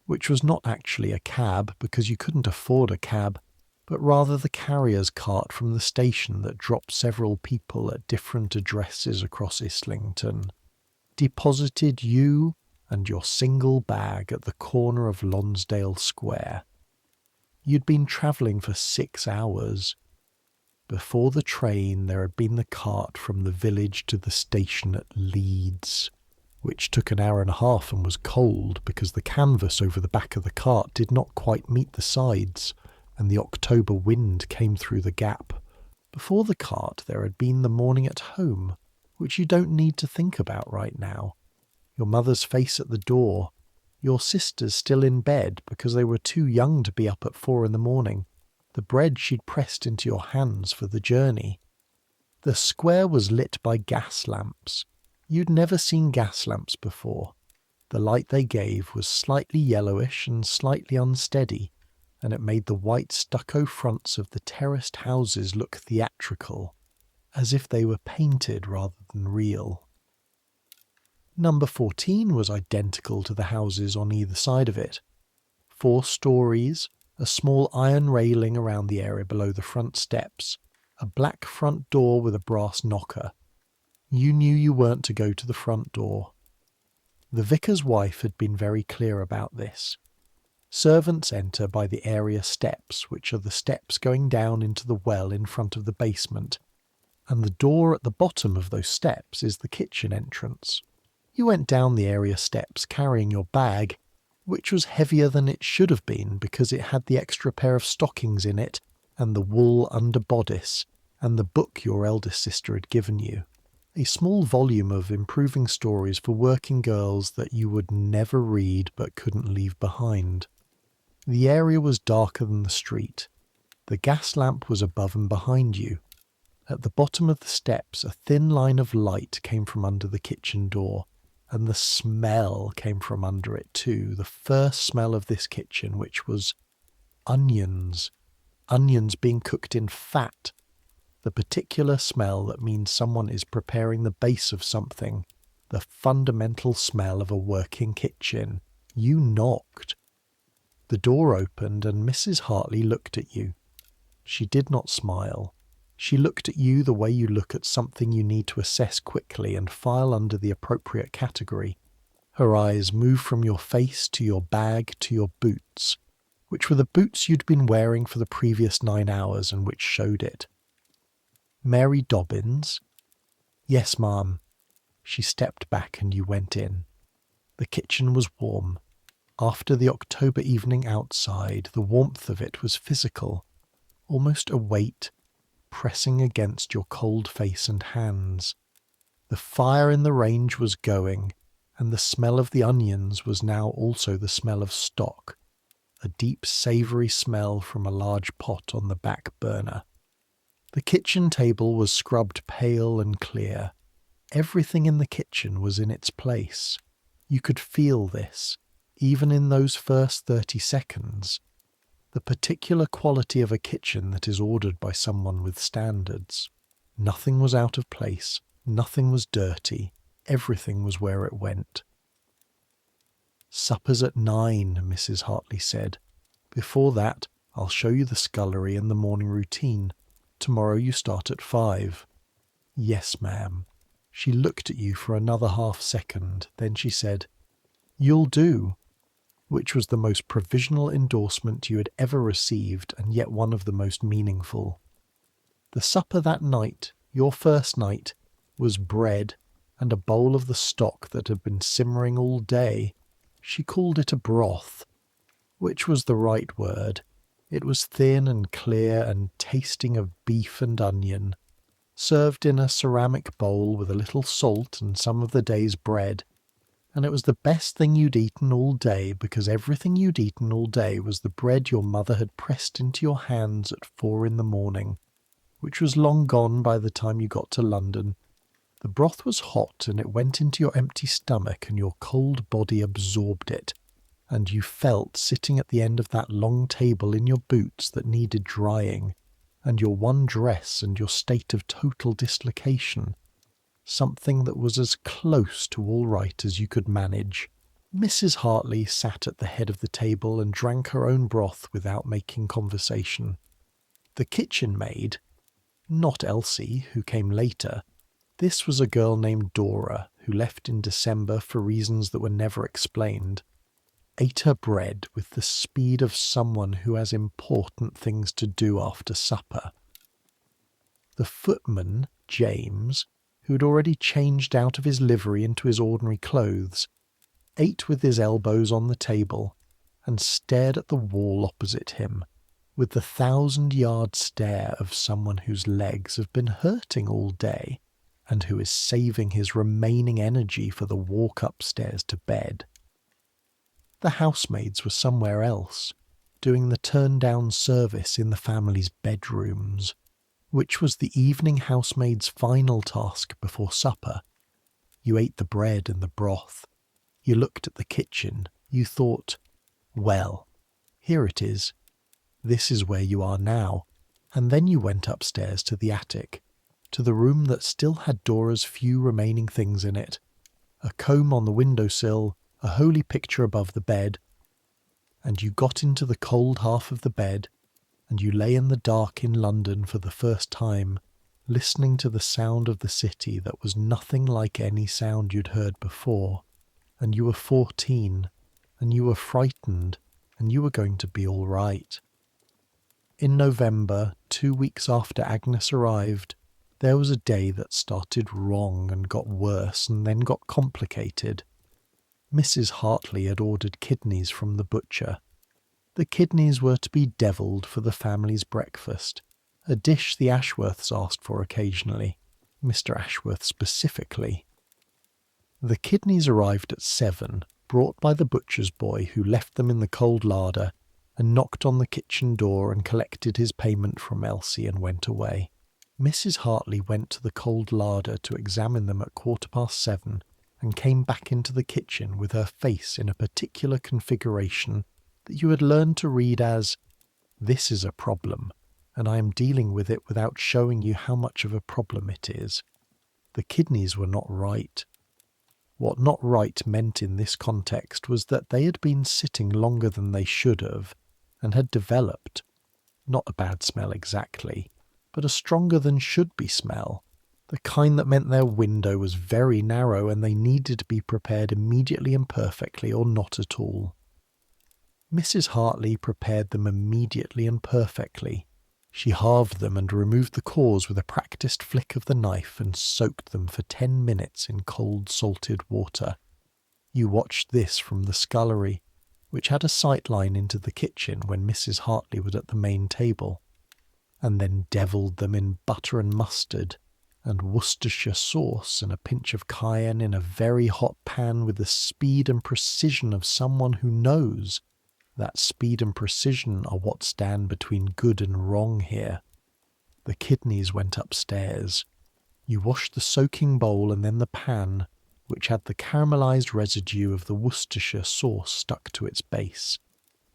which was not actually a cab because you couldn't afford a cab, but rather the carrier's cart from the station that dropped several people at different addresses across Islington, deposited you and your single bag at the corner of Lonsdale Square. You'd been travelling for 6 hours. Before the train there had been the cart from the village to the station at Leeds, which took an hour and a half and was cold because the canvas over the back of the cart did not quite meet the sides, and the October wind came through the gap. Before the cart there had been the morning at home, which you don't need to think about right now. Your mother's face at the door, your sisters still in bed because they were too young to be up at 4 a.m, the bread she'd pressed into your hands for the journey. The square was lit by gas lamps. You'd never seen gas lamps before. The light they gave was slightly yellowish and slightly unsteady, and it made the white stucco fronts of the terraced houses look theatrical. as if they were painted rather than real. Number 14 was identical to the houses on either side of it. 4 stories, a small iron railing around the area below the front steps, a black front door with a brass knocker. You knew you weren't to go to the front door. The vicar's wife had been very clear about this. Servants enter by the area steps, which are the steps going down into the well in front of the basement, and the door at the bottom of those steps is the kitchen entrance. You went down the area steps carrying your bag, which was heavier than it should have been because it had the extra pair of stockings in it, and the wool under bodice, and the book your eldest sister had given you. A small volume of improving stories for working girls that you would never read but couldn't leave behind. The area was darker than the street. The gas lamp was above and behind you. At the bottom of the steps, a thin line of light came from under the kitchen door, and the smell came from under it too, the first smell of this kitchen, which was onions. Onions being cooked in fat. The particular smell that means someone is preparing the base of something, the fundamental smell of a working kitchen. You knocked. The door opened and Mrs. Hartley looked at you. She did not smile. She looked at you the way you look at something you need to assess quickly and file under the appropriate category. Her eyes moved from your face to your bag to your boots, which were the boots you'd been wearing for the previous 9 hours and which showed it. Mary Dobbins? Yes, ma'am. She stepped back and you went in. The kitchen was warm. After the October evening outside, the warmth of it was physical, almost a weight pressing against your cold face and hands. The fire in the range was going, and the smell of the onions was now also the smell of stock, a deep savoury smell from a large pot on the back burner. The kitchen table was scrubbed pale and clear. Everything in the kitchen was in its place. You could feel this, even in those first 30 seconds. The particular quality of a kitchen that is ordered by someone with standards. Nothing was out of place, nothing was dirty, everything was where it went. Supper's at 9, Mrs. Hartley said. Before that, I'll show you the scullery and the morning routine. Tomorrow you start at 5. Yes, ma'am. She looked at you for another half-second, then she said, You'll do, which was the most provisional endorsement you had ever received and yet one of the most meaningful. The supper that night, your first night, was bread and a bowl of the stock that had been simmering all day. She called it a broth, which was the right word. It was thin and clear and tasting of beef and onion, served in a ceramic bowl with a little salt and some of the day's bread, and it was the best thing you'd eaten all day because everything you'd eaten all day was the bread your mother had pressed into your hands at 4 in the morning, which was long gone by the time you got to London. The broth was hot and it went into your empty stomach and your cold body absorbed it, and you felt sitting at the end of that long table in your boots that needed drying, and your one dress and your state of total dislocation, something that was as close to all right as you could manage. Mrs. Hartley sat at the head of the table and drank her own broth without making conversation. The kitchen maid, not Elsie, who came later, this was a girl named Dora, who left in December for reasons that were never explained, ate her bread with the speed of someone who has important things to do after supper. The footman, James, who had already changed out of his livery into his ordinary clothes, ate with his elbows on the table and stared at the wall opposite him with the 1,000-yard stare of someone whose legs have been hurting all day and who is saving his remaining energy for the walk upstairs to bed. The housemaids were somewhere else, doing the turn-down service in the family's bedrooms, which was the evening housemaid's final task before supper. You ate the bread and the broth. You looked at the kitchen. You thought, well, here it is. This is where you are now. And then you went upstairs to the attic, to the room that still had Dora's few remaining things in it. A comb on the windowsill, a holy picture above the bed. And you got into the cold half of the bed, and you lay in the dark in London for the first time, listening to the sound of the city that was nothing like any sound you'd heard before. And you were 14, and you were frightened, and you were going to be all right. In November, 2 weeks after Agnes arrived, there was a day that started wrong and got worse and then got complicated. Mrs. Hartley had ordered kidneys from the butcher. The kidneys were to be devilled for the family's breakfast, a dish the Ashworths asked for occasionally, Mr. Ashworth specifically. The kidneys arrived at 7, brought by the butcher's boy who left them in the cold larder and knocked on the kitchen door and collected his payment from Elsie and went away. Mrs. Hartley went to the cold larder to examine them at 7:15 and came back into the kitchen with her face in a particular configuration that you had learned to read as, "This is a problem, and I am dealing with it without showing you how much of a problem it is." The kidneys were not right. What not right meant in this context was that they had been sitting longer than they should have, and had developed, not a bad smell exactly, but a stronger than should be smell, the kind that meant their window was very narrow and they needed to be prepared immediately and perfectly or not at all. Mrs. Hartley prepared them immediately and perfectly. She halved them and removed the cores with a practised flick of the knife and soaked them for 10 minutes in cold salted water. You watched this from the scullery, which had a sight line into the kitchen when Mrs. Hartley was at the main table, and then devilled them in butter and mustard, and Worcestershire sauce and a pinch of cayenne in a very hot pan with the speed and precision of someone who knows that speed and precision are what stand between good and wrong here. The kidneys went upstairs. You washed the soaking bowl and then the pan, which had the caramelised residue of the Worcestershire sauce stuck to its base,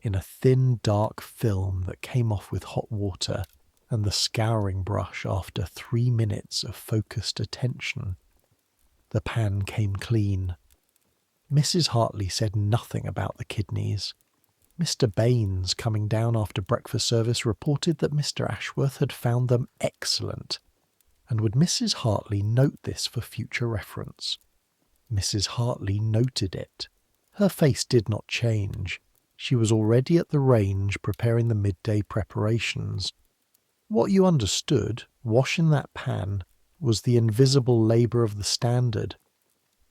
in a thin dark film that came off with hot water and the scouring brush after 3 minutes of focused attention. The pan came clean. Mrs. Hartley said nothing about the kidneys. Mr. Baines, coming down after breakfast service, reported that Mr. Ashworth had found them excellent, and would Mrs. Hartley note this for future reference? Mrs. Hartley noted it. Her face did not change. She was already at the range preparing the midday preparations. What you understood, washing that pan, was the invisible labour of the standard.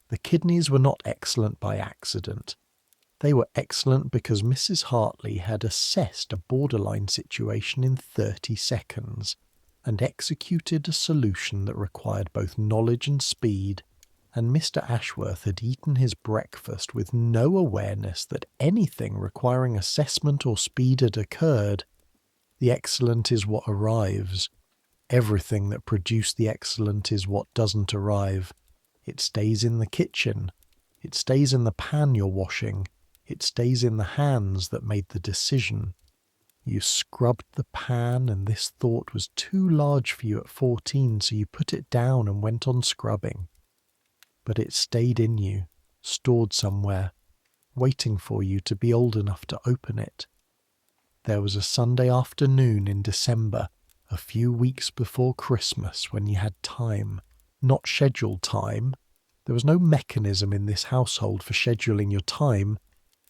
The kidneys were not excellent by accident. They were excellent because Mrs. Hartley had assessed a borderline situation in 30 seconds and executed a solution that required both knowledge and speed, and Mr. Ashworth had eaten his breakfast with no awareness that anything requiring assessment or speed had occurred. The excellent is what arrives. Everything that produced the excellent is what doesn't arrive. It stays in the kitchen. It stays in the pan you're washing. It stays in the hands that made the decision. You scrubbed the pan, and this thought was too large for you at 14, so you put it down and went on scrubbing. But it stayed in you, stored somewhere, waiting for you to be old enough to open it. There was a Sunday afternoon in December, a few weeks before Christmas, when you had time. Not scheduled time. There was no mechanism in this household for scheduling your time,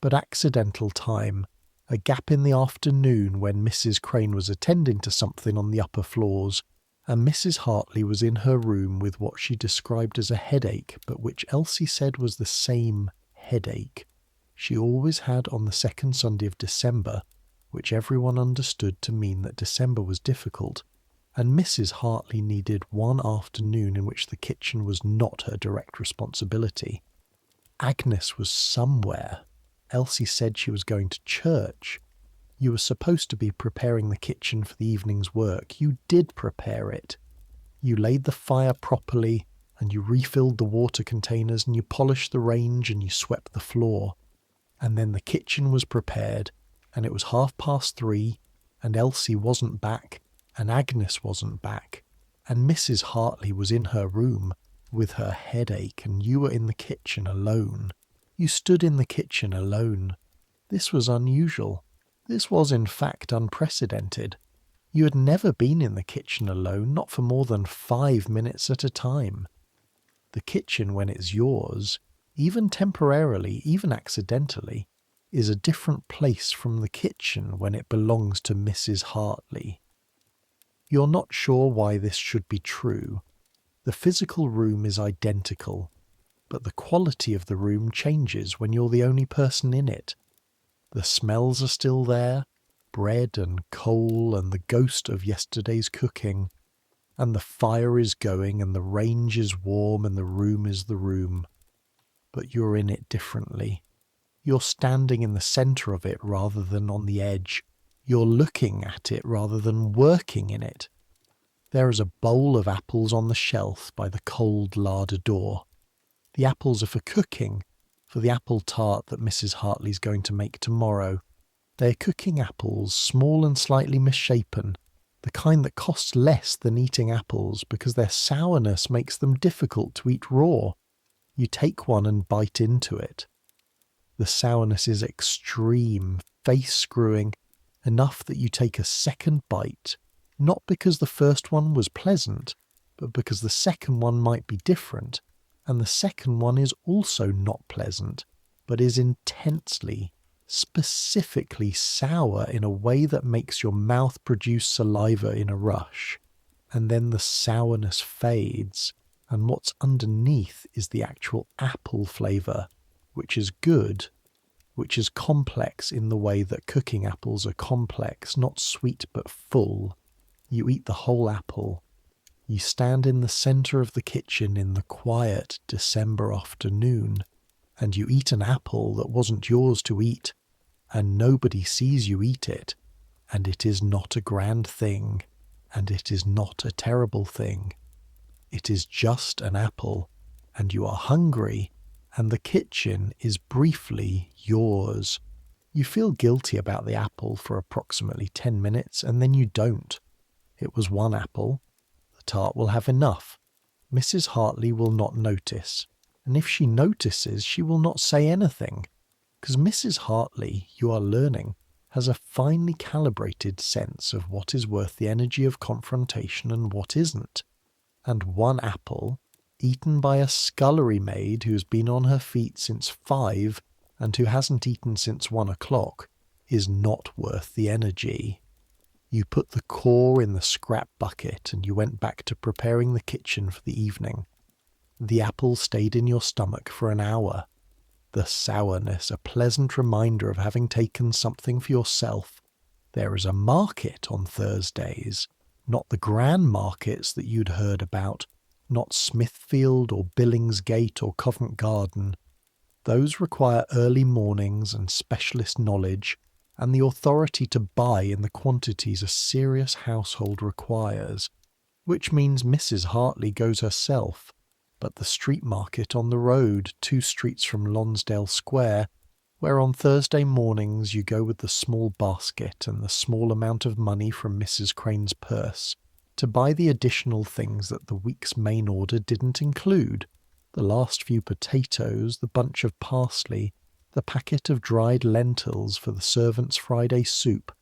but accidental time, a gap in the afternoon when Mrs. Crane was attending to something on the upper floors, and Mrs. Hartley was in her room with what she described as a headache, but which Elsie said was the same headache she always had on the second Sunday of December, which everyone understood to mean that December was difficult, and Mrs. Hartley needed one afternoon in which the kitchen was not her direct responsibility. Agnes was somewhere. Elsie said she was going to church. You were supposed to be preparing the kitchen for the evening's work. You did prepare it. You laid the fire properly, and you refilled the water containers, and you polished the range, and you swept the floor. And then the kitchen was prepared, and it was 3:30, and Elsie wasn't back, and Agnes wasn't back, and Mrs. Hartley was in her room with her headache, and you were in the kitchen alone. You stood in the kitchen alone. This was unusual. This was in fact unprecedented. You had never been in the kitchen alone, not for more than 5 minutes at a time. The kitchen, when it's yours, even temporarily, even accidentally, is a different place from the kitchen when it belongs to Mrs. Hartley. You're not sure why this should be true. The physical room is identical, but the quality of the room changes when you're the only person in it. The smells are still there, bread and coal and the ghost of yesterday's cooking, and the fire is going and the range is warm and the room is the room. But you're in it differently. You're standing in the centre of it rather than on the edge. You're looking at it rather than working in it. There is a bowl of apples on the shelf by the cold larder door. The apples are for cooking, for the apple tart that Mrs. Hartley's going to make tomorrow. They are cooking apples, small and slightly misshapen, the kind that cost less than eating apples because their sourness makes them difficult to eat raw. You take one and bite into it. The sourness is extreme, face-screwing, enough that you take a second bite, not because the first one was pleasant, but because the second one might be different, and the second one is also not pleasant, but is intensely, specifically sour in a way that makes your mouth produce saliva in a rush. And then the sourness fades, and what's underneath is the actual apple flavour, which is good, which is complex in the way that cooking apples are complex, not sweet but full. You eat the whole apple. You stand in the centre of the kitchen in the quiet December afternoon, and you eat an apple that wasn't yours to eat, and nobody sees you eat it, and it is not a grand thing, and it is not a terrible thing. It is just an apple, and you are hungry, and the kitchen is briefly yours. You feel guilty about the apple for approximately 10 minutes, and then you don't. It was one apple. The tart will have enough. Mrs. Hartley will not notice, and if she notices, she will not say anything, because Mrs. Hartley, you are learning, has a finely calibrated sense of what is worth the energy of confrontation and what isn't. And one apple, eaten by a scullery maid who's been on her feet since 5 and who hasn't eaten since 1 o'clock, is not worth the energy. You put the core in the scrap bucket and you went back to preparing the kitchen for the evening. The apple stayed in your stomach for an hour. The sourness, a pleasant reminder of having taken something for yourself. There is a market on Thursdays, not the grand markets that you'd heard about, not Smithfield or Billingsgate or Covent Garden. Those require early mornings and specialist knowledge, and the authority to buy in the quantities a serious household requires, which means Mrs. Hartley goes herself, but the street market on the road 2 streets from Lonsdale Square, where on Thursday mornings you go with the small basket and the small amount of money from Mrs. Crane's purse to buy the additional things that the week's main order didn't include, the last few potatoes, the bunch of parsley, the packet of dried lentils for the servants' Friday soup,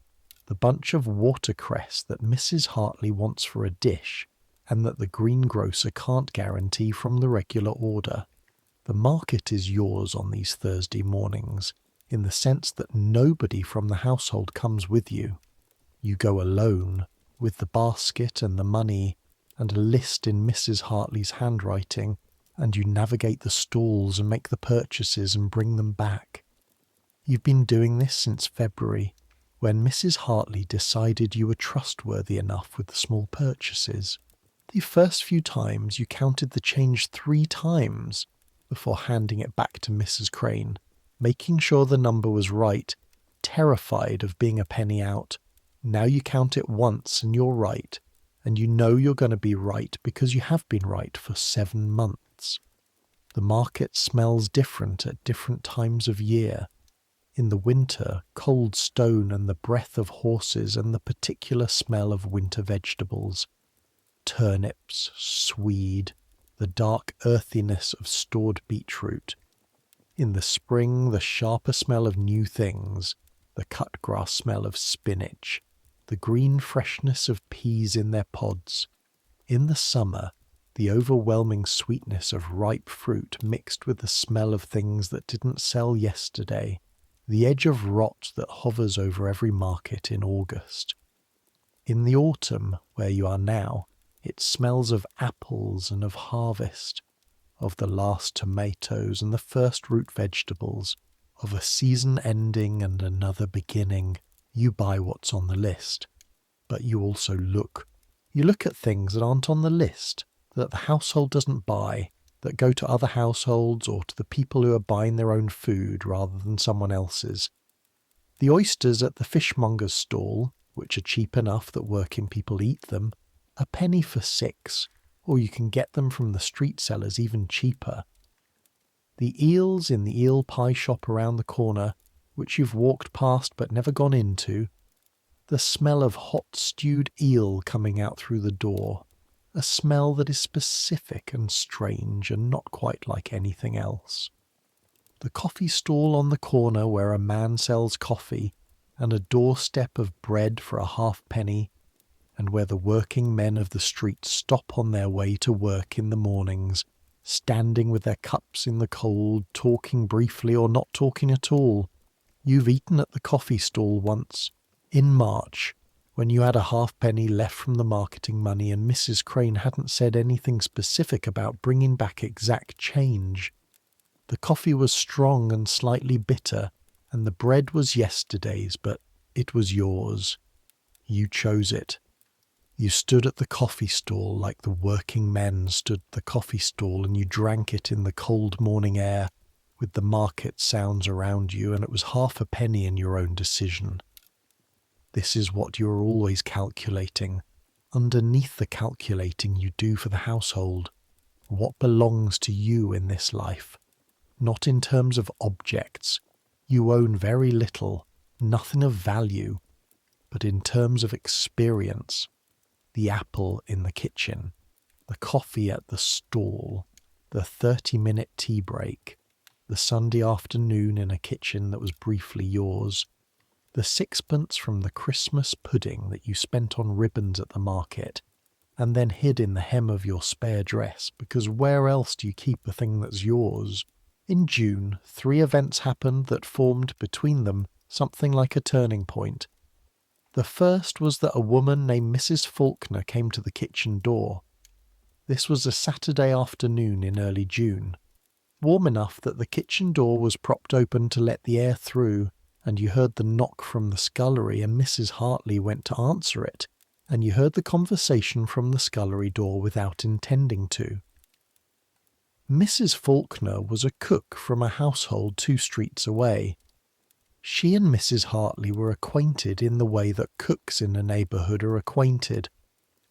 the bunch of watercress that Mrs. Hartley wants for a dish, and that the greengrocer can't guarantee from the regular order. The market is yours on these Thursday mornings, in the sense that nobody from the household comes with you. You go alone, with the basket and the money, and a list in Mrs. Hartley's handwriting, and you navigate the stalls and make the purchases and bring them back. You've been doing this since February, when Mrs. Hartley decided you were trustworthy enough with the small purchases. The first few times you counted the change 3 times before handing it back to Mrs. Crane, making sure the number was right, terrified of being a penny out. Now you count it once and you're right, and you know you're going to be right because you have been right for 7 months. The market smells different at different times of year. In the winter, cold stone and the breath of horses and the particular smell of winter vegetables. turnips, swede, the dark earthiness of stored beetroot. In the spring, the sharper smell of new things, the cut grass smell of spinach, the green freshness of peas in their pods. In the summer, the overwhelming sweetness of ripe fruit mixed with the smell of things that didn't sell yesterday, the edge of rot that hovers over every market in August. In the autumn, where you are now, it smells of apples and of harvest, of the last tomatoes and the first root vegetables, of a season ending and another beginning. You buy what's on the list, but you also look. You look at things that aren't on the list, that the household doesn't buy, that go to other households or to the people who are buying their own food rather than someone else's. The oysters at the fishmonger's stall, which are cheap enough that working people eat them, a penny for 6, or you can get them from the street sellers even cheaper. The eels in the eel pie shop around the corner, which you've walked past but never gone into, the smell of hot stewed eel coming out through the door, a smell that is specific and strange and not quite like anything else. The coffee stall on the corner where a man sells coffee, and a doorstep of bread for a halfpenny, and where the working men of the street stop on their way to work in the mornings, standing with their cups in the cold, talking briefly or not talking at all. You've eaten at the coffee stall once, in March, when you had a halfpenny left from the marketing money and Mrs. Crane hadn't said anything specific about bringing back exact change. The coffee was strong and slightly bitter, and the bread was yesterday's, but it was yours. You chose it. You stood at the coffee stall like the working men stood at the coffee stall, and you drank it in the cold morning air with the market sounds around you, and it was half a penny in your own decision. This is what you are always calculating, underneath the calculating you do for the household, what belongs to you in this life. Not in terms of objects. You own very little, nothing of value, but in terms of experience. The apple in the kitchen, the coffee at the stall, the 30-minute tea break, the Sunday afternoon in a kitchen that was briefly yours, the 6pence from the Christmas pudding that you spent on ribbons at the market, and then hid in the hem of your spare dress, because where else do you keep a thing that's yours? In June, 3 events happened that formed between them something like a turning point. The first was that a woman named Mrs. Faulkner came to the kitchen door. This was a Saturday afternoon in early June, warm enough that the kitchen door was propped open to let the air through, and you heard the knock from the scullery, and Mrs. Hartley went to answer it, and you heard the conversation from the scullery door without intending to. Mrs. Faulkner was a cook from a household 2 streets away. She and Mrs. Hartley were acquainted in the way that cooks in a neighbourhood are acquainted.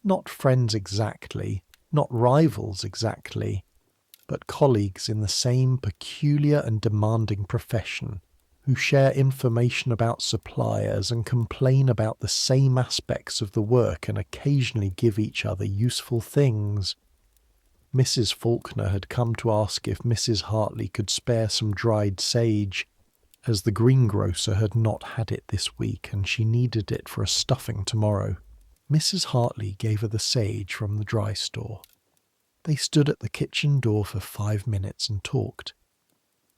Not friends exactly, not rivals exactly, but colleagues in the same peculiar and demanding profession, who share information about suppliers and complain about the same aspects of the work and occasionally give each other useful things. Mrs. Faulkner had come to ask if Mrs. Hartley could spare some dried sage, as the greengrocer had not had it this week and she needed it for a stuffing tomorrow. Mrs. Hartley gave her the sage from the dry store. They stood at the kitchen door for 5 minutes and talked.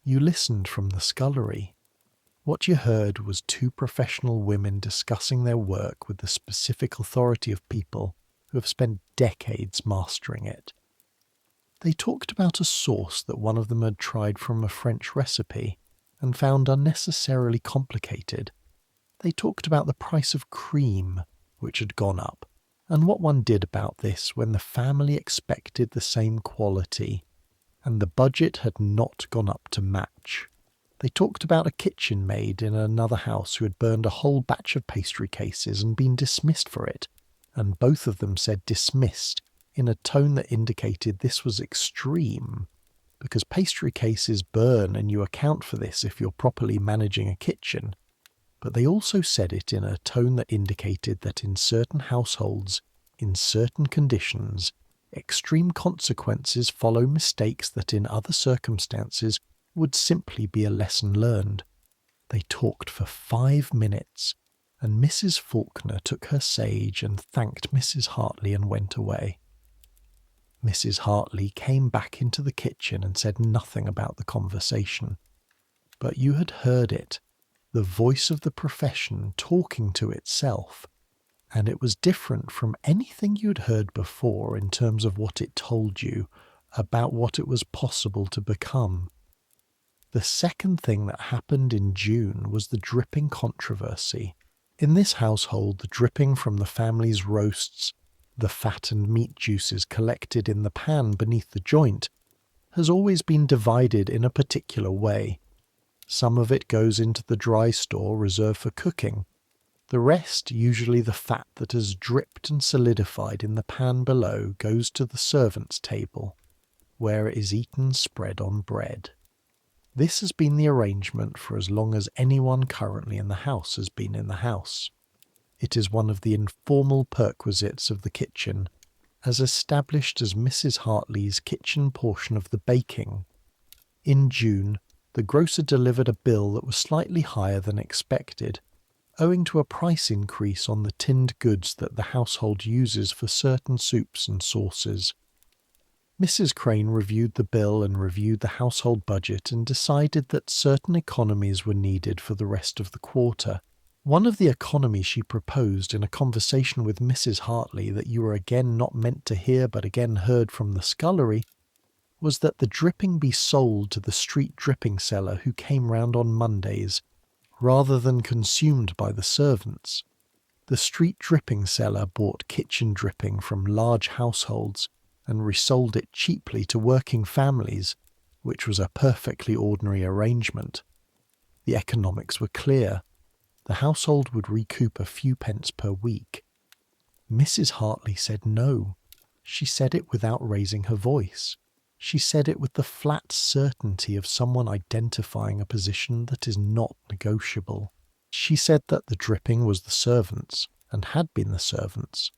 You listened from the scullery. What you heard was 2 professional women discussing their work with the specific authority of people who have spent decades mastering it. They talked about a sauce that one of them had tried from a French recipe and found unnecessarily complicated. They talked about the price of cream, which had gone up, and what one did about this when the family expected the same quality, and the budget had not gone up to match. They talked about a kitchen maid in another house who had burned a whole batch of pastry cases and been dismissed for it, and both of them said dismissed in a tone that indicated this was extreme, because pastry cases burn and you account for this if you're properly managing a kitchen. But they also said it in a tone that indicated that in certain households In certain conditions, extreme consequences follow mistakes that in other circumstances would simply be a lesson learned. They talked for 5 minutes, and Mrs. Faulkner took her sage and thanked Mrs. Hartley and went away. Mrs. Hartley came back into the kitchen and said nothing about the conversation. But you had heard it, the voice of the profession talking to itself, and it was different from anything you'd heard before in terms of what it told you about what it was possible to become. The second thing that happened in June was the dripping controversy. In this household, the dripping from the family's roasts, the fat and meat juices collected in the pan beneath the joint, has always been divided in a particular way. Some of it goes into the dry store reserved for cooking. The rest, usually the fat that has dripped and solidified in the pan below, goes to the servants' table, where it is eaten spread on bread. This has been the arrangement for as long as anyone currently in the house has been in the house. It is one of the informal perquisites of the kitchen, as established as Mrs. Hartley's kitchen portion of the baking. In June, the grocer delivered a bill that was slightly higher than expected, owing to a price increase on the tinned goods that the household uses for certain soups and sauces. Mrs. Crane reviewed the bill and reviewed the household budget and decided that certain economies were needed for the rest of the quarter. One of the economies she proposed in a conversation with Mrs. Hartley that you were again not meant to hear but again heard from the scullery was that the dripping be sold to the street dripping seller who came round on Mondays, rather than consumed by the servants. The street dripping seller bought kitchen dripping from large households and resold it cheaply to working families, which was a perfectly ordinary arrangement. The economics were clear. The household would recoup a few pence per week. Mrs. Hartley said no. She said it without raising her voice. She said it with the flat certainty of someone identifying a position that is not negotiable. She said that the dripping was the servants', and had been the servants',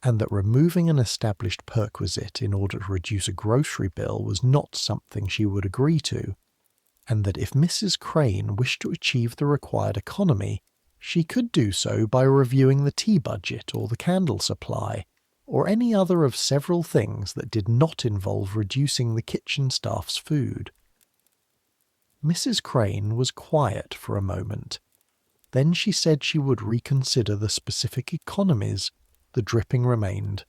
and that removing an established perquisite in order to reduce a grocery bill was not something she would agree to, and that if Mrs. Crane wished to achieve the required economy, she could do so by reviewing the tea budget or the candle supply, or any other of several things that did not involve reducing the kitchen staff's food. Mrs. Crane was quiet for a moment. Then she said she would reconsider the specific economies. The dripping remained.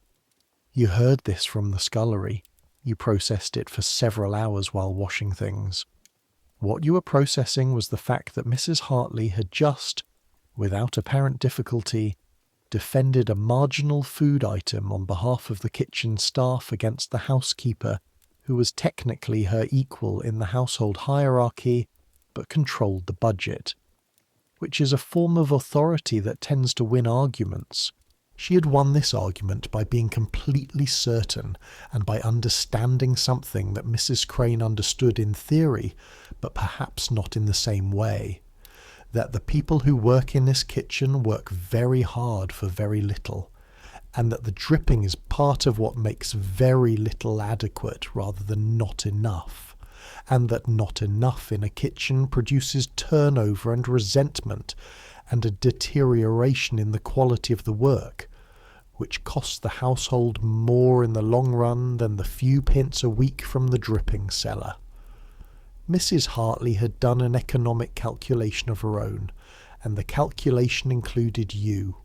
You heard this from the scullery. You processed it for several hours while washing things. What you were processing was the fact that Mrs. Hartley had just, without apparent difficulty, defended a marginal food item on behalf of the kitchen staff against the housekeeper, who was technically her equal in the household hierarchy, but controlled the budget, which is a form of authority that tends to win arguments. She had won this argument by being completely certain and by understanding something that Mrs. Crane understood in theory, but perhaps not in the same way. That the people who work in this kitchen work very hard for very little, and that the dripping is part of what makes very little adequate rather than not enough, and that not enough in a kitchen produces turnover and resentment, and a deterioration in the quality of the work, which costs the household more in the long run than the few pence a week from the dripping seller. Mrs. Hartley had done an economic calculation of her own, and the calculation included you.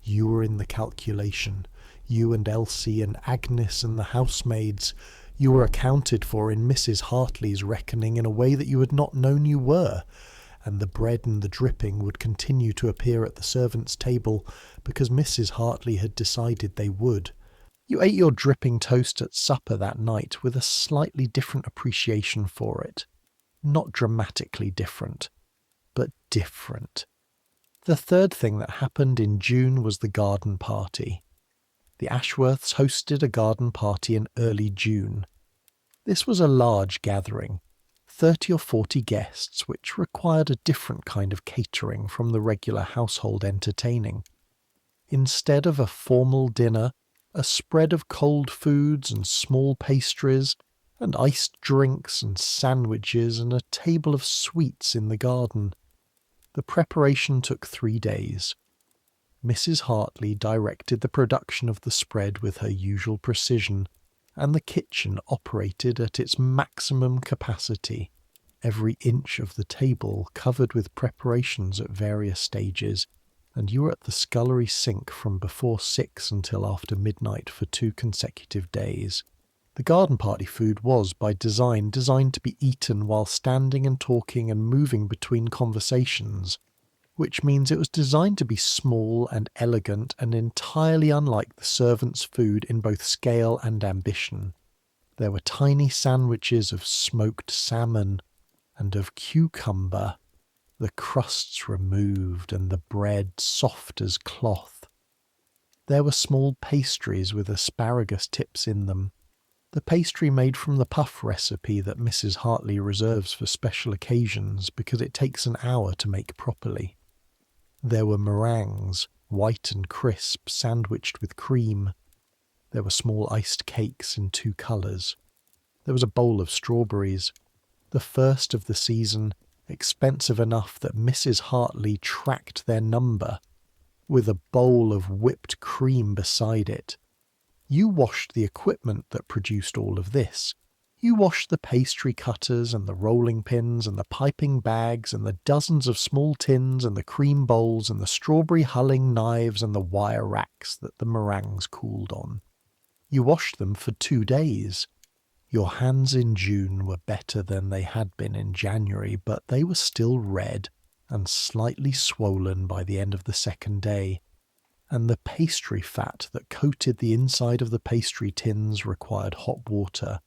You were in the calculation. You and Elsie and Agnes and the housemaids. You were accounted for in Mrs. Hartley's reckoning in a way that you had not known you were, and the bread and the dripping would continue to appear at the servants' table because Mrs. Hartley had decided they would. You ate your dripping toast at supper that night with a slightly different appreciation for it. Not dramatically different, but different. The third thing that happened in June was the garden party. The Ashworths hosted a garden party in early June. This was a large gathering, 30 or 40 guests, which required a different kind of catering from the regular household entertaining. Instead of a formal dinner, a spread of cold foods and small pastries, and iced drinks and sandwiches and a table of sweets in the garden. The preparation took 3 days. Mrs. Hartley directed the production of the spread with her usual precision, and the kitchen operated at its maximum capacity. Every inch of the table covered with preparations at various stages, and you were at the scullery sink from before 6 until after midnight for 2 consecutive days. The garden party food was, by design, designed to be eaten while standing and talking and moving between conversations, which means it was designed to be small and elegant and entirely unlike the servants' food in both scale and ambition. There were tiny sandwiches of smoked salmon and of cucumber, the crusts removed and the bread soft as cloth. There were small pastries with asparagus tips in them, the pastry made from the puff recipe that Mrs. Hartley reserves for special occasions because it takes an hour to make properly. There were meringues, white and crisp, sandwiched with cream. There were small iced cakes in 2 colours. There was a bowl of strawberries, the first of the season, expensive enough that Mrs. Hartley tracked their number, with a bowl of whipped cream beside it. You washed the equipment that produced all of this. You washed the pastry cutters and the rolling pins and the piping bags and the dozens of small tins and the cream bowls and the strawberry hulling knives and the wire racks that the meringues cooled on. You washed them for 2 days. Your hands in June were better than they had been in January, but they were still red and slightly swollen by the end of the 2nd day. And the pastry fat that coated the inside of the pastry tins required hot water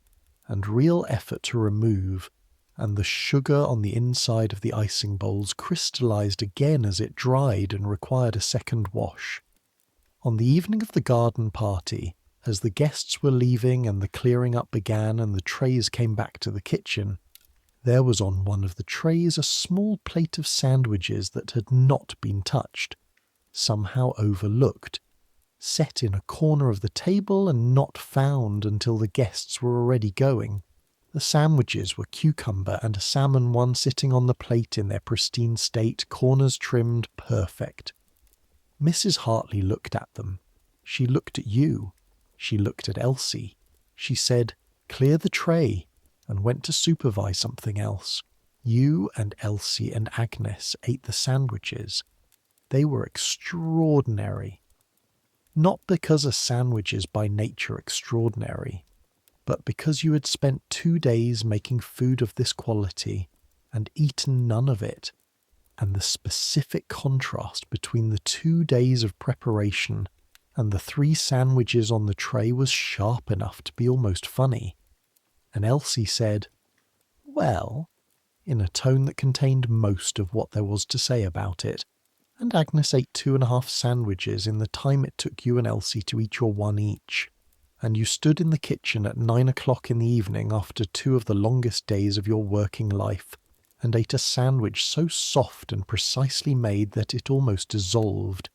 and real effort to remove, and the sugar on the inside of the icing bowls crystallized again as it dried and required a second wash. On the evening of the garden party, as the guests were leaving and the clearing up began and the trays came back to the kitchen, there was on one of the trays a small plate of sandwiches that had not been touched, somehow overlooked, set in a corner of the table and not found until the guests were already going. The sandwiches were cucumber and a salmon one sitting on the plate in their pristine state, corners trimmed perfect. Mrs. Hartley looked at them. She looked at you. She looked at Elsie. She said, "Clear the tray," and went to supervise something else. You and Elsie and Agnes ate the sandwiches. They were extraordinary. Not because a sandwich is by nature extraordinary, but because you had spent 2 days making food of this quality and eaten none of it, and the specific contrast between the 2 days of preparation and the 3 sandwiches on the tray was sharp enough to be almost funny. And Elsie said, "Well," in a tone that contained most of what there was to say about it, and Agnes ate 2.5 sandwiches in the time it took you and Elsie to eat your 1 each, and you stood in the kitchen at 9 o'clock in the evening after 2 of the longest days of your working life, and ate a sandwich so soft and precisely made that it almost dissolved,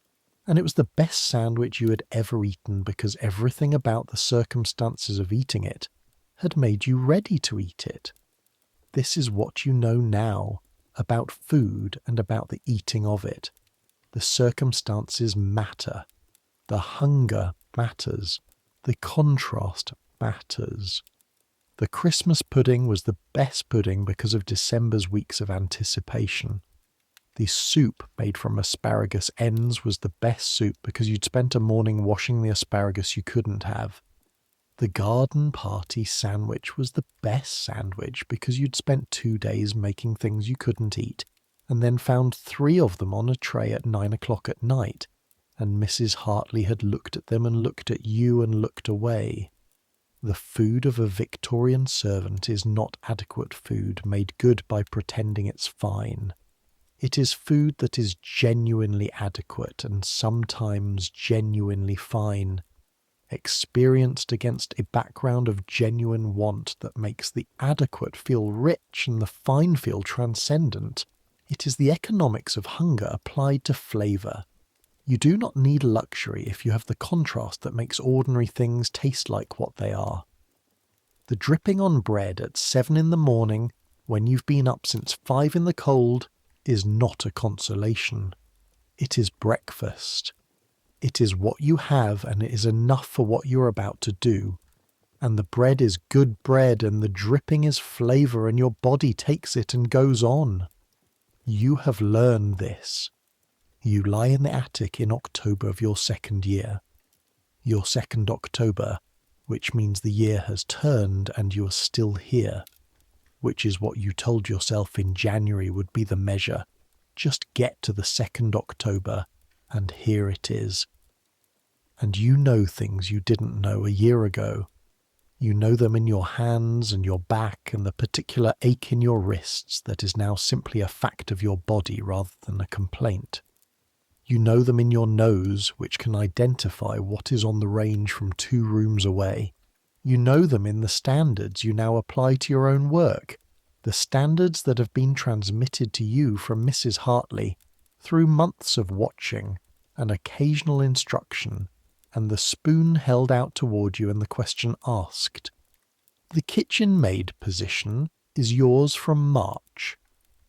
and it was the best sandwich you had ever eaten because everything about the circumstances of eating it had made you ready to eat it. This is what you know now about food and about the eating of it. The circumstances matter. The hunger matters. The contrast matters. The Christmas pudding was the best pudding because of December's weeks of anticipation. The soup made from asparagus ends was the best soup because you'd spent a morning washing the asparagus you couldn't have. The garden party sandwich was the best sandwich because you'd spent 2 days making things you couldn't eat, and then found 3 of them on a tray at 9 o'clock at night, and Mrs. Hartley had looked at them and looked at you and looked away. The food of a Victorian servant is not adequate food made good by pretending it's fine. It is food that is genuinely adequate and sometimes genuinely fine, experienced against a background of genuine want that makes the adequate feel rich and the fine feel transcendent. It is the economics of hunger applied to flavour. You do not need luxury if you have the contrast that makes ordinary things taste like what they are. The dripping on bread at 7 in the morning, when you've been up since 5 in the cold, is not a consolation. It is breakfast. It is what you have, and it is enough for what you're about to do. And the bread is good bread, and the dripping is flavour, and your body takes it and goes on. You have learned this. You lie in the attic in October of your second year. Your second October, which means the year has turned and you are still here, which is what you told yourself in January would be the measure. Just get to the 2nd October, and here it is. And you know things you didn't know a year ago. You know them in your hands and your back and the particular ache in your wrists that is now simply a fact of your body rather than a complaint. You know them in your nose, which can identify what is on the range from 2 rooms away. You know them in the standards you now apply to your own work, the standards that have been transmitted to you from Mrs. Hartley through months of watching and occasional instruction, and the spoon held out toward you and the question asked. The kitchen maid position is yours from March.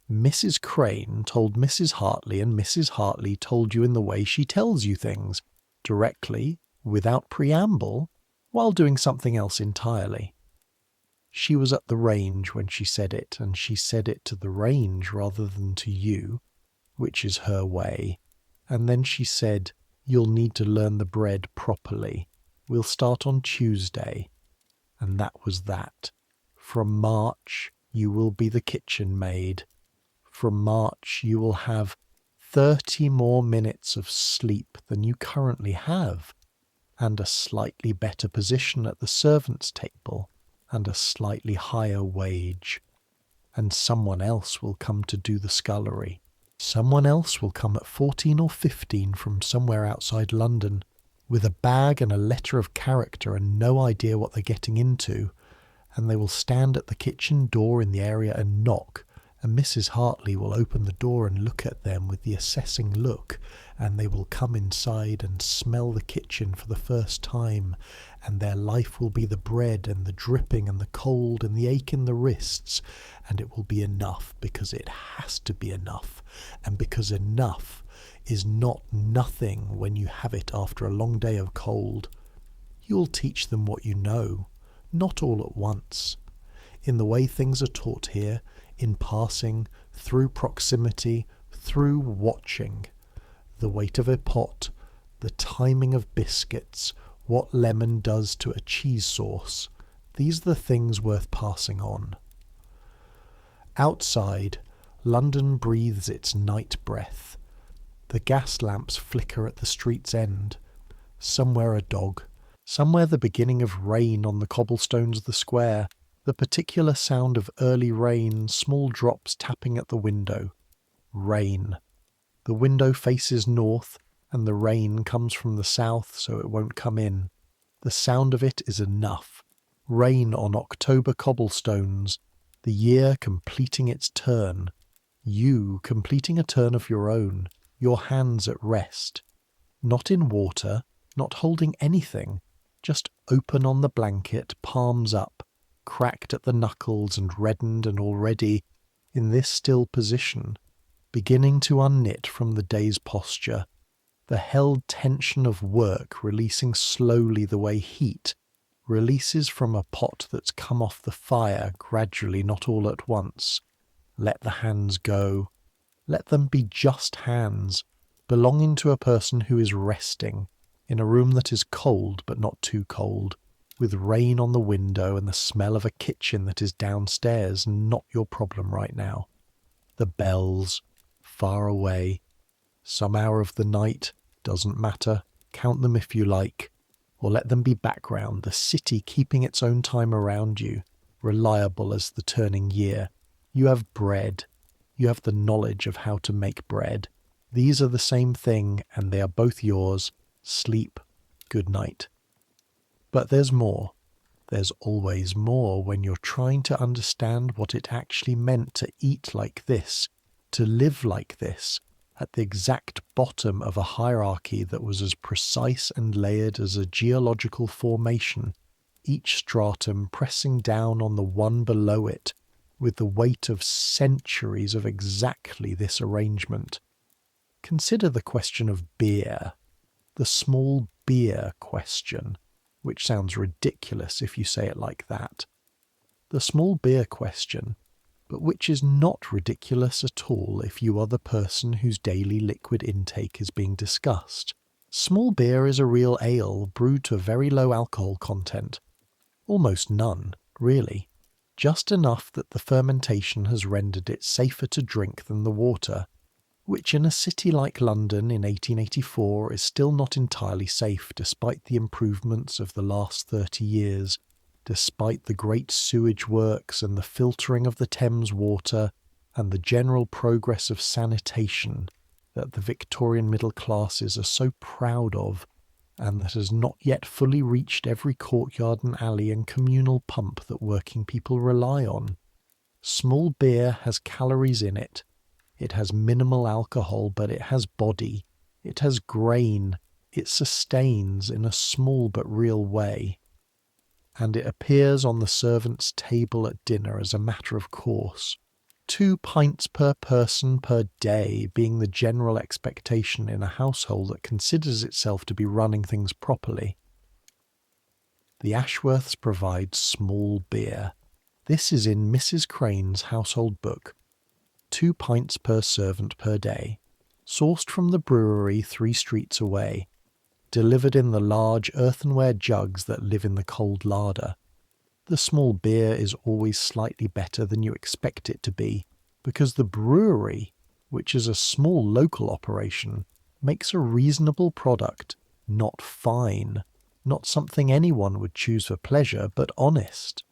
Mrs. Crane told Mrs. Hartley, and Mrs. Hartley told you in the way she tells you things, directly, without preamble, while doing something else entirely. She was at the range when she said it, and she said it to the range rather than to you, which is her way. And then she said, "You'll need to learn the bread properly. We'll start on Tuesday." And that was that. From March, you will be the kitchen maid. From March, you will have 30 more minutes of sleep than you currently have, and a slightly better position at the servants' table, and a slightly higher wage. And someone else will come to do the scullery. Someone else will come at 14 or 15 from somewhere outside London, with a bag and a letter of character and no idea what they're getting into, and they will stand at the kitchen door in the area and knock, and Mrs. Hartley will open the door and look at them with the assessing look, and they will come inside and smell the kitchen for the first time, and their life will be the bread and the dripping and the cold and the ache in the wrists, and it will be enough because it has to be enough, and because enough is not nothing when you have it after a long day of cold. You'll teach them what you know, not all at once. In the way things are taught here, in passing, through proximity, through watching. The weight of a pot, the timing of biscuits, what lemon does to a cheese sauce. These are the things worth passing on. Outside, London breathes its night breath. The gas lamps flicker at the street's end. Somewhere a dog. Somewhere the beginning of rain on the cobblestones of the square. The particular sound of early rain, small drops tapping at the window. Rain. The window faces north, and the rain comes from the south, so it won't come in. The sound of it is enough. Rain on October cobblestones. The year completing its turn. You completing a turn of your own, your hands at rest. Not in water, not holding anything, just open on the blanket, palms up, cracked at the knuckles and reddened and already, in this still position, beginning to unknit from the day's posture, the held tension of work releasing slowly the way heat releases from a pot that's come off the fire gradually, not all at once. Let the hands go. Let them be just hands, belonging to a person who is resting, in a room that is cold but not too cold, with rain on the window and the smell of a kitchen that is downstairs, not your problem right now. The bells, far away, some hour of the night, doesn't matter, count them if you like, or let them be background, the city keeping its own time around you, reliable as the turning year. You have bread. You have the knowledge of how to make bread. These are the same thing, and they are both yours. Sleep. Good night. But there's more. There's always more when you're trying to understand what it actually meant to eat like this, to live like this, at the exact bottom of a hierarchy that was as precise and layered as a geological formation, each stratum pressing down on the one below it with the weight of centuries of exactly this arrangement. Consider the question of beer, the small beer question, which sounds ridiculous if you say it like that. The small beer question, but which is not ridiculous at all if you are the person whose daily liquid intake is being discussed. Small beer is a real ale brewed to a very low alcohol content. Almost none, really. Just enough that the fermentation has rendered it safer to drink than the water, which in a city like London in 1884 is still not entirely safe despite the improvements of the last 30 years, despite the great sewage works and the filtering of the Thames water and the general progress of sanitation that the Victorian middle classes are so proud of, and that has not yet fully reached every courtyard and alley and communal pump that working people rely on. Small beer has calories in it. It has minimal alcohol, but it has body. It has grain. It sustains in a small but real way. And it appears on the servant's table at dinner as a matter of course. 2 pints per person per day being the general expectation in a household that considers itself to be running things properly. The Ashworths provide small beer. This is in Mrs. Crane's household book. 2 pints per servant per day, sourced from the brewery 3 streets away, delivered in the large earthenware jugs that live in the cold larder. The small beer is always slightly better than you expect it to be, because the brewery, which is a small local operation, makes a reasonable product, not fine, not something anyone would choose for pleasure, but honest.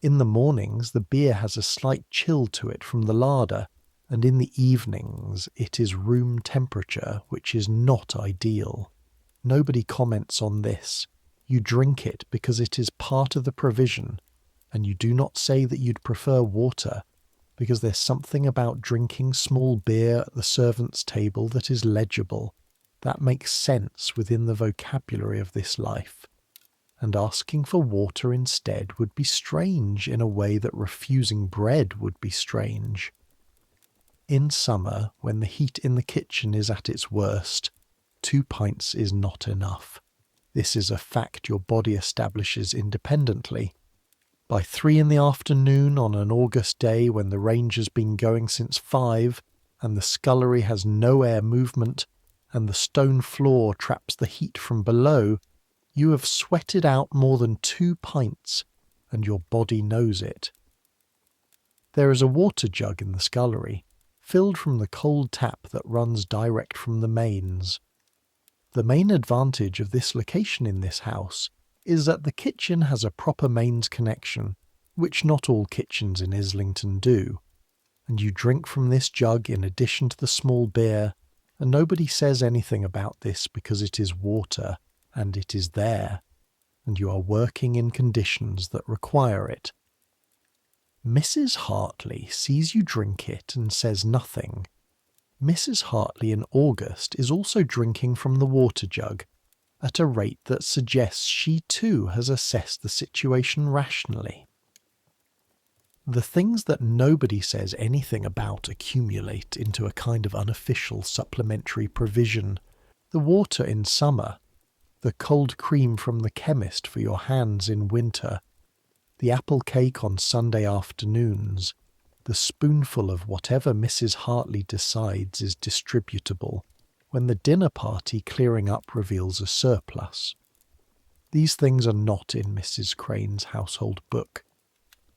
In the mornings the beer has a slight chill to it from the larder, and in the evenings it is room temperature, which is not ideal. Nobody comments on this. You drink it because it is part of the provision, and you do not say that you'd prefer water, because there's something about drinking small beer at the servants' table that is legible, that makes sense within the vocabulary of this life. And asking for water instead would be strange in a way that refusing bread would be strange. In summer, when the heat in the kitchen is at its worst, 2 pints is not enough. This is a fact your body establishes independently. By 3 in the afternoon on an August day when the range has been going since 5, and the scullery has no air movement, and the stone floor traps the heat from below, you have sweated out more than 2 pints, and your body knows it. There is a water jug in the scullery, filled from the cold tap that runs direct from the mains. The main advantage of this location in this house is that the kitchen has a proper mains connection, which not all kitchens in Islington do, and you drink from this jug in addition to the small beer, and nobody says anything about this because it is water, and it is there, and you are working in conditions that require it. Mrs. Hartley sees you drink it and says nothing. Mrs. Hartley in August is also drinking from the water jug, at a rate that suggests she too has assessed the situation rationally. The things that nobody says anything about accumulate into a kind of unofficial supplementary provision. The water in summer, the cold cream from the chemist for your hands in winter, the apple cake on Sunday afternoons, the spoonful of whatever Mrs. Hartley decides is distributable, when the dinner party clearing up reveals a surplus. These things are not in Mrs. Crane's household book.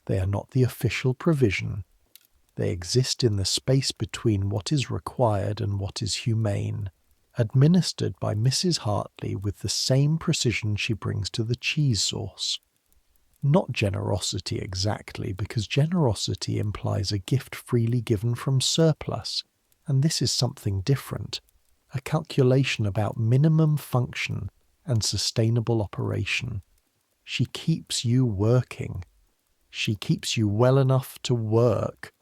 They are not the official provision. They exist in the space between what is required and what is humane, administered by Mrs. Hartley with the same precision she brings to the cheese sauce. Not generosity exactly, because generosity implies a gift freely given from surplus, and this is something different, a calculation about minimum function and sustainable operation. She keeps you working. She keeps you well enough to work.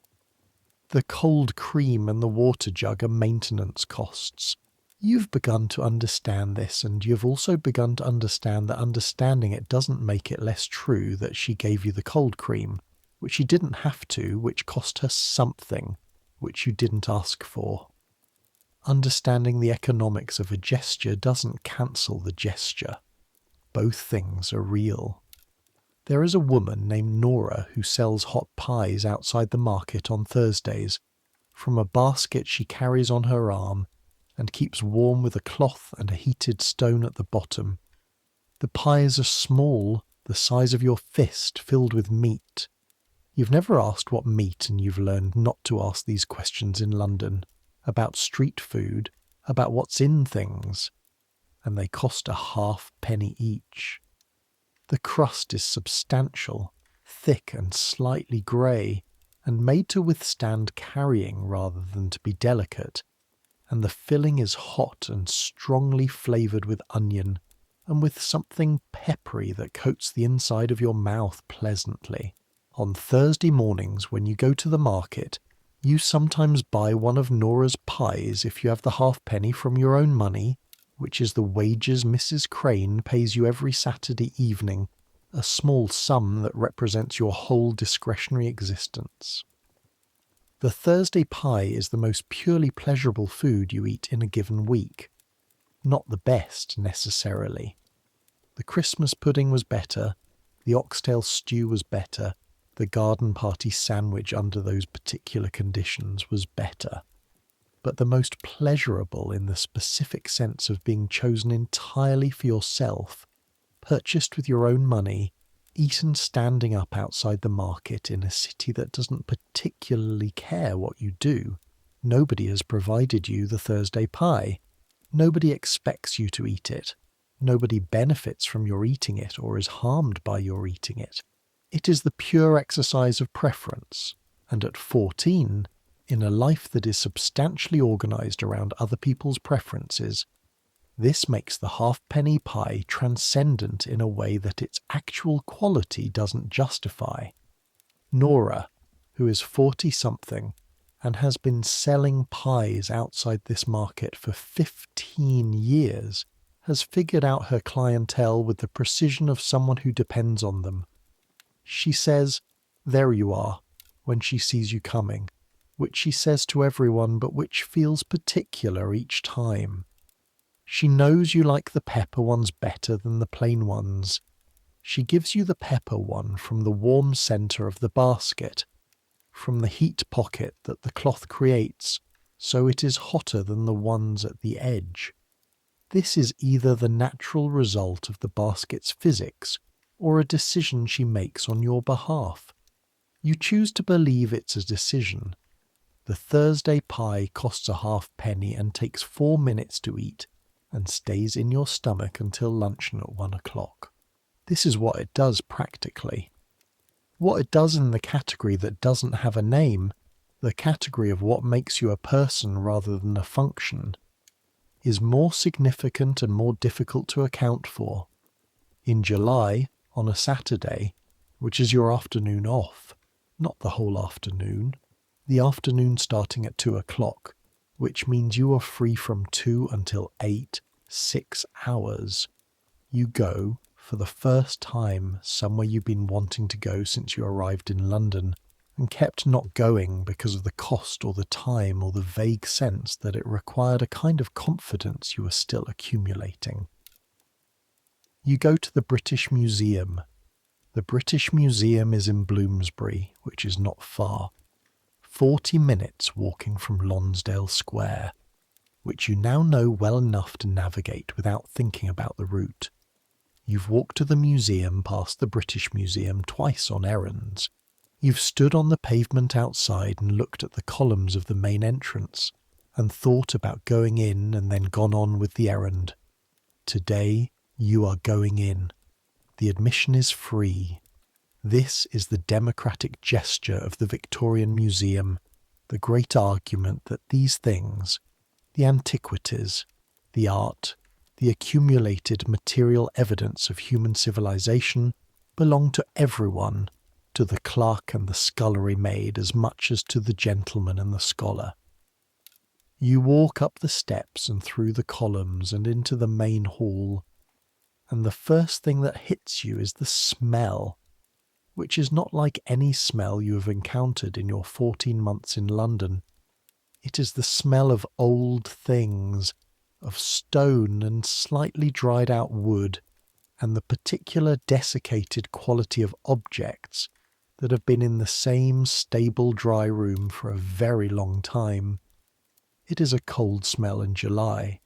The cold cream and the water jug are maintenance costs. You've begun to understand this, and you've also begun to understand that understanding it doesn't make it less true that she gave you the cold cream, which she didn't have to, which cost her something, which you didn't ask for. Understanding the economics of a gesture doesn't cancel the gesture. Both things are real. There is a woman named Nora who sells hot pies outside the market on Thursdays, from a basket she carries on her arm and keeps warm with a cloth and a heated stone at the bottom. The pies are small, the size of your fist, filled with meat. You've never asked what meat, and you've learned not to ask these questions in London, about street food, about what's in things, and they cost a halfpenny each. The crust is substantial, thick and slightly grey, and made to withstand carrying rather than to be delicate, and the filling is hot and strongly flavoured with onion, and with something peppery that coats the inside of your mouth pleasantly. On Thursday mornings when you go to the market, you sometimes buy one of Nora's pies if you have the halfpenny from your own money, which is the wages Mrs. Crane pays you every Saturday evening, a small sum that represents your whole discretionary existence. The Thursday pie is the most purely pleasurable food you eat in a given week. Not the best, necessarily. The Christmas pudding was better, the oxtail stew was better, the garden party sandwich under those particular conditions was better. But the most pleasurable in the specific sense of being chosen entirely for yourself, purchased with your own money, eaten standing up outside the market in a city that doesn't particularly care what you do. Nobody has provided you the Thursday pie. Nobody expects you to eat it. Nobody benefits from your eating it or is harmed by your eating it. It is the pure exercise of preference, and at 14, in a life that is substantially organised around other people's preferences, this makes the halfpenny pie transcendent in a way that its actual quality doesn't justify. Nora, who is 40-something and has been selling pies outside this market for 15 years, has figured out her clientele with the precision of someone who depends on them. She says, "There you are," when she sees you coming, which she says to everyone but which feels particular each time. She knows you like the pepper ones better than the plain ones. She gives you the pepper one from the warm centre of the basket, from the heat pocket that the cloth creates, so it is hotter than the ones at the edge. This is either the natural result of the basket's physics or a decision she makes on your behalf. You choose to believe it's a decision. The Thursday pie costs a halfpenny and takes 4 minutes to eat, and stays in your stomach until luncheon at 1 o'clock. This is what it does practically. What it does in the category that doesn't have a name, the category of what makes you a person rather than a function, is more significant and more difficult to account for. In July, on a Saturday, which is your afternoon off, not the whole afternoon, the afternoon starting at 2 o'clock, which means you are free from 2 until 8, 6 hours. You go, for the first time, somewhere you've been wanting to go since you arrived in London, and kept not going because of the cost or the time or the vague sense that it required a kind of confidence you were still accumulating. You go to the British Museum. The British Museum is in Bloomsbury, which is not far. 40 minutes walking from Lonsdale Square, which you now know well enough to navigate without thinking about the route. You've walked to the museum past the British Museum twice on errands. You've stood on the pavement outside and looked at the columns of the main entrance, and thought about going in and then gone on with the errand. Today, you are going in. The admission is free. This is the democratic gesture of the Victorian Museum, the great argument that these things, the antiquities, the art, the accumulated material evidence of human civilization, belong to everyone, to the clerk and the scullery maid as much as to the gentleman and the scholar. You walk up the steps and through the columns and into the main hall, and the first thing that hits you is the smell, which is not like any smell you have encountered in your 14 months in London. It is the smell of old things, of stone and slightly dried out wood, and the particular desiccated quality of objects that have been in the same stable dry room for a very long time. It is a cold smell in July,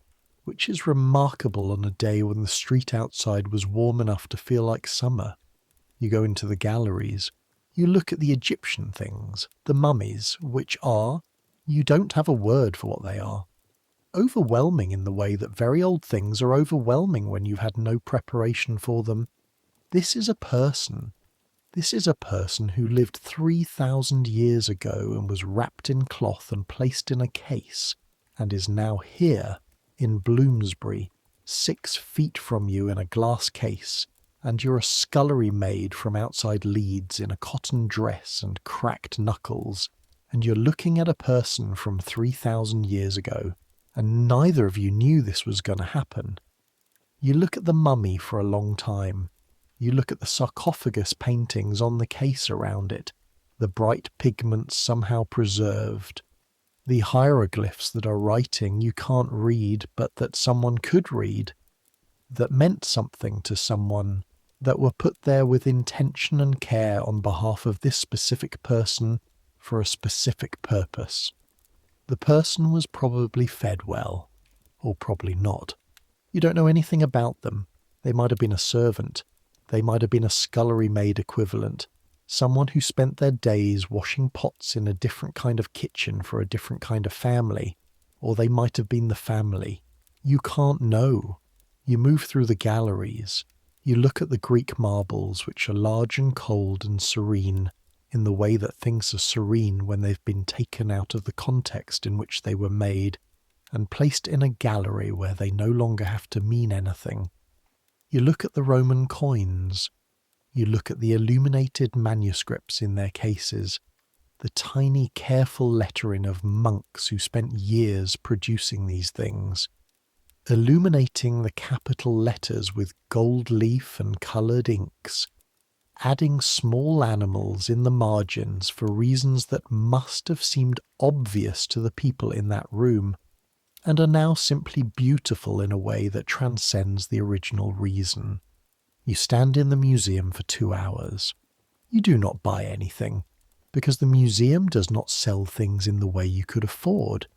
which is remarkable on a day when the street outside was warm enough to feel like summer. You go into the galleries, you look at the Egyptian things, the mummies, which are, you don't have a word for what they are, overwhelming in the way that very old things are overwhelming when you've had no preparation for them. This is a person. This is a person who lived 3,000 years ago and was wrapped in cloth and placed in a case, and is now here in Bloomsbury, 6 feet from you in a glass case, and you're a scullery maid from outside Leeds in a cotton dress and cracked knuckles, and you're looking at a person from 3,000 years ago, and neither of you knew this was going to happen. You look at the mummy for a long time. You look at the sarcophagus paintings on the case around it, the bright pigments somehow preserved, the hieroglyphs that are writing you can't read but that someone could read, that meant something to someone, that were put there with intention and care on behalf of this specific person for a specific purpose. The person was probably fed well, or probably not. You don't know anything about them. They might have been a servant. They might have been a scullery maid equivalent, someone who spent their days washing pots in a different kind of kitchen for a different kind of family, or they might have been the family. You can't know. You move through the galleries. You look at the Greek marbles, which are large and cold and serene, in the way that things are serene when they've been taken out of the context in which they were made, and placed in a gallery where they no longer have to mean anything. You look at the Roman coins. You look at the illuminated manuscripts in their cases, the tiny careful lettering of monks who spent years producing these things, illuminating the capital letters with gold leaf and coloured inks, adding small animals in the margins for reasons that must have seemed obvious to the people in that room, and are now simply beautiful in a way that transcends the original reason. You stand in the museum for 2 hours. You do not buy anything, because the museum does not sell things in the way you could afford.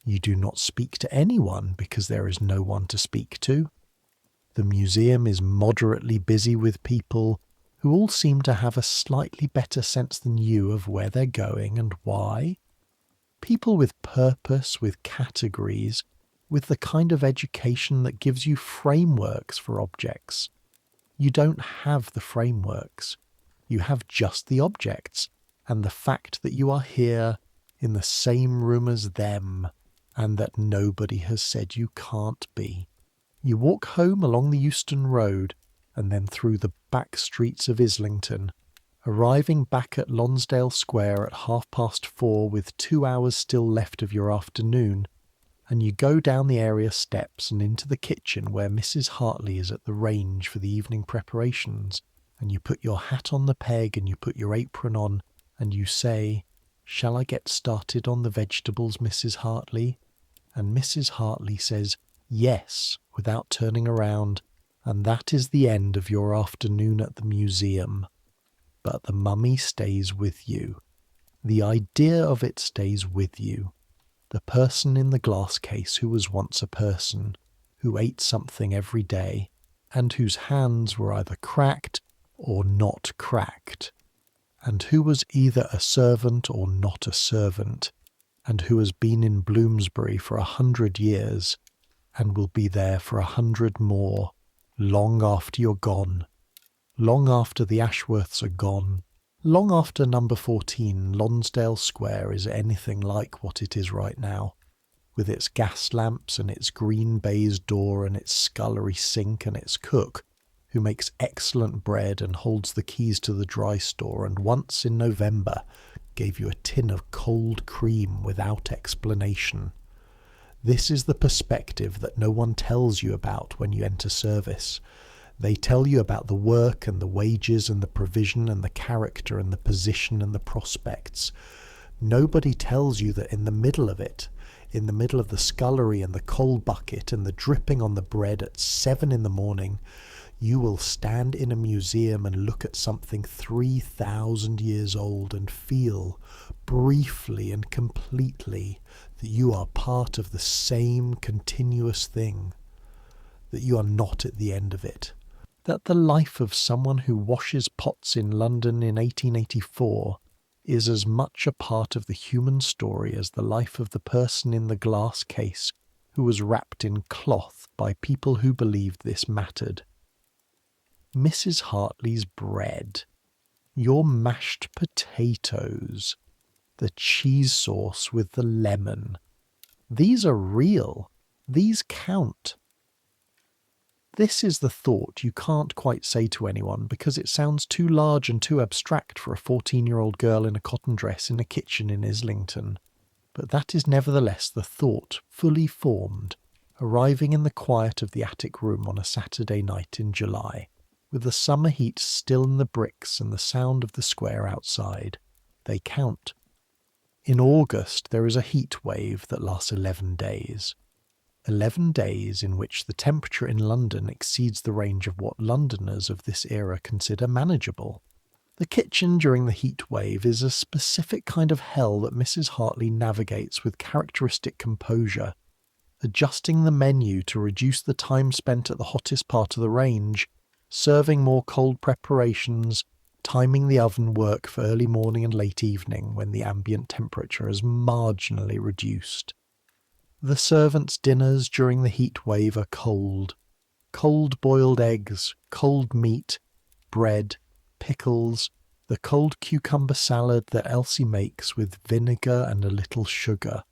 You do not speak to anyone because there is no one to speak to. The museum is moderately busy with people who all seem to have a slightly better sense than you of where they're going and why. People with purpose, with categories, with the kind of education that gives you frameworks for objects. You don't have the frameworks. You have just the objects, and the fact that you are here in the same room as them, and that nobody has said you can't be. You walk home along the Euston Road, and then through the back streets of Islington, arriving back at Lonsdale Square at 4:30 with 2 hours still left of your afternoon, and you go down the area steps and into the kitchen where Mrs. Hartley is at the range for the evening preparations, and you put your hat on the peg and you put your apron on, and you say, "Shall I get started on the vegetables, Mrs. Hartley?" And Mrs. Hartley says, "Yes," without turning around, and that is the end of your afternoon at the museum. But the mummy stays with you. The idea of it stays with you. The person in the glass case who was once a person, who ate something every day, and whose hands were either cracked or not cracked, and who was either a servant or not a servant, and who has been in Bloomsbury for 100 years, and will be there for 100 more, long after you're gone, long after the Ashworths are gone, long after number 14 Lonsdale Square is anything like what it is right now, with its gas lamps and its green baize door and its scullery sink and its cook, who makes excellent bread and holds the keys to the dry store, and once in November gave you a tin of cold cream without explanation. This is the perspective that no one tells you about when you enter service. They tell you about the work and the wages and the provision and the character and the position and the prospects. Nobody tells you that in the middle of it, in the middle of the scullery and the coal bucket and the dripping on the bread at 7 in the morning, you will stand in a museum and look at something 3,000 years old and feel, briefly and completely, that you are part of the same continuous thing, that you are not at the end of it, that the life of someone who washes pots in London in 1884 is as much a part of the human story as the life of the person in the glass case who was wrapped in cloth by people who believed this mattered. Mrs. Hartley's bread, your mashed potatoes, the cheese sauce with the lemon. These are real. These count. This is the thought you can't quite say to anyone because it sounds too large and too abstract for a 14-year-old girl in a cotton dress in a kitchen in Islington. But that is nevertheless the thought, fully formed, arriving in the quiet of the attic room on a Saturday night in July, with the summer heat still in the bricks and the sound of the square outside. They count. In August there is a heat wave that lasts 11 days. 11 days in which the temperature in London exceeds the range of what Londoners of this era consider manageable. The kitchen during the heat wave is a specific kind of hell that Mrs. Hartley navigates with characteristic composure, adjusting the menu to reduce the time spent at the hottest part of the range, serving more cold preparations, timing the oven work for early morning and late evening when the ambient temperature is marginally reduced. The servants' dinners during the heat wave are cold. Cold boiled eggs, cold meat, bread, pickles, the cold cucumber salad that Elsie makes with vinegar and a little sugar,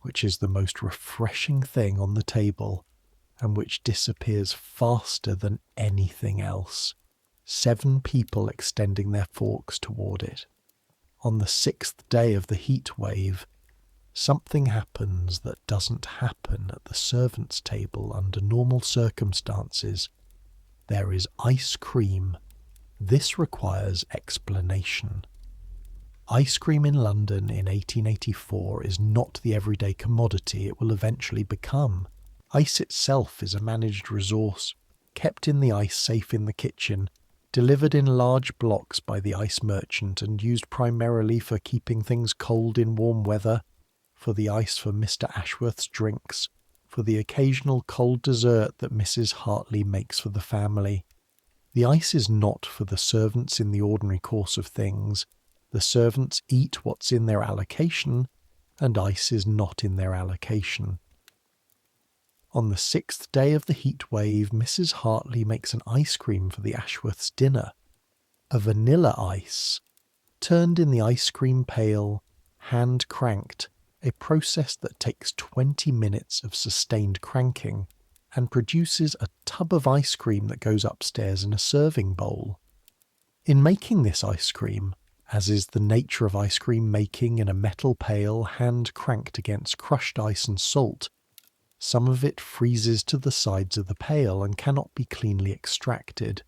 which is the most refreshing thing on the table and which disappears faster than anything else. 7 people extending their forks toward it. On the 6th day of the heat wave, something happens that doesn't happen at the servants' table under normal circumstances. There is ice cream. This requires explanation. Ice cream in London in 1884 is not the everyday commodity it will eventually become. Ice itself is a managed resource, kept in the ice safe in the kitchen, delivered in large blocks by the ice merchant and used primarily for keeping things cold in warm weather, for the ice for Mr. Ashworth's drinks, for the occasional cold dessert that Mrs. Hartley makes for the family. The ice is not for the servants in the ordinary course of things. The servants eat what's in their allocation, and ice is not in their allocation. On the 6th day of the heat wave, Mrs. Hartley makes an ice cream for the Ashworths' dinner. A vanilla ice, turned in the ice cream pail, hand-cranked, a process that takes 20 minutes of sustained cranking, and produces a tub of ice cream that goes upstairs in a serving bowl. In making this ice cream, as is the nature of ice cream making in a metal pail hand-cranked against crushed ice and salt, some of it freezes to the sides of the pail and cannot be cleanly extracted.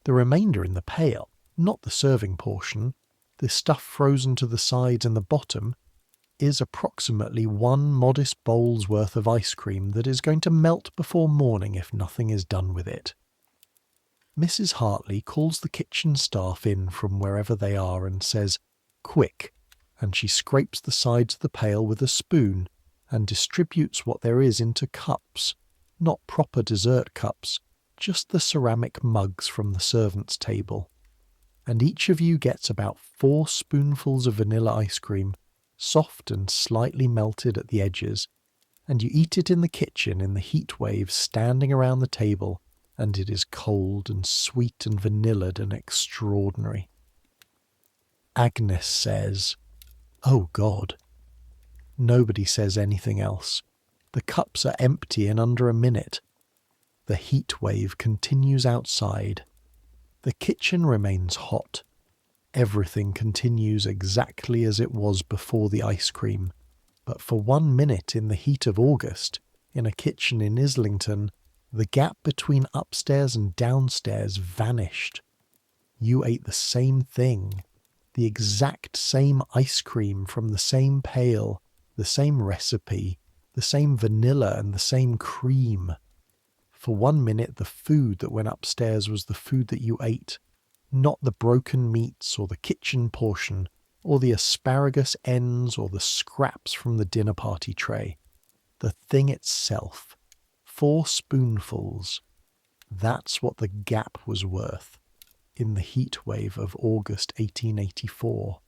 The remainder in the pail, not the serving portion, the stuff frozen to the sides and the bottom, is approximately 1 modest bowl's worth of ice cream that is going to melt before morning if nothing is done with it. Mrs. Hartley calls the kitchen staff in from wherever they are and says, "Quick," and she scrapes the sides of the pail with a spoon and distributes what there is into cups, not proper dessert cups, just the ceramic mugs from the servants' table. And each of you gets about 4 spoonfuls of vanilla ice cream, soft and slightly melted at the edges, and you eat it in the kitchen in the heat wave standing around the table, and it is cold and sweet and vanillaed and extraordinary. Agnes says, "Oh God." Nobody says anything else. The cups are empty in under a minute. The heat wave continues outside. The kitchen remains hot. Everything continues exactly as it was before the ice cream. But for 1 minute in the heat of August, in a kitchen in Islington, the gap between upstairs and downstairs vanished. You ate the same thing, the exact same ice cream from the same pail, the same recipe, the same vanilla and the same cream. For 1 minute, the food that went upstairs was the food that you ate, not the broken meats or the kitchen portion or the asparagus ends or the scraps from the dinner party tray. The thing itself. 4 spoonfuls. That's what the gap was worth in the heat wave of August 1884.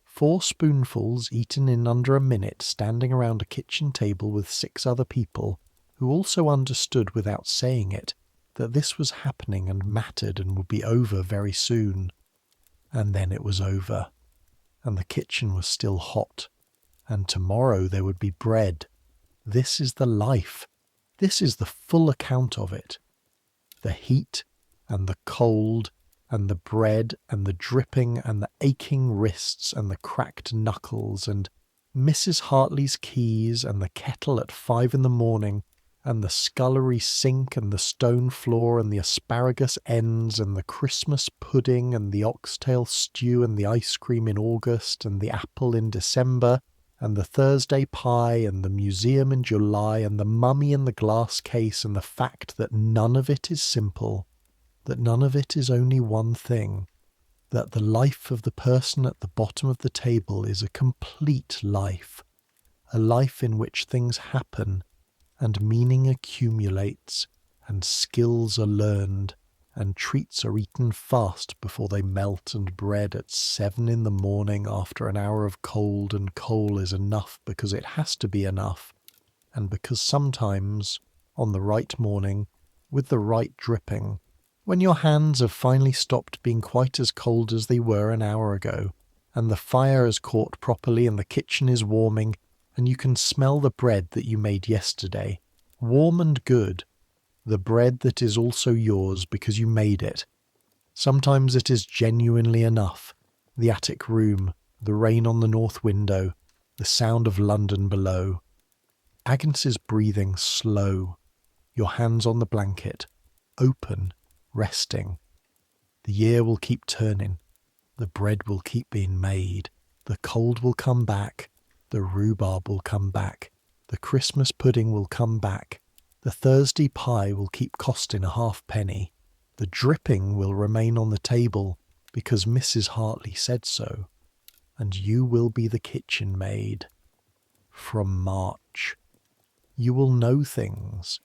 4 spoonfuls eaten in under a minute, standing around a kitchen table with 6 other people who also understood without saying it that this was happening and mattered and would be over very soon. And then it was over, and the kitchen was still hot, and tomorrow there would be bread. This is the life. This is the full account of it. The heat and the cold and the bread and the dripping and the aching wrists and the cracked knuckles and Mrs. Hartley's keys and the kettle at 5 in the morning and the scullery sink and the stone floor and the asparagus ends and the Christmas pudding and the oxtail stew and the ice cream in August and the apple in December and the Thursday pie and the museum in July and the mummy in the glass case and the fact that none of it is simple, that none of it is only one thing, that the life of the person at the bottom of the table is a complete life, a life in which things happen and meaning accumulates and skills are learned and treats are eaten fast before they melt and bread at 7 in the morning after an hour of cold and coal is enough because it has to be enough, and because sometimes, on the right morning, with the right dripping, when your hands have finally stopped being quite as cold as they were an hour ago, and the fire has caught properly and the kitchen is warming, and you can smell the bread that you made yesterday, warm and good, the bread that is also yours because you made it. Sometimes it is genuinely enough. The attic room, the rain on the north window, the sound of London below. Agnes is breathing slow, your hands on the blanket, open, resting. The year will keep turning. The bread will keep being made. The cold will come back. The rhubarb will come back. The Christmas pudding will come back. The Thursday pie will keep costing a halfpenny. The dripping will remain on the table because Mrs. Hartley said so. And you will be the kitchen maid. From March. You will know things.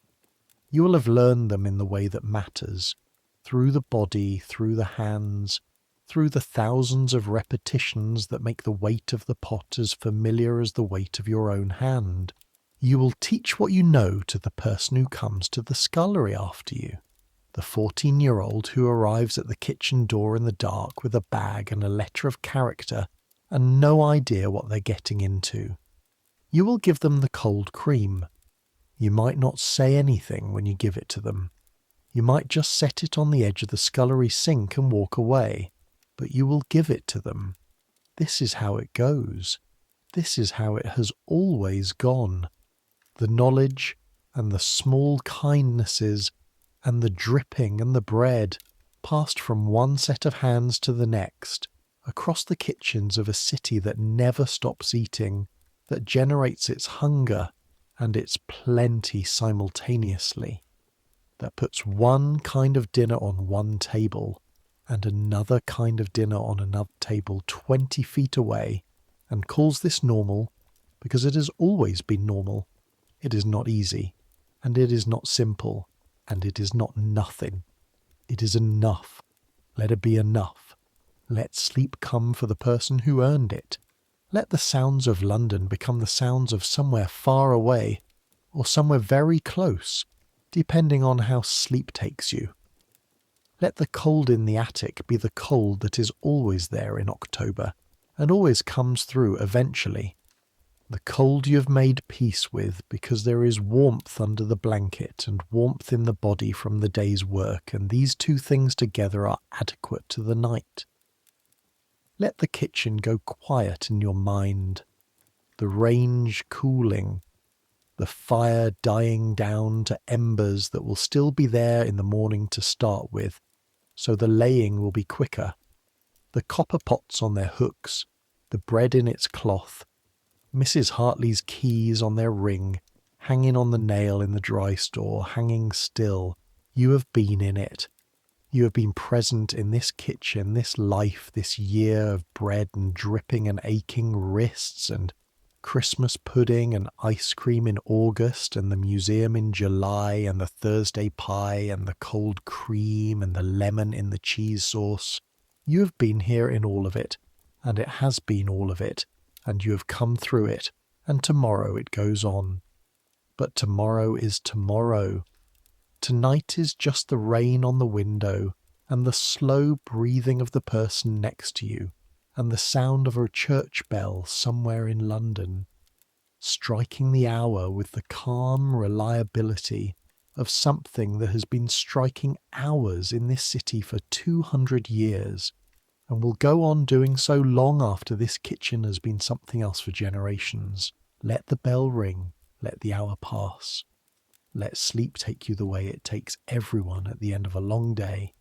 You will have learned them in the way that matters, through the body, through the hands, through the thousands of repetitions that make the weight of the pot as familiar as the weight of your own hand. You will teach what you know to the person who comes to the scullery after you, the 14-year-old who arrives at the kitchen door in the dark with a bag and a letter of character and no idea what they're getting into. You will give them the cold cream. You might not say anything when you give it to them. You might just set it on the edge of the scullery sink and walk away, but you will give it to them. This is how it goes. This is how it has always gone. The knowledge and the small kindnesses and the dripping and the bread passed from one set of hands to the next, across the kitchens of a city that never stops eating, that generates its hunger and its plenty simultaneously, that puts one kind of dinner on one table and another kind of dinner on another table 20 feet away, and calls this normal because it has always been normal. It is not easy, and it is not simple, and it is not nothing. It is enough. Let it be enough. Let sleep come for the person who earned it. Let the sounds of London become the sounds of somewhere far away, or somewhere very close, depending on how sleep takes you. Let the cold in the attic be the cold that is always there in October, and always comes through eventually. The cold you have made peace with, because there is warmth under the blanket and warmth in the body from the day's work, and these two things together are adequate to the night. Let the kitchen go quiet in your mind, the range cooling, the fire dying down to embers that will still be there in the morning to start with, so the laying will be quicker. The copper pots on their hooks, the bread in its cloth, Mrs. Hartley's keys on their ring, hanging on the nail in the dry store, hanging still. You have been in it. You have been present in this kitchen, this life, this year of bread and dripping and aching wrists and Christmas pudding and ice cream in August and the museum in July and the Thursday pie and the cold cream and the lemon in the cheese sauce. You have been here in all of it, and it has been all of it, and you have come through it, and tomorrow it goes on. But tomorrow is tomorrow. Tonight is just the rain on the window, and the slow breathing of the person next to you, and the sound of a church bell somewhere in London, striking the hour with the calm reliability of something that has been striking hours in this city for 200 years, and will go on doing so long after this kitchen has been something else for generations. Let the bell ring, let the hour pass. Let sleep take you the way it takes everyone at the end of a long day,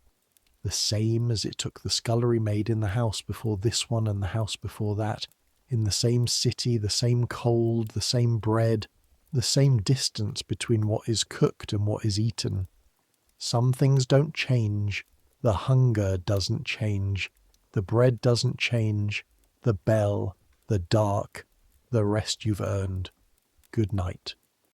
the same as it took the scullery maid in the house before this one and the house before that, in the same city, the same cold, the same bread, the same distance between what is cooked and what is eaten. Some things don't change. The hunger doesn't change. The bread doesn't change. The bell, the dark, the rest you've earned. Good night.